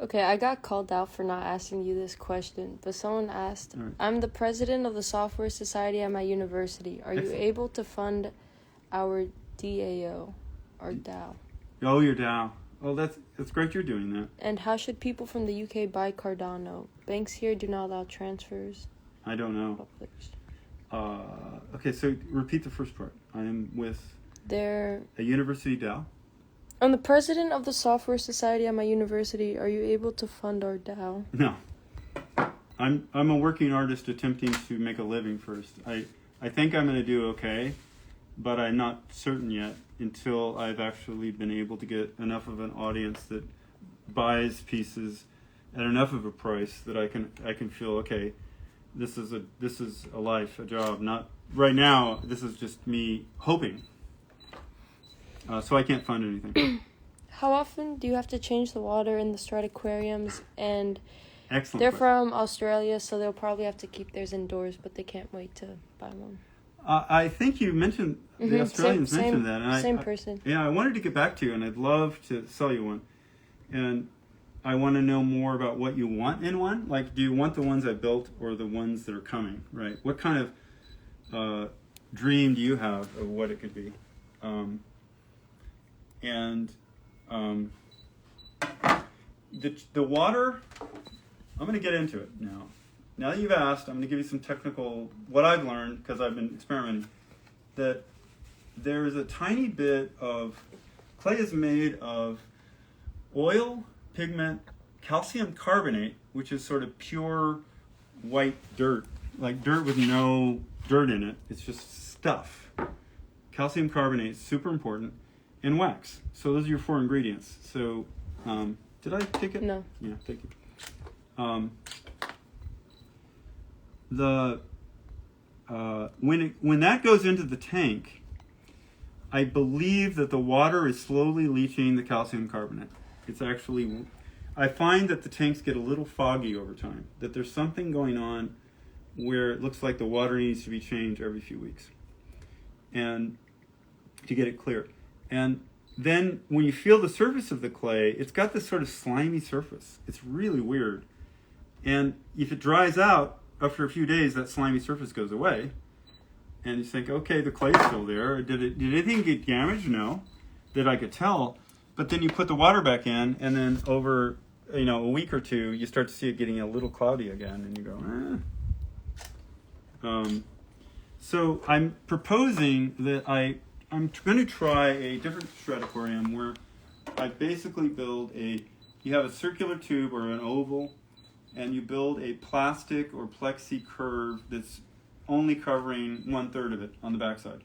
Okay, I got called out for not asking you this question, but someone asked, right. I'm the president of the Software Society at my university. Are you able to fund our DAO, or DAO? Oh, your DAO. Oh, that's great you're doing that. And how should people from the UK buy Cardano? Banks here do not allow transfers. I don't know. Okay, so repeat the first part. I am with a university DAO. I'm the president of the Software Society at my university. Are you able to fund our DAO? No. I'm a working artist attempting to make a living first. I think I'm going to do okay, but I'm not certain yet until I've actually been able to get enough of an audience that buys pieces at enough of a price that I can feel, okay, this is a life, a job. Not right now. This is just me hoping. So I can't fund anything. How often do you have to change the water in the Strataquariums? And excellent. They're from Australia, so they'll probably have to keep theirs indoors, but they can't wait to buy one. I think you mentioned, the Australians mentioned that. And same person. I wanted to get back to you, and I'd love to sell you one. And I want to know more about what you want in one. Like, do you want the ones I built or the ones that are coming, right? What kind of dream do you have of what it could be? The water, I'm going to get into it now. Now that you've asked, I'm going to give you some technical, what I've learned, because I've been experimenting, that there's a tiny bit of, clay is made of oil, pigment, calcium carbonate, which is sort of pure white dirt, like dirt with no dirt in it. It's just stuff. Calcium carbonate is super important, and wax. So those are your 4 ingredients. So, did I take it? No. Yeah, thank you. When that goes into the tank, I believe that the water is slowly leaching the calcium carbonate. It's actually, I find that the tanks get a little foggy over time, that there's something going on where it looks like the water needs to be changed every few weeks and to get it clear. And then when you feel the surface of the clay, it's got this sort of slimy surface. It's really weird. And if it dries out, after a few days, that slimy surface goes away. And you think, okay, the clay's still there. Did anything get damaged? No. That I could tell. But then you put the water back in, and then over a week or two, you start to see it getting a little cloudy again, and you go, So I'm proposing that I'm going to try a different strataquarium where I basically you have a circular tube or an oval, and you build a plastic or plexi curve that's only covering 1/3 of it on the backside.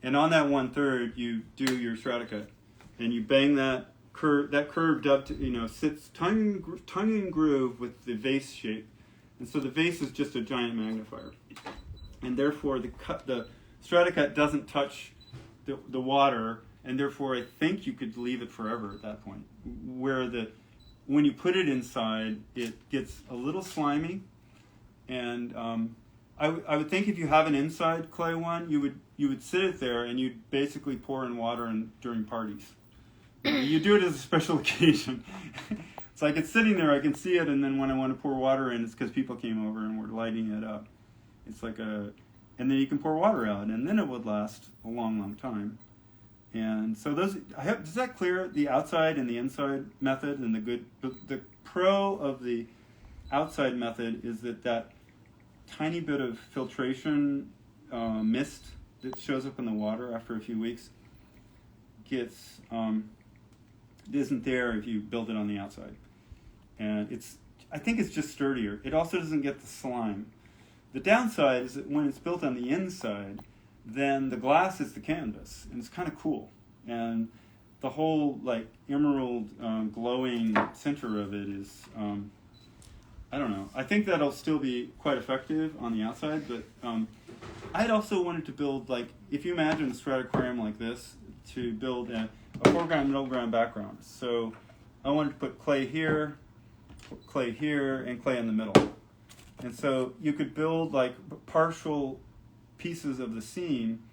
And on that 1/3, you do your stratacut, and you bang that curved up to, sits tongue and groove with the vase shape. And so the vase is just a giant magnifier. And therefore the stratacut doesn't touch the water, and therefore I think you could leave it forever at that point. Where when you put it inside, it gets a little slimy, and I would think if you have an inside clay one, you would sit it there and you'd basically pour in water during parties. You do it as a special occasion. It's like it's sitting there, I can see it, and then when I want to pour water in, it's because people came over and we're lighting it up. It's like and then you can pour water out, and then it would last a long, long time. And so does that clear the outside and the inside method? And the pro of the outside method is that tiny bit of filtration mist that shows up in the water after a few weeks isn't there if you build it on the outside. And I think it's just sturdier. It also doesn't get the slime. The downside is that when it's built on the inside, then the glass is the canvas, and it's kind of cool. And the whole emerald glowing center of it is, I don't know. I think that'll still be quite effective on the outside, but I had also wanted to build, if you imagine a strataquarium like this, to build a foreground, middle ground, background. So I wanted to put clay here, and clay in the middle. And so you could build partial pieces of the scene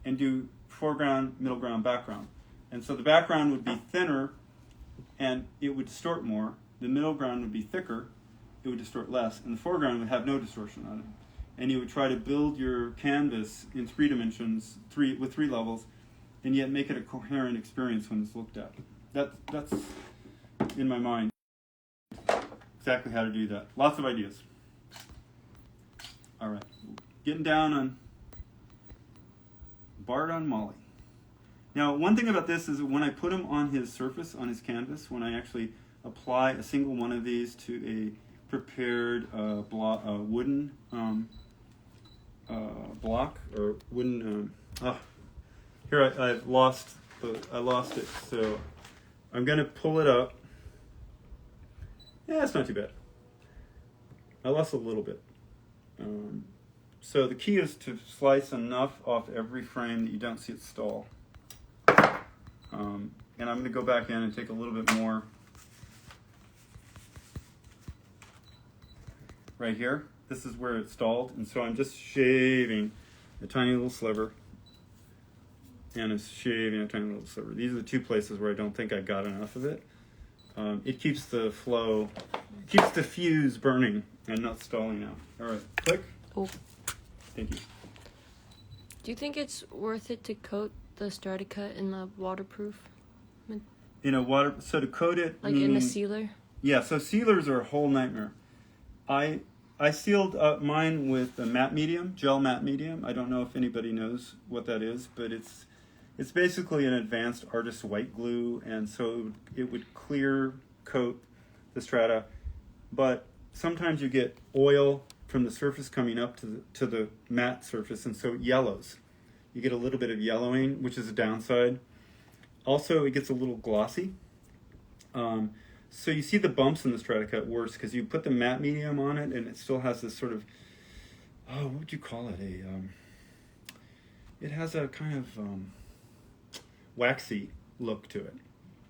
and do foreground, middle ground, background. And so the background would be thinner and it would distort more. The middle ground would be thicker, it would distort less, and the foreground would have no distortion on it. And you would try to build your canvas in 3 dimensions, with 3 levels, and yet make it a coherent experience when it's looked at. That's in my mind exactly how to do that. Lots of ideas. All right, getting down on Bart on Molly. Now, one thing about this is when I put him on his surface, on his canvas, when I actually apply a single one of these to a prepared wooden block or wooden. Here I lost it, so I'm going to pull it up. Yeah, it's not too bad. I lost a little bit. So the key is to slice enough off every frame that you don't see it stall. And I'm going to go back in and take a little bit more right here. This is where it stalled, and so I'm just shaving a tiny little sliver, and it's shaving a tiny little sliver. These are the 2 places where I don't think I got enough of it. It keeps the flow, keeps the fuse burning and not stalling out. All right, click. Oh. Thank you. Do you think it's worth it to coat the stratacut in the waterproof? So to coat it, in a sealer? Yeah, so sealers are a whole nightmare. I sealed up mine with a matte medium, gel matte medium. I don't know if anybody knows what that is, but it's basically an advanced artist white glue, and so it would clear coat the strata. But sometimes you get oil from the surface coming up to the matte surface, and so it yellows. You get a little bit of yellowing, which is a downside. Also, it gets a little glossy. So you see the bumps in the stratacut worse because you put the matte medium on it, and it still has this sort of, what would you call it? It has a kind of waxy look to it.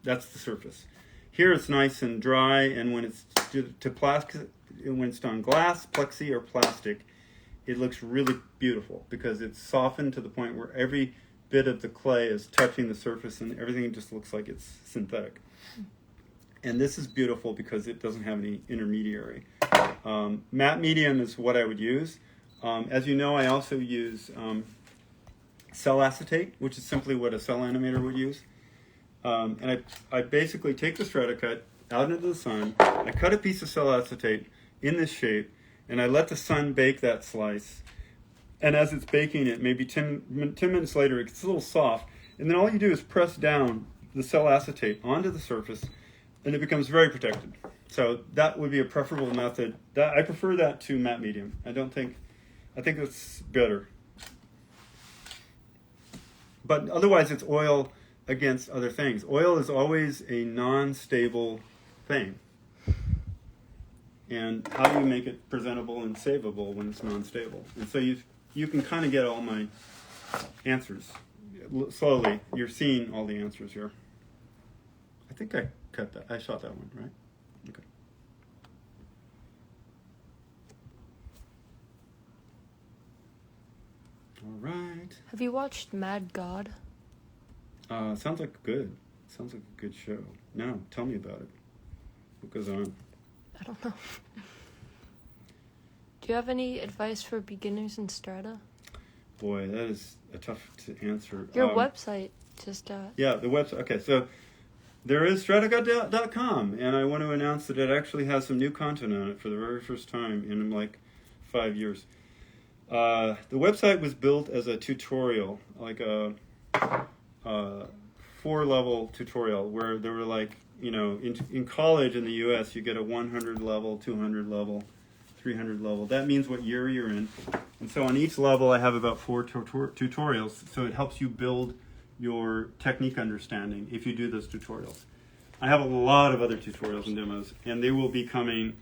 That's the surface. Here it's nice and dry, and when it's when it's done glass, plexi, or plastic, it looks really beautiful because it's softened to the point where every bit of the clay is touching the surface, and everything just looks like it's synthetic. And this is beautiful because it doesn't have any intermediary. Matte medium is what I would use. As you know, I also use cell acetate, which is simply what a cell animator would use. And I basically take the Stratacut out into the sun, I cut a piece of cell acetate in this shape, and I let the sun bake that slice. And as it's baking it, maybe 10 minutes later, it gets a little soft. And then all you do is press down the cell acetate onto the surface, and it becomes very protected. So that would be a preferable method. I prefer that to matte medium. I think it's better. But otherwise, it's oil against other things. Oil is always a non-stable thing. And how do you make it presentable and savable when it's non-stable? And so you can kind of get all my answers. Slowly, you're seeing all the answers here. I think I cut that. I shot that one, right? Okay. All right. Have you watched Mad God? Sounds like good. Sounds like a good show. No, tell me about it. What goes on? I don't know. Do you have any advice for beginners in Strata? Boy, that is a tough to answer. Your website just... Yeah, the website. Okay, so there is stratacut.com, and I want to announce that it actually has some new content on it for the very first time in like 5 years. The website was built as a tutorial, like a 4-level tutorial, where there were like, you know, in college in the U.S., you get a 100 level, 200 level, 300 level. That means what year you're in. And so on each level, I have about 4 tutorials, so it helps you build your technique understanding if you do those tutorials. I have a lot of other tutorials and demos, and they will be coming.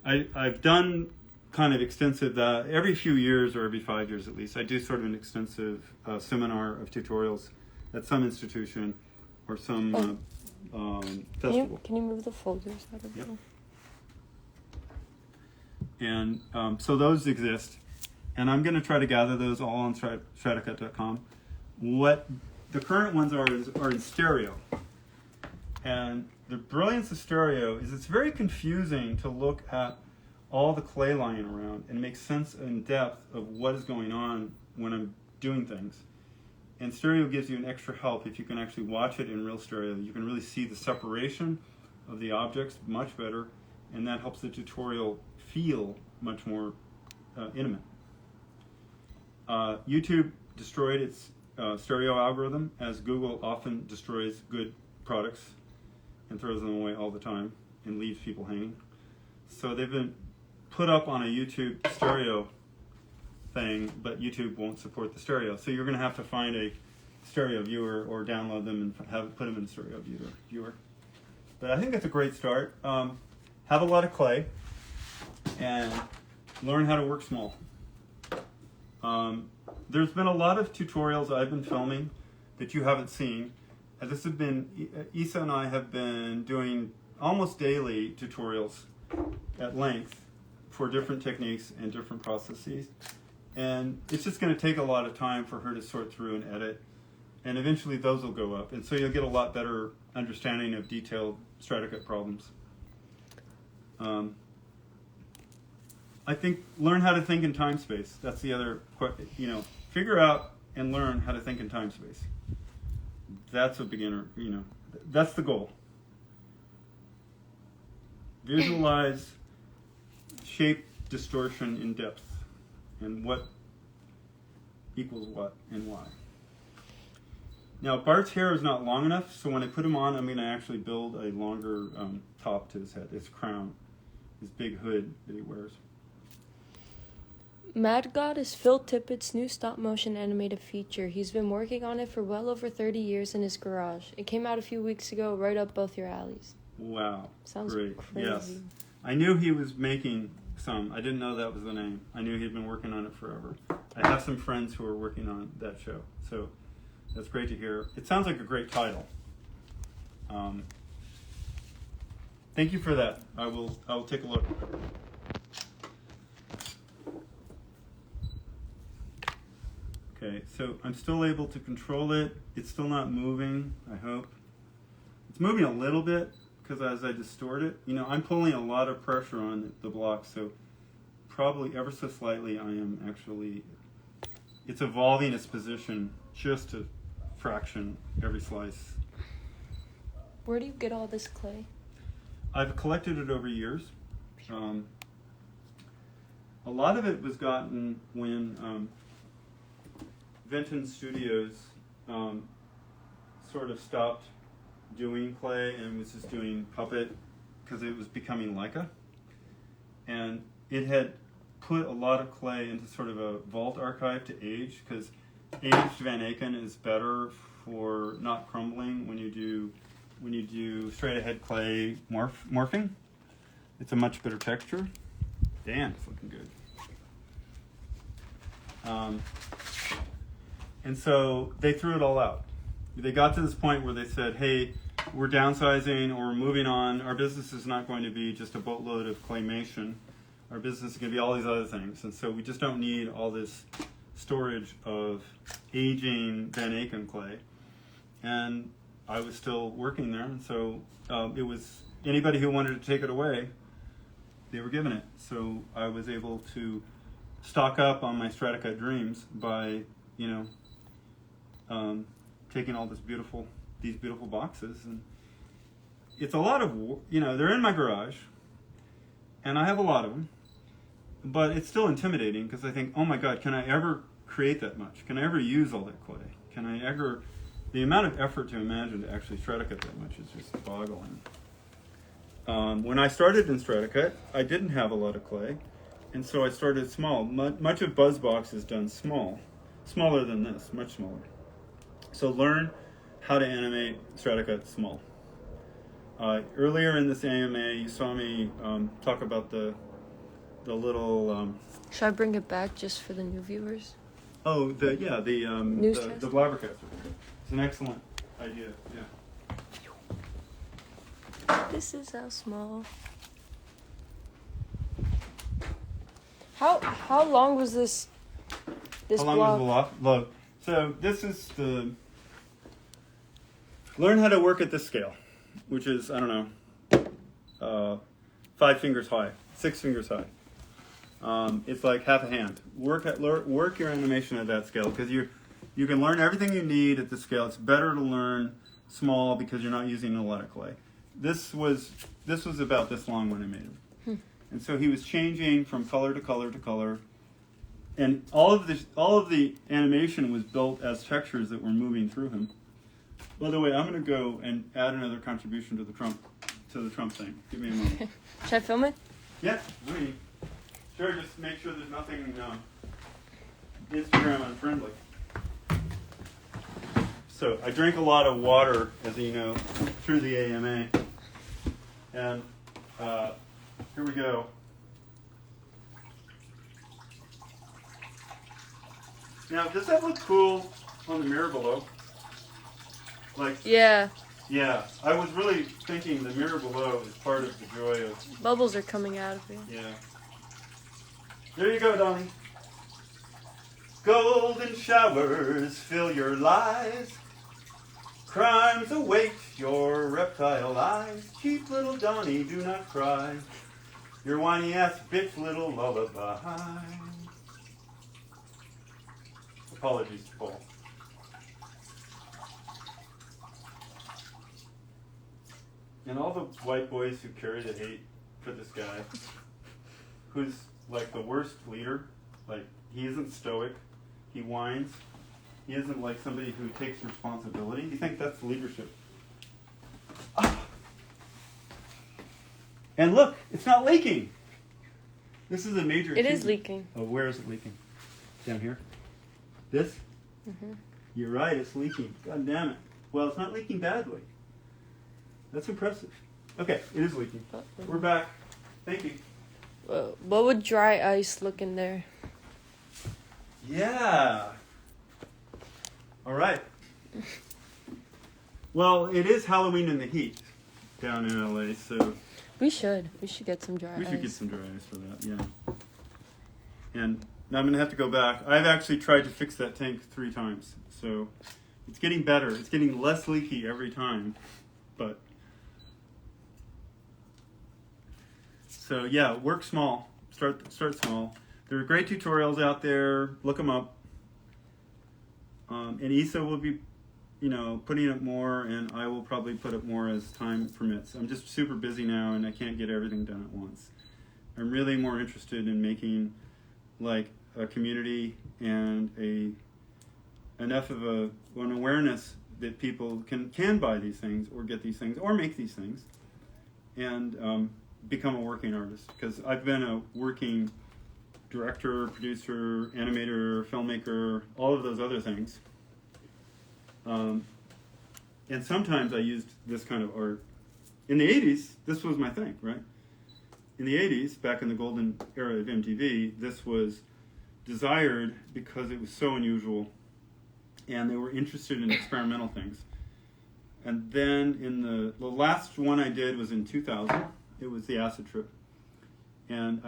I've done kind of extensive, every few years or every 5 years at least, I do sort of an extensive seminar of tutorials at some institution or some festival. Can you move the folders out of Yep. there? And so those exist, and I'm going to try to gather those all on stratacut.com. What the current ones are in stereo. And the brilliance of stereo is it's very confusing to look at all the clay lying around and make sense in depth of what is going on when I'm doing things. And stereo gives you an extra help if you can actually watch it in real stereo. You can really see the separation of the objects much better, and that helps the tutorial feel much more intimate. YouTube destroyed its stereo algorithm, as Google often destroys good products and throws them away all the time and leaves people hanging. So they've been put up on a YouTube stereo thing, but YouTube won't support the stereo. So you're going to have to find a stereo viewer or download them and put them in a stereo viewer. But I think that's a great start. Have a lot of clay and learn how to work small. There's been a lot of tutorials I've been filming that you haven't seen. This has been, Isa and I have been doing almost daily tutorials at length for different techniques and different processes. And it's just going to take a lot of time for her to sort through and edit. And eventually those will go up. And so you'll get a lot better understanding of detailed Stratacut problems. I think learn how to think in time space. That's the other, figure out and learn how to think in time space. That's a beginner, that's the goal. Visualize shape distortion in depth and what equals what and why. Now, Bart's hair is not long enough, so when I put him on, I'm going to actually build a longer top to his head, his crown, his big hood that he wears. Mad God is Phil Tippett's new stop-motion animated feature. He's been working on it for well over 30 years in his garage. It came out a few weeks ago, right up both your alleys. Wow. Sounds great. crazy. Yes. I knew he was making some. I didn't know that was the name. I knew he'd been working on it forever. I have some friends who are working on that show, so that's great to hear. It sounds like a great title. Thank you for that. I will take a look. Okay, Okay, so I'm still able to control it. It's still not moving, I hope. It's moving a little bit because as I distort it, I'm pulling a lot of pressure on the block, so probably ever so slightly I am actually, it's evolving its position just a fraction every slice. Where do you get all this clay? I've collected it over years. A lot of it was gotten when Vinton Studios sort of stopped doing clay and was just doing puppet because it was becoming Leica. And it had put a lot of clay into sort of a vault archive to age because aged Van Aken is better for not crumbling when you do straight ahead clay morphing. It's a much better texture. Damn, it's looking good. And so they threw it all out. They got to this point where they said, hey, we're downsizing or we're moving on. Our business is not going to be just a boatload of claymation. Our business is going to be all these other things. And so we just don't need all this storage of aging Van Aken clay. And I was still working there. And so it was anybody who wanted to take it away, they were given it. So I was able to stock up on my Stratacut dreams by, taking all these beautiful boxes, and it's a lot of, they're in my garage, and I have a lot of them, but it's still intimidating because I think, oh my God, can I ever create that much? Can I ever use all that clay? Can I ever? The amount of effort to imagine to actually Stratacut that much is just boggling. When I started in Stratacut, I didn't have a lot of clay. And so I started small. Much of BuzzBox is done small. Smaller than this, much smaller. So learn how to animate Stratacut small. Earlier in this AMA, you saw me talk about the little... Should I bring it back just for the new viewers? Oh, the Blabbercaster. It's an excellent idea, yeah. This is how small. How long was this How long block? was the log? So this is the... Learn how to work at this scale, which is, I don't know, 5 fingers high, 6 fingers high. It's like half a hand. Work your animation at that scale because you can learn everything you need at this scale. It's better to learn small because you're not using a lot of clay. This was about this long when I made him. And so he was changing from color to color to color. And all of the animation was built as textures that were moving through him. By the way, I'm going to go and add another contribution to the Trump thing. Give me a moment. Should I film it? Yeah, sure. Just make sure there's nothing Instagram unfriendly. So I drink a lot of water, as you know, through the AMA, and here we go. Now, does that look cool on the mirror below? Yeah. Yeah, I was really thinking the mirror below is part of the joy of... Bubbles are coming out of it. Yeah. There you go, Donnie. Golden showers fill your lies. Crimes await your reptile eyes. Cheap little Donnie, do not cry. Your whiny ass bitch little lullaby. Apologies, Paul. And all the white boys who carry the hate for this guy, who's like the worst leader, like he isn't stoic, he whines, he isn't like somebody who takes responsibility. You think that's leadership? Ah. And look, it's not leaking. This is a major It achievement. is leaking. Oh, where is it leaking? Down here? This? Mm-hmm. You're right, it's leaking. God damn it. Well, it's not leaking badly. That's impressive. Okay, it is leaking. We're back. Thank you. What would dry ice look in there? Yeah. All right. Well, it is Halloween in the heat down in LA, so We should get some dry ice. we should get some dry ice for that, yeah. And Now I'm going to have to go back. I've actually tried to fix that tank 3 times. So it's getting better. It's getting less leaky every time. But so yeah, work small. Start small. There are great tutorials out there. Look them up. And Isa will be, putting up more, and I will probably put up more as time permits. I'm just super busy now, and I can't get everything done at once. I'm really more interested in making like a community and enough of an awareness that people can buy these things or get these things or make these things and become a working artist. Because I've been a working director, producer, animator, filmmaker, all of those other things. And sometimes I used this kind of art. In the 80s, this was my thing, right? In the 80s, back in the golden era of MTV, this was desired because it was so unusual and they were interested in experimental things. And then in the last one I did was in 2000. It was the acid trip. And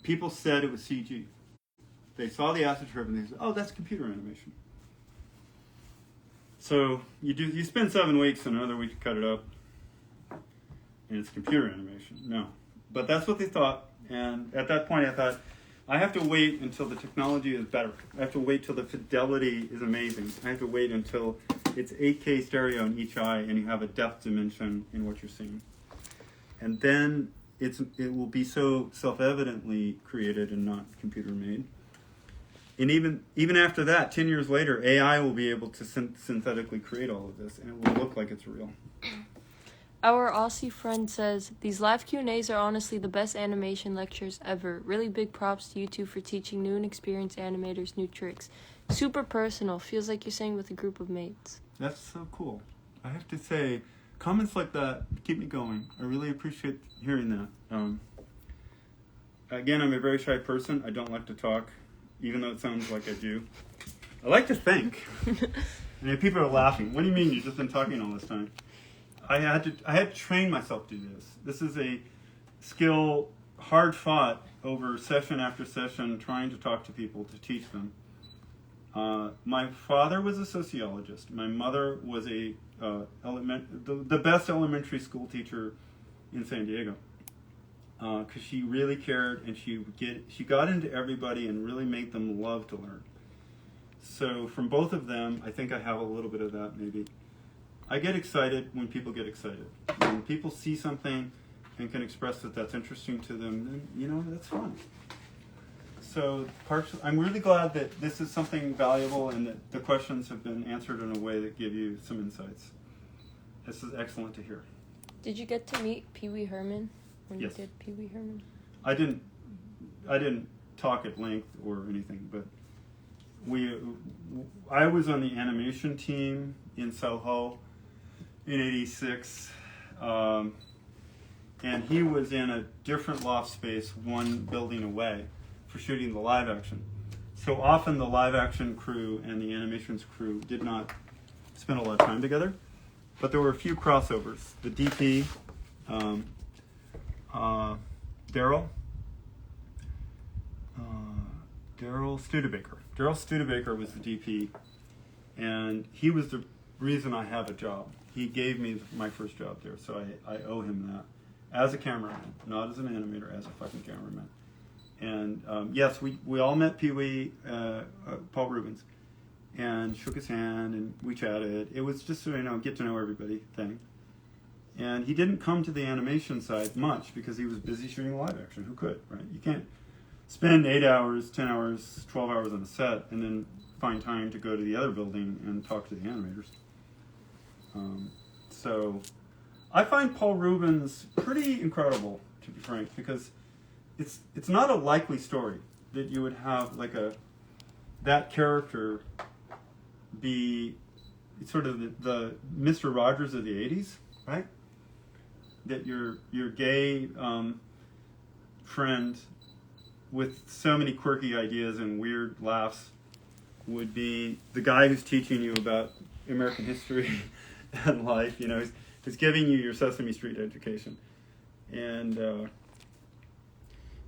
people said it was CG. They saw the acid trip and they said, oh, that's computer animation. So you spend 7 weeks and another week to cut it up, and it's computer animation. No. But that's what they thought, and at that point I thought, I have to wait until the technology is better. I have to wait till the fidelity is amazing. I have to wait until it's 8K stereo in each eye and you have a depth dimension in what you're seeing. And then it will be so self-evidently created and not computer made. And even after that, 10 years later, AI will be able to synthetically create all of this, and it will look like it's real. Our Aussie friend says, these live Q&As are honestly the best animation lectures ever. Really big props to you two for teaching new and experienced animators new tricks. Super personal. Feels like you're saying with a group of mates. That's so cool. I have to say, comments like that keep me going. I really appreciate hearing that. Again, I'm a very shy person. I don't like to talk, even though it sounds like I do. I like to think. And people are laughing. What do you mean you've just been talking all this time? I had to train myself to do this. This is a skill hard fought over session after session, trying to talk to people, to teach them. My father was a sociologist. My mother was the best elementary school teacher in San Diego. Because she really cared, and she got into everybody and really made them love to learn. So from both of them, I think I have a little bit of that maybe. I get excited when people get excited. When people see something and can express that that's interesting to them, then, that's fun. So I'm really glad that this is something valuable and that the questions have been answered in a way that give you some insights. This is excellent to hear. Did you get to meet Pee Wee Herman when Yes. you did Pee Wee Herman? I didn't talk at length or anything, but I was on the animation team in Soho in '86, and he was in a different loft space one building away for shooting the live action. So often the live action crew and the animations crew did not spend a lot of time together, but there were a few crossovers. The DP, Daryl Studebaker. Daryl Studebaker was the DP, and he was the reason I have a job. He gave me my first job there, so I owe him that. As a cameraman, not as an animator, as a fucking cameraman. And yes, we all met Pee Wee, Paul Rubens, and shook his hand, and we chatted. It was just, get to know everybody thing. And he didn't come to the animation side much because he was busy shooting live action. Who could, right? You can't spend 8 hours, 10 hours, 12 hours on a set and then find time to go to the other building and talk to the animators. So I find Paul Rubens pretty incredible, to be frank, because it's not a likely story that you would have like that character be sort of the Mr. Rogers of the 80s, right? That your gay friend with so many quirky ideas and weird laughs would be the guy who's teaching you about American history and life. He's giving you your Sesame Street education, and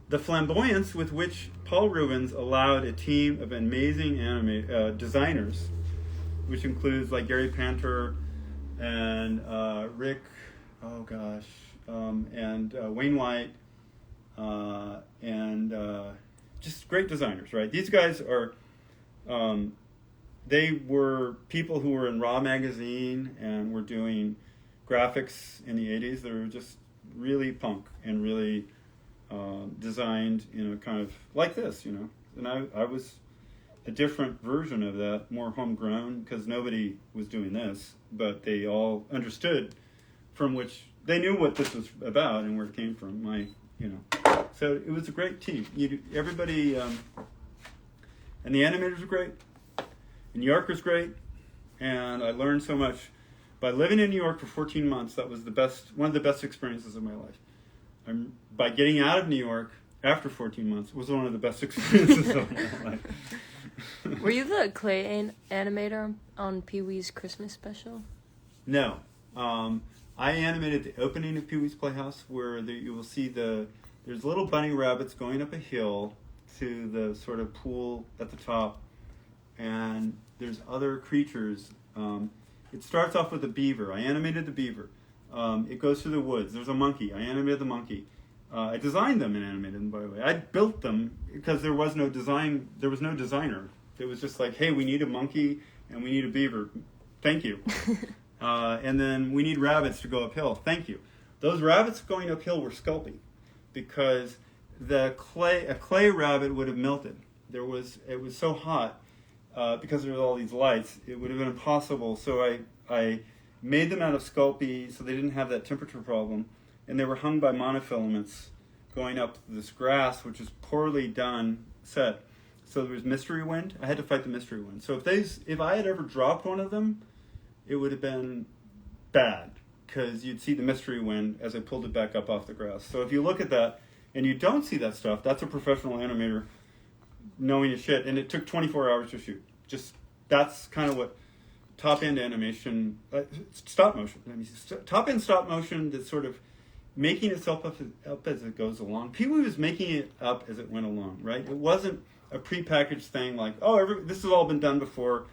the flamboyance with which Paul Rubens allowed a team of amazing designers, which includes like Gary Panter and Rick, and Wayne White, and just great designers, right? These guys are, they were people who were in Raw magazine and were doing graphics in the 80s. They were just really punk and really designed, kind of like this, And I was a different version of that, more homegrown, because nobody was doing this, but they all understood from which they knew what this was about and where it came from. So it was a great team. Everybody, and the animators were great, and New York was great, and I learned so much by living in New York for 14 months. That was one of the best experiences of my life. By getting out of New York after 14 months was one of the best experiences of my life. Were you the clay animator on Pee-wee's Christmas special? No. I animated the opening of Pee-wee's Playhouse, where you will see there's little bunny rabbits going up a hill to the sort of pool at the top, and there's other creatures. It starts off with a beaver. I animated the beaver. It goes through the woods. There's a monkey. I animated the monkey. I designed them and animated them, by the way. I built them because there was no design. There was no designer. It was just like, hey, we need a monkey and we need a beaver. Thank you. And then we need rabbits to go uphill. Thank you. Those rabbits going uphill were Sculpey because a clay rabbit would have melted. It was so hot because there was all these lights. It would have been impossible. So I made them out of Sculpey so they didn't have that temperature problem. And they were hung by monofilaments going up this grass, which is poorly done set. So there was mystery wind. I had to fight the mystery wind. So if I had ever dropped one of them, it would have been bad because you'd see the mystery wind as I pulled it back up off the grass. So if you look at that and you don't see that stuff, that's a professional animator knowing his shit. And it took 24 hours to shoot. That's kind of what top-end animation, stop motion. Top-end stop motion that's sort of making itself up as it goes along. Pee-wee was making it up as it went along, right? It wasn't a prepackaged thing like, this has all been done before.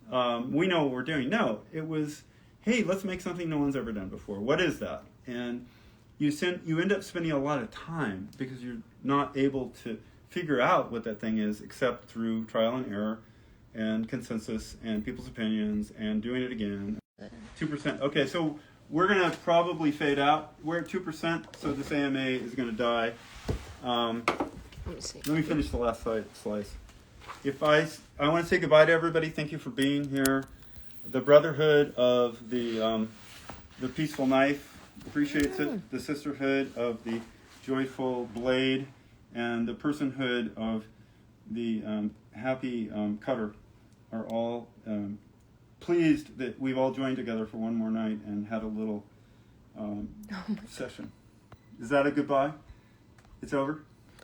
We know what we're doing. No, it was, hey, let's make something no one's ever done before. What is that? And you end up spending a lot of time because you're not able to figure out what that thing is except through trial and error and consensus and people's opinions and doing it again. 2%. Okay, so we're going to probably fade out. We're at 2%, so this AMA is going to die. Let me finish the last slice. I want to say goodbye to everybody. Thank you for being here. The Brotherhood of the Peaceful Knife appreciates it. The Sisterhood of the Joyful Blade and the Personhood of the Happy Cutter are all pleased that we've all joined together for one more night and had a little session. Is that a goodbye? It's over?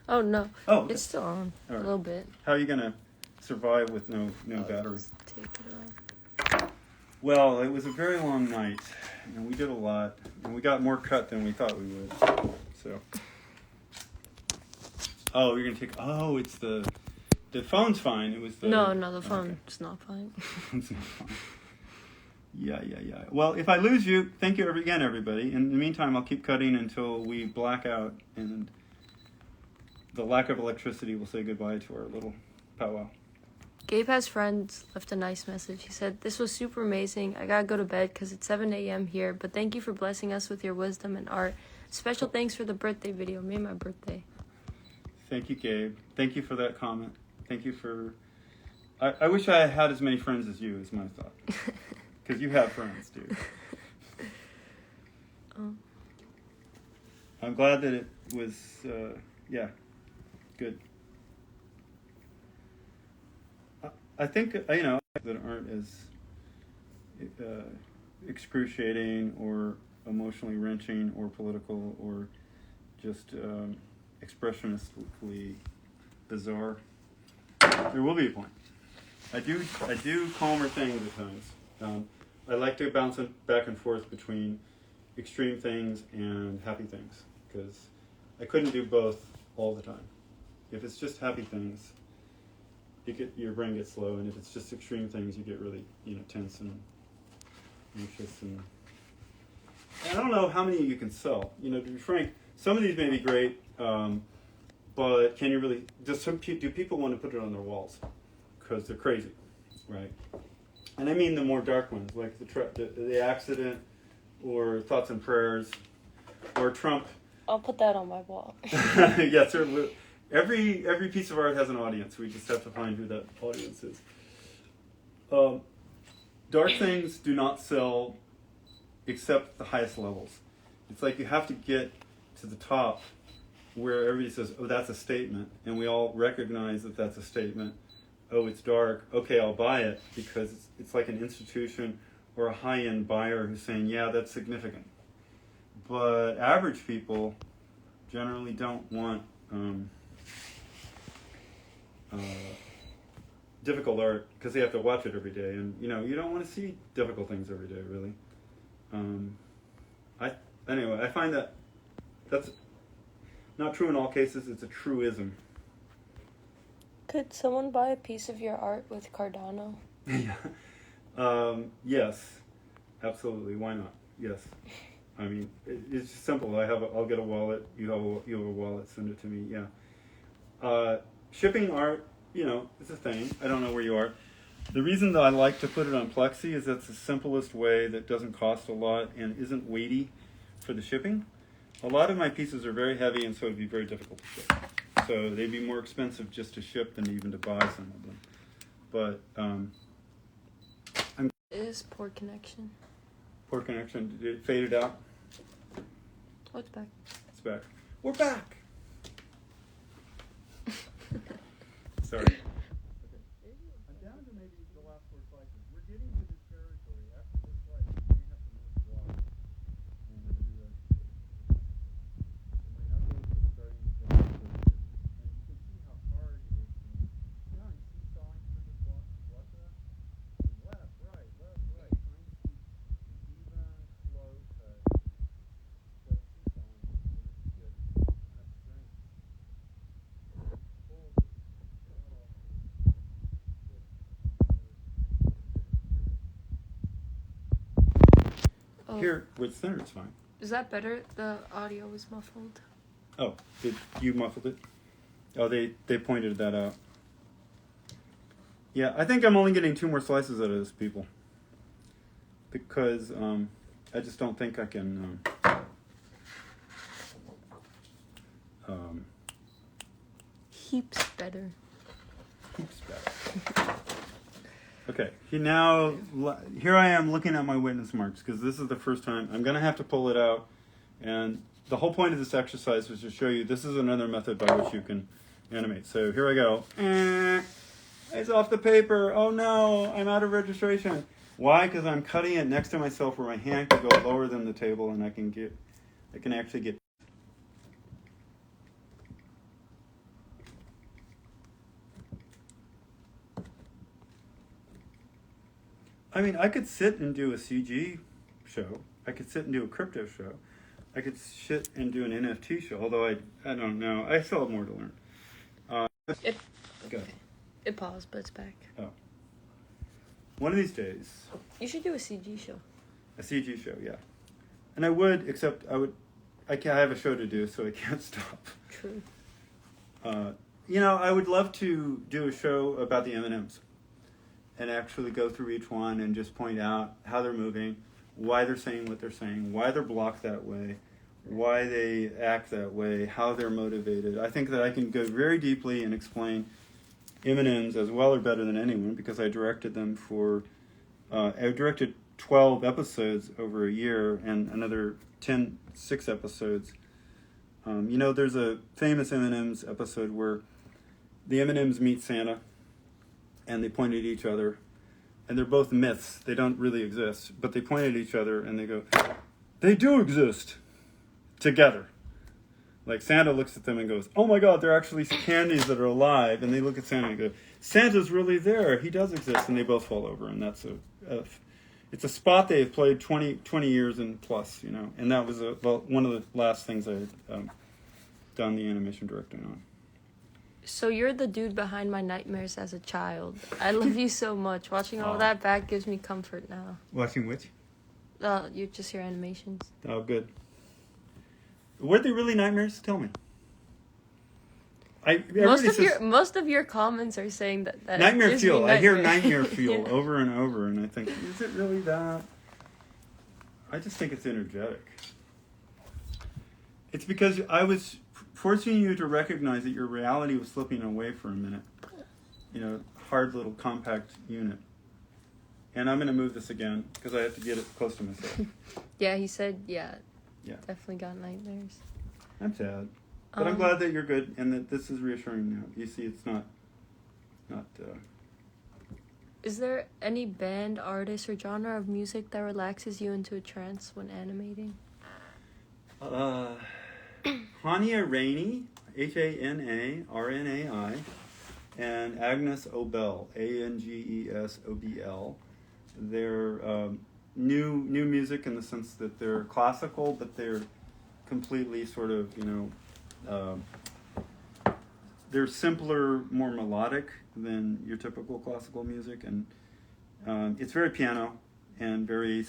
Oh, no. Oh, okay. It's still on a little bit. How are you going to survive with no battery? Just take it off. Well, it was a very long night, and we did a lot, and we got more cut than we thought we would. So, you're going to take... Oh, it's the phone's fine. It was the... No, the phone's not fine. It's not fine. Yeah. Well, if I lose you, thank you again, everybody. In the meantime, I'll keep cutting until we black out, and the lack of electricity will say goodbye to our little powwow. Gabe has friends left a nice message. He said, "This was super amazing. I gotta go to bed because it's 7 a.m. here, but thank you for blessing us with your wisdom and art. Special thanks for the birthday video. Made my birthday." Thank you, Gabe. Thank you for that comment. Thank you for... I wish I had as many friends as you, is my thought. Because you have friends, dude. I'm glad that it was, good. I think, that aren't as excruciating or emotionally wrenching or political or just expressionistically bizarre. There will be a point. I do calmer things at times. I like to bounce back and forth between extreme things and happy things because I couldn't do both all the time. If it's just happy things, your brain gets slow, and if it's just extreme things, you get really, tense and anxious. And I don't know how many you can sell. To be frank, some of these may be great, but can you really? Do people want to put it on their walls because they're crazy, right? And I mean the more dark ones, like the accident, or thoughts and prayers, or Trump. I'll put that on my wall. Yeah, certainly. Every piece of art has an audience. We just have to find who that audience is. Dark things do not sell except the highest levels. It's like you have to get to the top where everybody says, oh, that's a statement, and we all recognize that that's a statement. Oh, it's dark. Okay, I'll buy it, because it's like an institution or a high-end buyer who's saying, yeah, that's significant. But average people generally don't want difficult art because they have to watch it every day, and you don't want to see difficult things every day, really. I find that's not true in all cases. It's a truism. Could someone buy a piece of your art with Cardano? Yeah. Yes, absolutely. Why not? Yes. I mean, it's just simple. I'll get a wallet. You have a wallet. Send it to me. Yeah. Shipping art, it's a thing. I don't know where you are. The reason that I like to put it on Plexi is that's the simplest way that doesn't cost a lot and isn't weighty for the shipping. A lot of my pieces are very heavy, and so it'd be very difficult to ship. So they'd be more expensive just to ship than even to buy some of them. But Is poor connection. Poor connection. Did it faded out? Oh, it's back. It's back. We're back. Sorry. Okay. I'm down to maybe the last 4 slices. We're getting to this territory. After this slice, we may have to move the block. And do that. My knuckles are starting to get twisted. And you can see how hard it is to me. See how I'm seesawing through this block? Watch that. Left, right, trying to keep an even flow cut. But seesawing, this is good. Enough strength. Pull. Oh. Here, with center, it's fine. Is that better? The audio was muffled. Oh, did you muffled it? Oh, they pointed that out. Yeah, I think I'm only getting 2 more slices out of this, people. Because I just don't think I can... Heaps better. Heaps better. Okay, here I am looking at my witness marks, because this is the first time. I'm going to have to pull it out, and the whole point of this exercise was to show you this is another method by which you can animate. So here I go. It's off the paper. Oh no, I'm out of registration. Why? Because I'm cutting it next to myself where my hand can go lower than the table, and I can actually get... I mean, I could sit and do a CG show. I could sit and do a crypto show. I could sit and do an NFT show, although I don't know. I still have more to learn. Go. It paused, but it's back. Oh. One of these days. You should do a CG show. A CG show, yeah. And I would, except I have a show to do, so I can't stop. True. I would love to do a show about the M&Ms and actually go through each one and just point out how they're moving, why they're saying what they're saying, why they're blocked that way, why they act that way, how they're motivated. I think that I can go very deeply and explain M&Ms as well or better than anyone, because I directed them for... I directed 12 episodes over a year and another 6 episodes. There's a famous M&Ms episode where the M&Ms meet Santa, and they point at each other, and they're both myths. They don't really exist, but they point at each other and they go, they do exist together. Like Santa looks at them and goes, oh my God, they're actually candies that are alive. And they look at Santa and go, Santa's really there. He does exist. And they both fall over. And that's it's a spot they've played 20 years and plus, and that was one of the last things I done the animation directing on. So you're the dude behind my nightmares as a child. I love you so much. Watching all that back gives me comfort now. Watching which? You just your animations. Oh, good. Were they really nightmares? Tell me. Most of your comments are saying that nightmare it gives fuel. me I hear nightmares. nightmare fuel Yeah. over and over, and I think, is it really that? I just think it's energetic. It's because I was forcing you to recognize that your reality was slipping away for a minute. You know, hard little compact unit. And I'm going to move this again because I have to get it close to myself. Yeah, he said, yeah. Yeah. Definitely got nightmares. I'm sad. But I'm glad that you're good and that this is reassuring now. You see, it's not. Is there any band, artist, or genre of music that relaxes you into a trance when animating? Hania Rainey, Hanarnai, and Agnes Obel, Angesobl. They're new music in the sense that they're classical, but they're completely sort of, they're simpler, more melodic than your typical classical music, and it's very piano and very,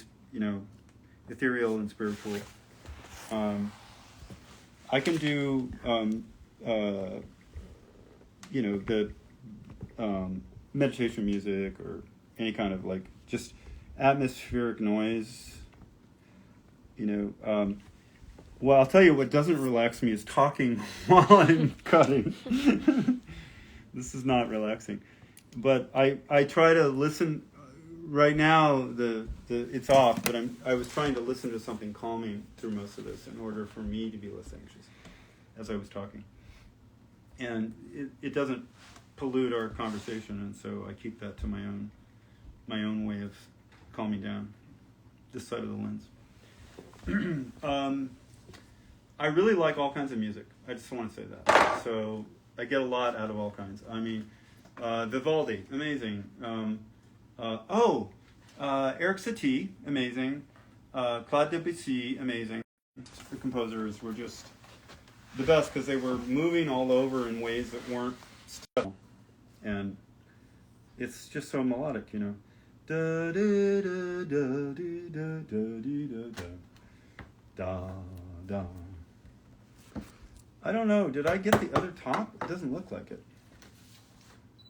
ethereal and spiritual. I can do, the meditation music or any kind of just atmospheric noise. Well, I'll tell you what doesn't relax me is talking while I'm cutting. This is not relaxing, but I try to listen. Right now, it's off, but I was trying to listen to something calming through most of this in order for me to be less anxious as I was talking. And it doesn't pollute our conversation, and so I keep that to my own way of calming down this side of the lens. I really like all kinds of music. I just want to say that. So I get a lot out of all kinds. I mean, Vivaldi, amazing. Eric Satie, amazing. Claude Debussy, amazing. The composers were just the best because they were moving all over in ways that weren't still. And it's just so melodic, Da da da da da da da da da. I don't know. Did I get the other top? It doesn't look like it.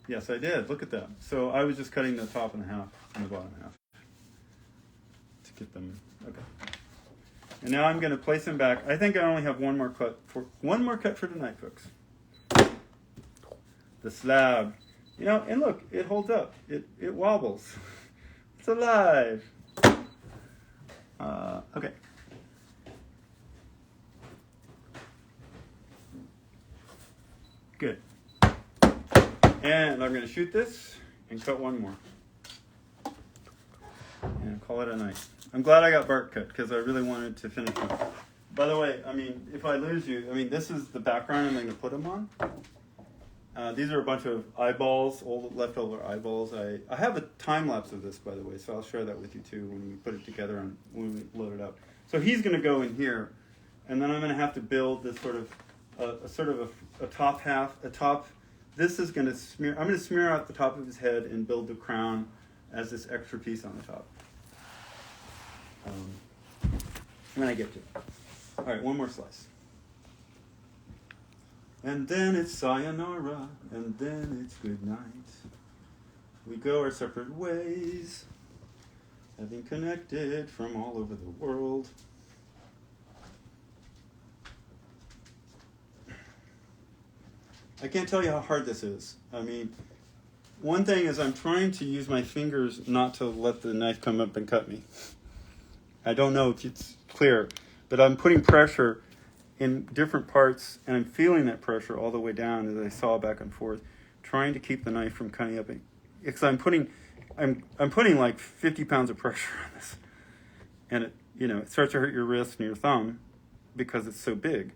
Yes, I did. Look at that. So I was just cutting the top in half and the bottom half to get them. Okay. And now I'm going to place them back. I think I only have one more cut for tonight, folks. The slab. And look, it holds up. It wobbles. It's alive. Okay. Good. And I'm going to shoot this and cut one more. And call it a night. I'm glad I got Bart cut because I really wanted to finish him. By the way, if I lose you, this is the background I'm going to put him on. These are a bunch of eyeballs, old leftover eyeballs. I have a time lapse of this, by the way, so I'll share that with you too when we put it together and when we load it up. So he's going to go in here, and then I'm going to have to build this sort of a top half, a top. This is going to smear. I'm going to smear out the top of his head and build the crown as this extra piece on the top. When I get to it. All right, one more slice. And then it's sayonara, and then it's good night. We go our separate ways, having connected from all over the world. I can't tell you how hard this is. One thing is I'm trying to use my fingers not to let the knife come up and cut me. I don't know if it's clear, but I'm putting pressure in different parts, and I'm feeling that pressure all the way down as I saw back and forth, trying to keep the knife from cutting up. Because I'm putting like 50 pounds of pressure on this, and it starts to hurt your wrist and your thumb because it's so big.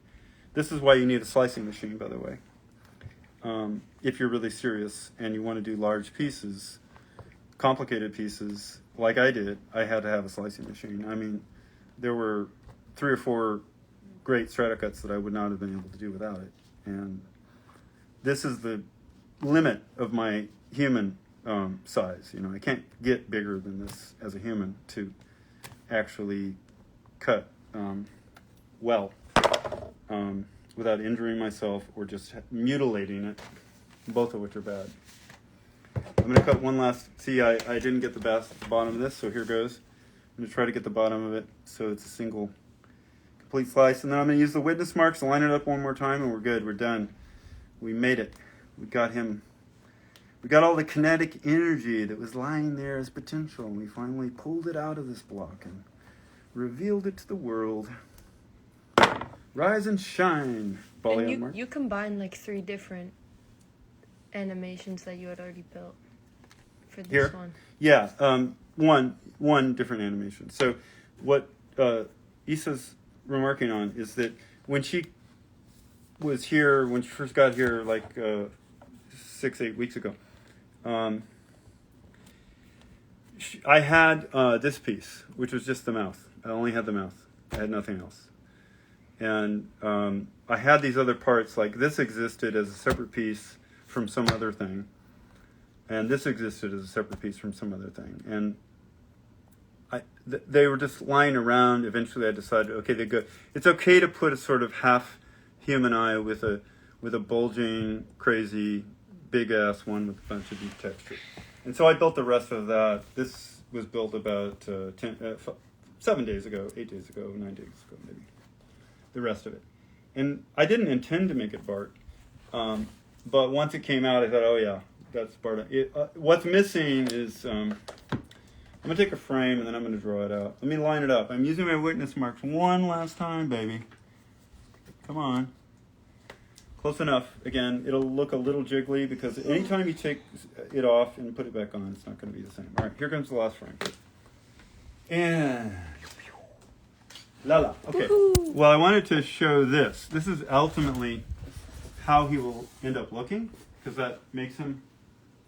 This is why you need a slicing machine, by the way. If you're really serious and you want to do large pieces, complicated pieces, like I did, I had to have a slicing machine. There were 3 or 4 great stratocuts that I would not have been able to do without it. And this is the limit of my human size. I can't get bigger than this as a human to actually cut well without injuring myself or just mutilating it, both of which are bad. I'm going to cut one last. See, I didn't get the bottom of this, so here goes. I'm going to try to get the bottom of it so it's a single complete slice, and then I'm going to use the witness marks, line it up one more time, and we're good. We're done. We made it. We got him. We got all the kinetic energy that was lying there as potential, and we finally pulled it out of this block and revealed it to the world. Rise and shine, Polly. And you combined like 3 different animations that you had already built for this one. Yeah, one different animation. So what Issa's remarking on is that when she was here, when she first got here, like 6-8 weeks ago, I had this piece, which was just the mouth. I only had the mouth. I had nothing else. And I had these other parts, like this existed as a separate piece from some other thing. And this existed as a separate piece from some other thing. And they were just lying around. Eventually I decided, okay, they're good. It's okay to put a sort of half human eye with a bulging, crazy, big-ass one with a bunch of deep texture. And so I built the rest of that. This was built about 7 days ago, 8 days ago, 9 days ago, maybe. The rest of it. And I didn't intend to make it Bart. But once it came out, I thought, oh yeah, that's Bart. What's missing is, I'm going to take a frame and then I'm going to draw it out. Let me line it up. I'm using my witness marks one last time, baby. Come on. Close enough. Again, it'll look a little jiggly because anytime you take it off and put it back on, it's not going to be the same. All right, here comes the last frame. And la. Okay. Woohoo. Well, I wanted to show this. This is ultimately how he will end up looking because that makes him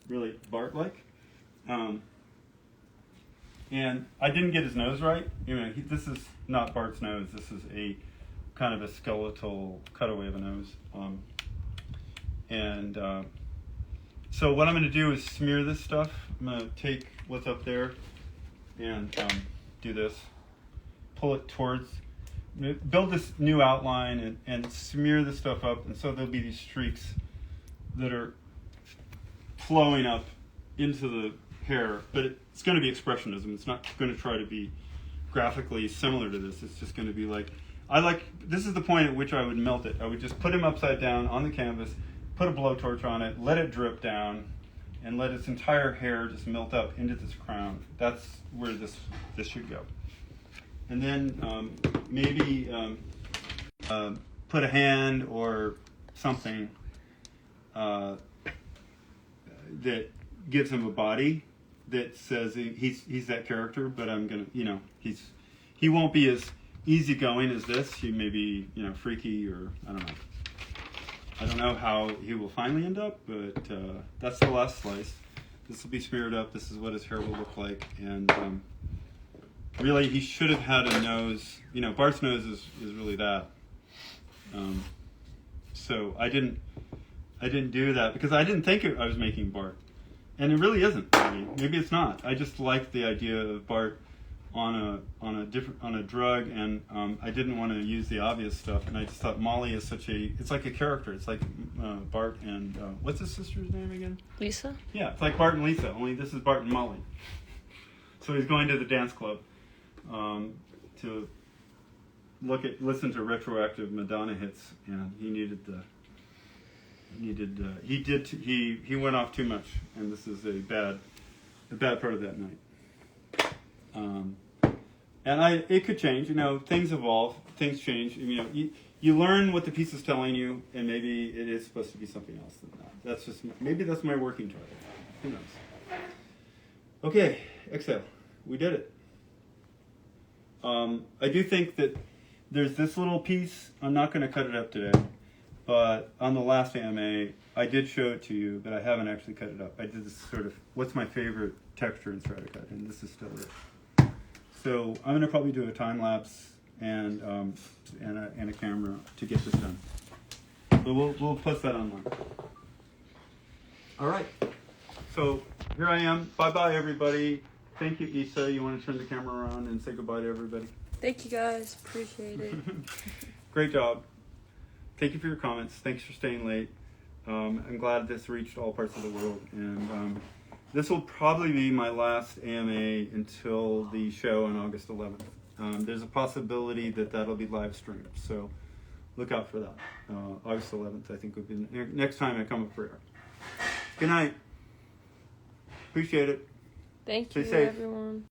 really Bart-like. And I didn't get his nose right. This is not Bart's nose. This is a kind of a skeletal cutaway of a nose. So what I'm going to do is smear this stuff. I'm going to take what's up there and do this. Pull it towards, build this new outline and smear this stuff up. And so there'll be these streaks that are flowing up into the hair. But it's going to be expressionism. It's not going to try to be graphically similar to this. It's just going to be like, this is the point at which I would melt it. I would just put him upside down on the canvas, put a blowtorch on it, let it drip down, and let its entire hair just melt up into this crown. That's where this should go. And then maybe put a hand or something that gives him a body that says he's that character, but I'm gonna, he won't be as easygoing as this. He may be, freaky or I don't know. I don't know how he will finally end up, but that's the last slice. This will be smeared up. This is what his hair will look like, and really, he should have had a nose. Bart's nose is really that. So I didn't do that because I didn't think I was making Bart, and it really isn't. Maybe it's not. I just liked the idea of Bart on a drug, and I didn't want to use the obvious stuff, and I just thought Molly is it's like a character. It's like Bart and what's his sister's name again? Lisa? Yeah, it's like Bart and Lisa, only this is Bart and Molly. So he's going to the dance club to listen to retroactive Madonna hits, and he went off too much, and this is a bad part of that night. And it could change, things evolve, things change. You learn what the piece is telling you, and maybe it is supposed to be something else than that. Maybe that's my working title. Who knows? Okay, exhale. We did it. I do think that there's this little piece. I'm not going to cut it up today, but on the last AMA, I did show it to you, but I haven't actually cut it up. I did this sort of, what's my favorite texture in Stratocut, and this is still it. So I'm going to probably do a time lapse and a camera to get this done. So we'll post that online. All right. So here I am. Bye-bye, everybody. Thank you, Issa. You want to turn the camera around and say goodbye to everybody? Thank you guys. Appreciate it. Great job. Thank you for your comments. Thanks for staying late. I'm glad this reached all parts of the world. And this will probably be my last AMA until the show on August 11th. There's a possibility that that'll be live streamed. So look out for that. August 11th, I think, would be the next time I come up for air. Good night. Appreciate it. Thank Stay you, safe. everyone.